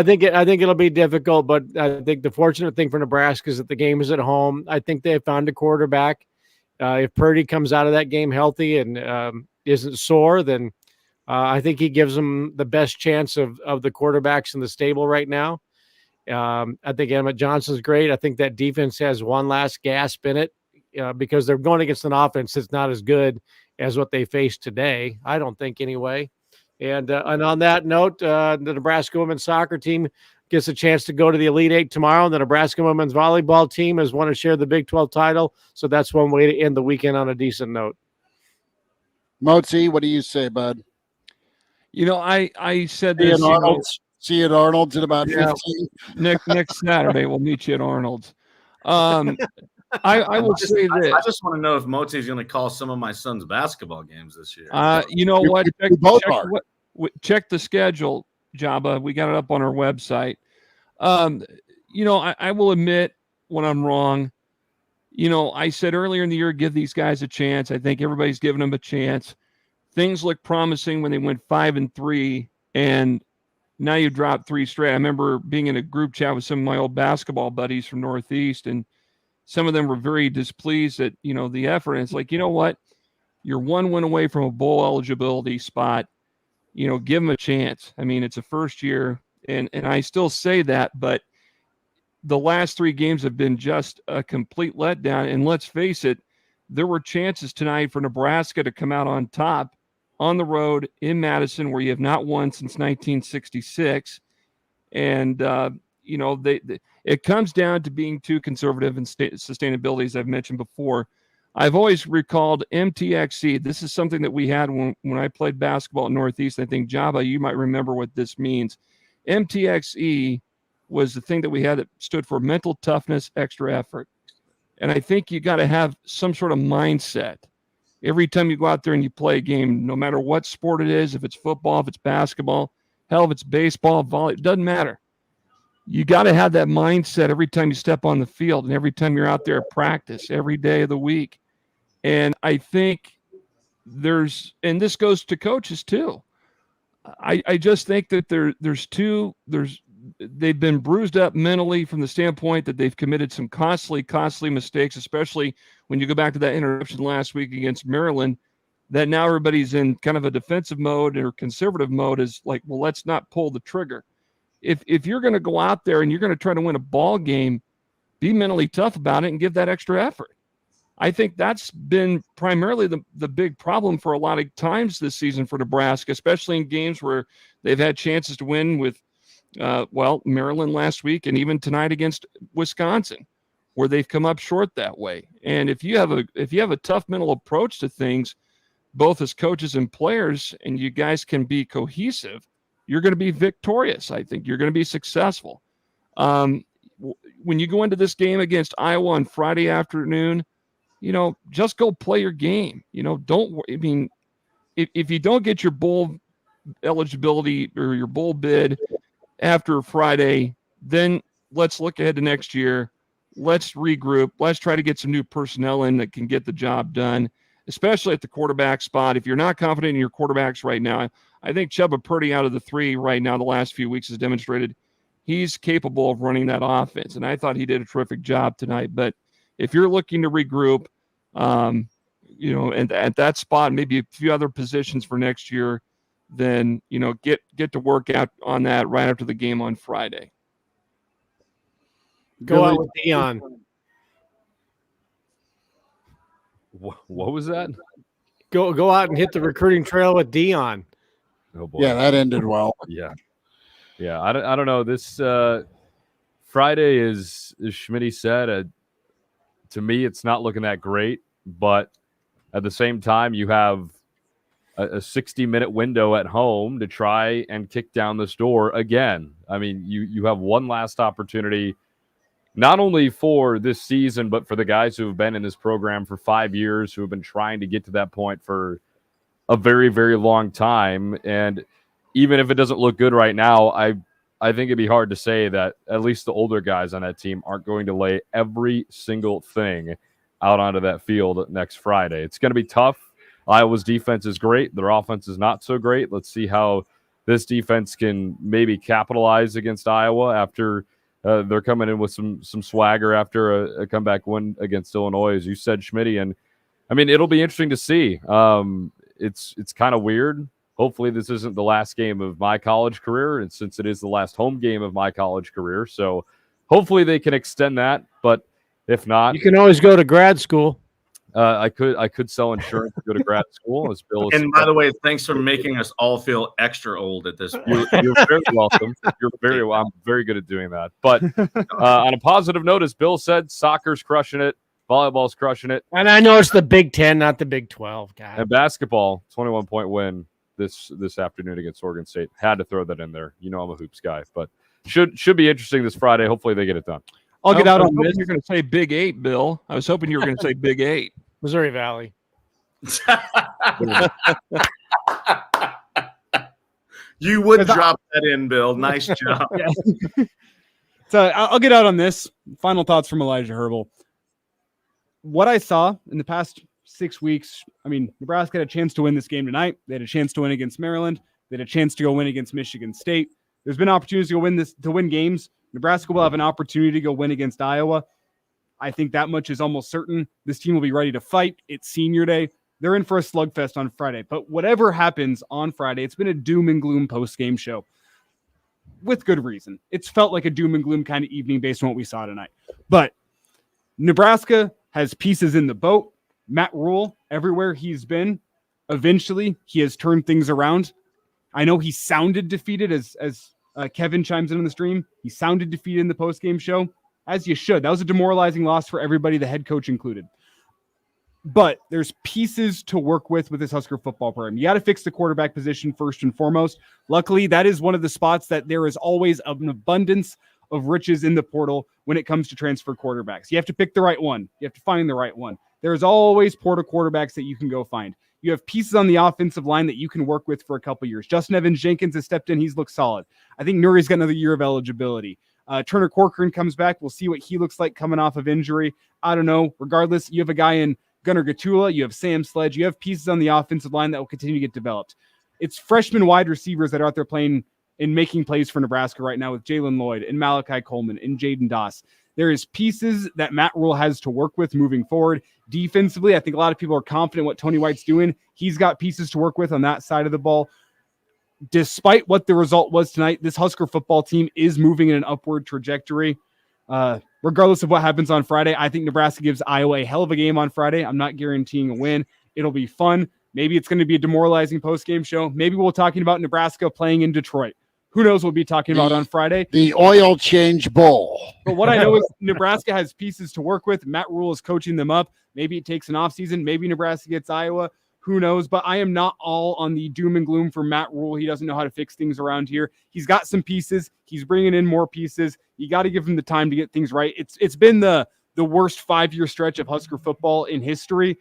think it'll be difficult, but I think the fortunate thing for Nebraska is that the game is at home. I think they found a quarterback. If Purdy comes out of that game healthy and isn't sore, then I think he gives them the best chance of the quarterbacks in the stable right now. I think Emmett Johnson's great. I think that defense has one last gasp in it because they're going against an offense that's not as good as what they faced today. I don't think anyway. And on that note, the Nebraska women's soccer team gets a chance to go to the Elite Eight tomorrow. The Nebraska women's volleyball team has won to share the Big 12 title. So that's one way to end the weekend on a decent note. Mozi, what do you say, bud? I said See this. See you at Arnold's in about 15. Next Saturday, we'll meet you at Arnold's. I will say this. I just want to know if Mozi is going to call some of my son's basketball games this year. You know what? Check the schedule, Jaba. We got it up on our website. I will admit when I'm wrong. I said earlier in the year, give these guys a chance. I think everybody's giving them a chance. Things look promising when they went 5-3, and now you dropped 3 straight. I remember being in a group chat with some of my old basketball buddies from Northeast, and some of them were very displeased at, the effort. And it's like, you know what? You're 1 win away from a bowl eligibility spot. Give them a chance. I mean, it's a first year, and I still say that, but the last 3 games have been just a complete letdown. And let's face it, there were chances tonight for Nebraska to come out on top on the road in Madison, where you have not won since 1966. And, it comes down to being too conservative in sustainability, as I've mentioned before. I've always recalled MTXE. This is something that we had when I played basketball at Northeast. I think, Jaba, you might remember what this means. MTXE was the thing that we had that stood for mental toughness, extra effort. And I think you got to have some sort of mindset every time you go out there and you play a game, no matter what sport it is, if it's football, if it's basketball, hell, if it's baseball, volley, it doesn't matter. You got to have that mindset every time you step on the field and every time you're out there at practice, every day of the week. And I think and this goes to coaches too. I just think that they've been bruised up mentally from the standpoint that they've committed some costly mistakes, especially when you go back to that interception last week against Maryland, that now everybody's in kind of a defensive mode or conservative mode, is like, well, let's not pull the trigger. If you're going to go out there and you're going to try to win a ball game, be mentally tough about it and give that extra effort. I think that's been primarily the big problem for a lot of times this season for Nebraska, especially in games where they've had chances to win with, Maryland last week and even tonight against Wisconsin, where they've come up short that way. And if you have a tough mental approach to things, both as coaches and players, and you guys can be cohesive, you're going to be victorious. I think you're going to be successful. When you go into this game against Iowa on Friday afternoon, just go play your game. If you don't get your bowl eligibility or your bowl bid after Friday, then let's look ahead to next year. Let's regroup. Let's try to get some new personnel in that can get the job done, especially at the quarterback spot. If you're not confident in your quarterbacks right now, I think Jaba Purdy out of the 3 right now the last few weeks has demonstrated he's capable of running that offense. And I thought he did a terrific job tonight. But if you're looking to regroup, and at that spot, maybe a few other positions for next year, then, get to work out on that right after the game on Friday. Go out with Dion. What was that? Go out and hit the recruiting trail with Dion. Oh boy. Yeah, that ended well. Yeah. I don't know. This Friday is, as Schmitty said, to me, it's not looking that great. But at the same time, you have a 60-minute window at home to try and kick down this door again. I mean, you have one last opportunity, not only for this season, but for the guys who have been in this program for 5 years, who have been trying to get to that point for a very, very long time. And even if it doesn't look good right now, I think it'd be hard to say that at least the older guys on that team aren't going to lay every single thing out onto that field next Friday. It's going to be tough. Iowa's defense is great. Their offense is not so great. Let's see how this defense can maybe capitalize against Iowa after they're coming in with some swagger after a comeback win against Illinois, as you said, Schmitty. And I mean, it'll be interesting to see. It's kind of weird. hopefully this isn't the last game of my college career, and since it is the last home game of my college career, so hopefully they can extend that. But if not, you can always go to grad school. I could sell insurance to go to grad school. As Bill is and by the way, thanks for making us all feel extra old at this point. You're very welcome. I'm very good at doing that. But on a positive note, as Bill said, soccer's crushing it. Volleyball's crushing it. And I know it's the Big 10, not the Big 12. God. And basketball, 21-point win this afternoon against Oregon State. Had to throw that in there. You know I'm a hoops guy, but should be interesting this Friday. Hopefully they get it done. I'll get out on this. You're going to say Big 8, Bill. I was hoping you were going to say Big 8. Missouri Valley. You would drop that in, Bill. Nice job. Yeah. So I'll get out on this. Final thoughts from Elijah Herbal. What I saw in the past 6 weeks, I mean, Nebraska had a chance to win this game tonight. They had a chance to win against Maryland. They had a chance to go win against Michigan State. There's been opportunities to win games. Nebraska will have an opportunity to go win against Iowa. I think that much is almost certain. This team will be ready to fight. It's senior day. They're in for a slugfest on Friday. But whatever happens on Friday, it's been a doom and gloom post-game show. With good reason. It's felt like a doom and gloom kind of evening based on what we saw tonight. But Nebraska has pieces in the boat. Matt Rhule, everywhere he's been, eventually he has turned things around. I know he sounded defeated as Kevin chimes in on the stream. He sounded defeated in the post-game show, as you should. That was a demoralizing loss for everybody, the head coach included. But there's pieces to work with this Husker football program. You got to fix the quarterback position first and foremost. Luckily, that is one of the spots that there is always an abundance of riches in the portal when it comes to transfer quarterbacks. You have to pick the right one. You have to find the right one. There's always portal quarterbacks that you can go find. You have pieces on the offensive line that you can work with for a couple years. Justin Evans-Jenkins has stepped in. He's looked solid. I think Nuri's got another year of eligibility. Turner Corcoran comes back. We'll see what he looks like coming off of injury. I don't know. Regardless, you have a guy in Gunnar Gatula. You have Sam Sledge. You have pieces on the offensive line that will continue to get developed. It's freshman wide receivers that are out there playing and making plays for Nebraska right now with Jalen Lloyd and Malachi Coleman and Jaden Doss. There is pieces that Matt Rhule has to work with moving forward. Defensively, I think a lot of people are confident what Tony White's doing. He's got pieces to work with on that side of the ball. Despite what the result was tonight, this Husker football team is moving in an upward trajectory. Regardless of what happens on Friday, I think Nebraska gives Iowa a hell of a game on Friday. I'm not guaranteeing a win. It'll be fun. Maybe it's going to be a demoralizing post-game show. Maybe we're talking about Nebraska playing in Detroit. Who knows what we'll be talking about on Friday? The oil change bowl. But what I know is Nebraska has pieces to work with. Matt Rhule is coaching them up. Maybe it takes an offseason. Maybe Nebraska gets Iowa. Who knows? But I am not all on the doom and gloom for Matt Rhule. He doesn't know how to fix things around here. He's got some pieces. He's bringing in more pieces. You got to give him the time to get things right. It's been the worst 5-year stretch of Husker football in history.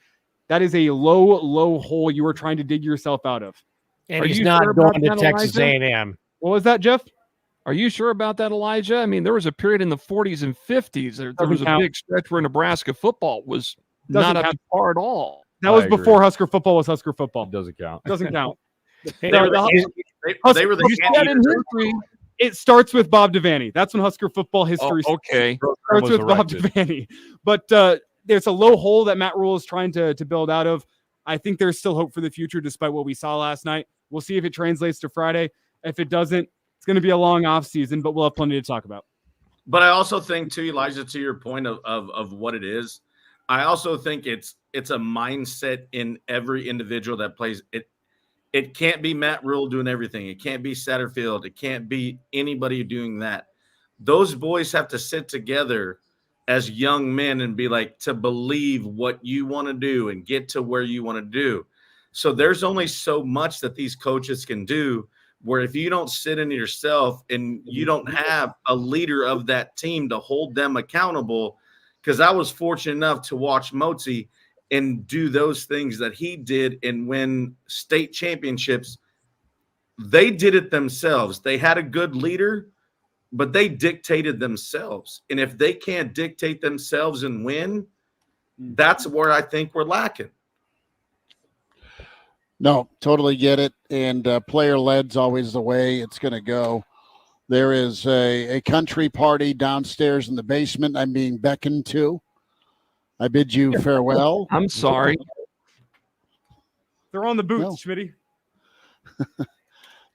That is a low hole you are trying to dig yourself out of. And he's not going to Texas A&M. What was that, Jeff? Are you sure about that, Elijah? I mean, there was a period in the 40s and 50s. There was a big stretch where Nebraska football was not up to par at all. That was before Husker football was Husker football. It doesn't count. Doesn't count. They were the history. It starts with Bob Devaney. That's when Husker football history okay. starts with Bob Devaney. But there's a low hole that Matt Rhule is trying to build out of. I think there's still hope for the future despite what we saw last night. We'll see if it translates to Friday. If it doesn't, it's going to be a long off season, but we'll have plenty to talk about. But I also think, too, Elijah, to your point of what it is, I also think it's a mindset in every individual that plays. It can't be Matt Rhule doing everything. It can't be Satterfield. It can't be anybody doing that. Those boys have to sit together as young men and be like, to believe what you want to do and get to where you want to do. So there's only so much that these coaches can do, where if you don't sit in yourself and you don't have a leader of that team to hold them accountable, because I was fortunate enough to watch Motzi and do those things that he did and win state championships. They did it themselves. They had a good leader, but they dictated themselves. And if they can't dictate themselves and win, that's where I think we're lacking. No, totally get it. And player-led's always the way it's going to go. There is a country party downstairs in the basement I'm being beckoned to. I bid you farewell. I'm sorry. They're on the boots, Schmitty.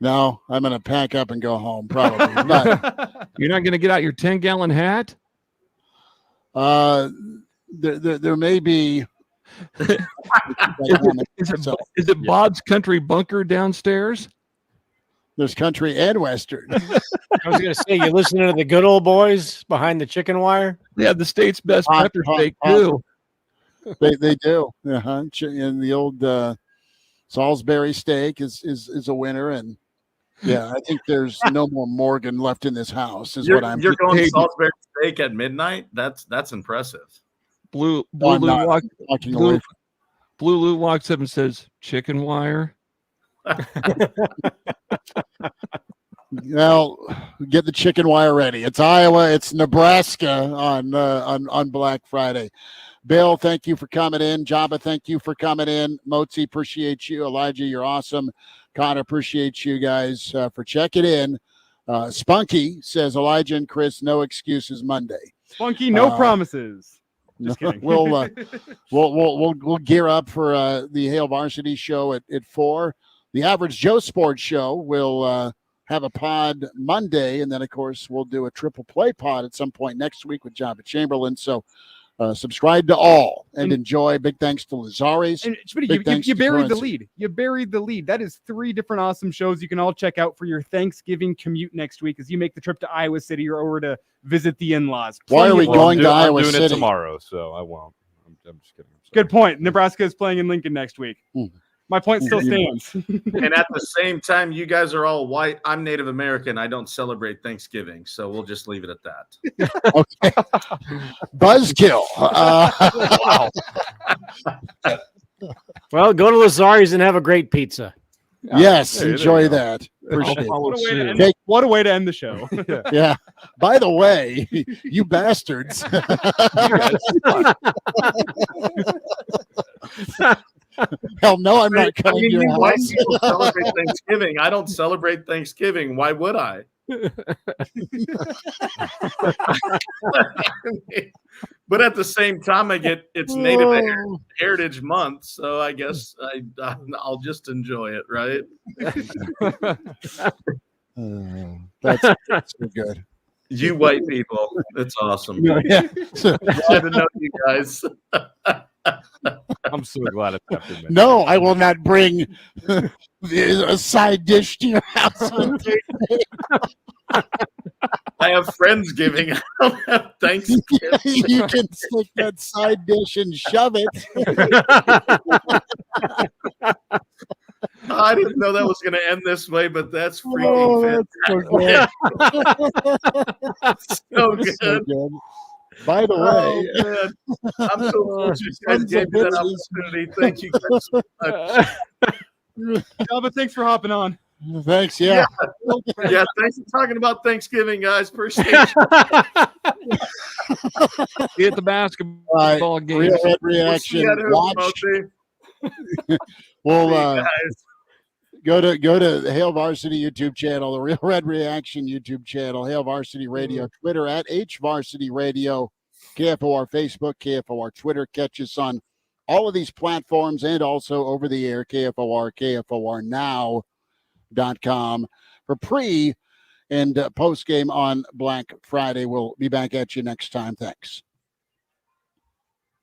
No, I'm going to pack up and go home probably. But you're not going to get out your 10-gallon hat? There may be. Is it Bob's Country Bunker downstairs? There's country and western. I was going to say, you're listening to the good old boys behind the chicken wire? They have the state's best pepper steak, too. They do. And the old Salisbury steak is a winner. And yeah, I think there's no more Morgan left in this house. You're going to Salisbury steak at midnight? That's impressive. Blue Lou walks up and says, "Chicken wire." Well, get the chicken wire ready. It's Iowa. It's Nebraska on Black Friday. Bill, thank you for coming in. Jaba, thank you for coming in. Motzi, appreciate you. Elijah, you're awesome. Connor, appreciate you guys for checking in. Spunky says, Elijah and Chris, no excuses Monday. Spunky, no promises. Just kidding. We'll gear up for the Hail Varsity show at 4. The Average Joe Sports Show will have a pod Monday, and then of course we'll do a triple play pod at some point next week with Jaba Chamberlain. So subscribe to all and enjoy. Big thanks to Lazares. And you buried the lead. You buried the lead. That is 3 different awesome shows you can all check out for your Thanksgiving commute next week as you make the trip to Iowa City or over to visit the in-laws. Why are we going to Iowa City? I'm doing it tomorrow, so I won't. I'm just kidding. Good point. Nebraska is playing in Lincoln next week. My point still stands. And at the same time, you guys are all white. I'm Native American. I don't celebrate Thanksgiving, so we'll just leave it at that. Okay. Buzzkill. Wow. Well, go to Lazares and have a great pizza. Yes, enjoy that. Appreciate it. What a way to end the show. Yeah. By the way, you bastards. Hell no, I'm not coming to your white house. people celebrate Thanksgiving. I don't celebrate Thanksgiving. Why would I? But at the same time, it's Native Heritage Month, so I guess I'll just enjoy it, right? That's so good. You white people, it's awesome. Yeah. Glad to know you guys. I'm so glad it's happened. No, I will not bring a side dish to your house on Thursday. I have Friendsgiving. I don't have Thanksgiving. You can take that side dish and shove it. I didn't know that was going to end this way, but that's freaking fantastic. So good. So good. By the way, I'm so glad you guys gave me that opportunity. Thank you guys so much. Jaba, thanks for hopping on. Thanks, yeah. Yeah, thanks for talking about Thanksgiving, guys. Appreciate it. Get the basketball game. Real Red Reaction. Watch. We'll go to the Hail Varsity YouTube channel, the Real Red Reaction YouTube channel, Hail Varsity Radio, Twitter at HVarsity Radio, KFOR Facebook, KFOR Twitter. Catch us on all of these platforms and also over the air, KFOR, KFORnow.com for pre and post game on Black Friday. We'll be back at you next time. Thanks.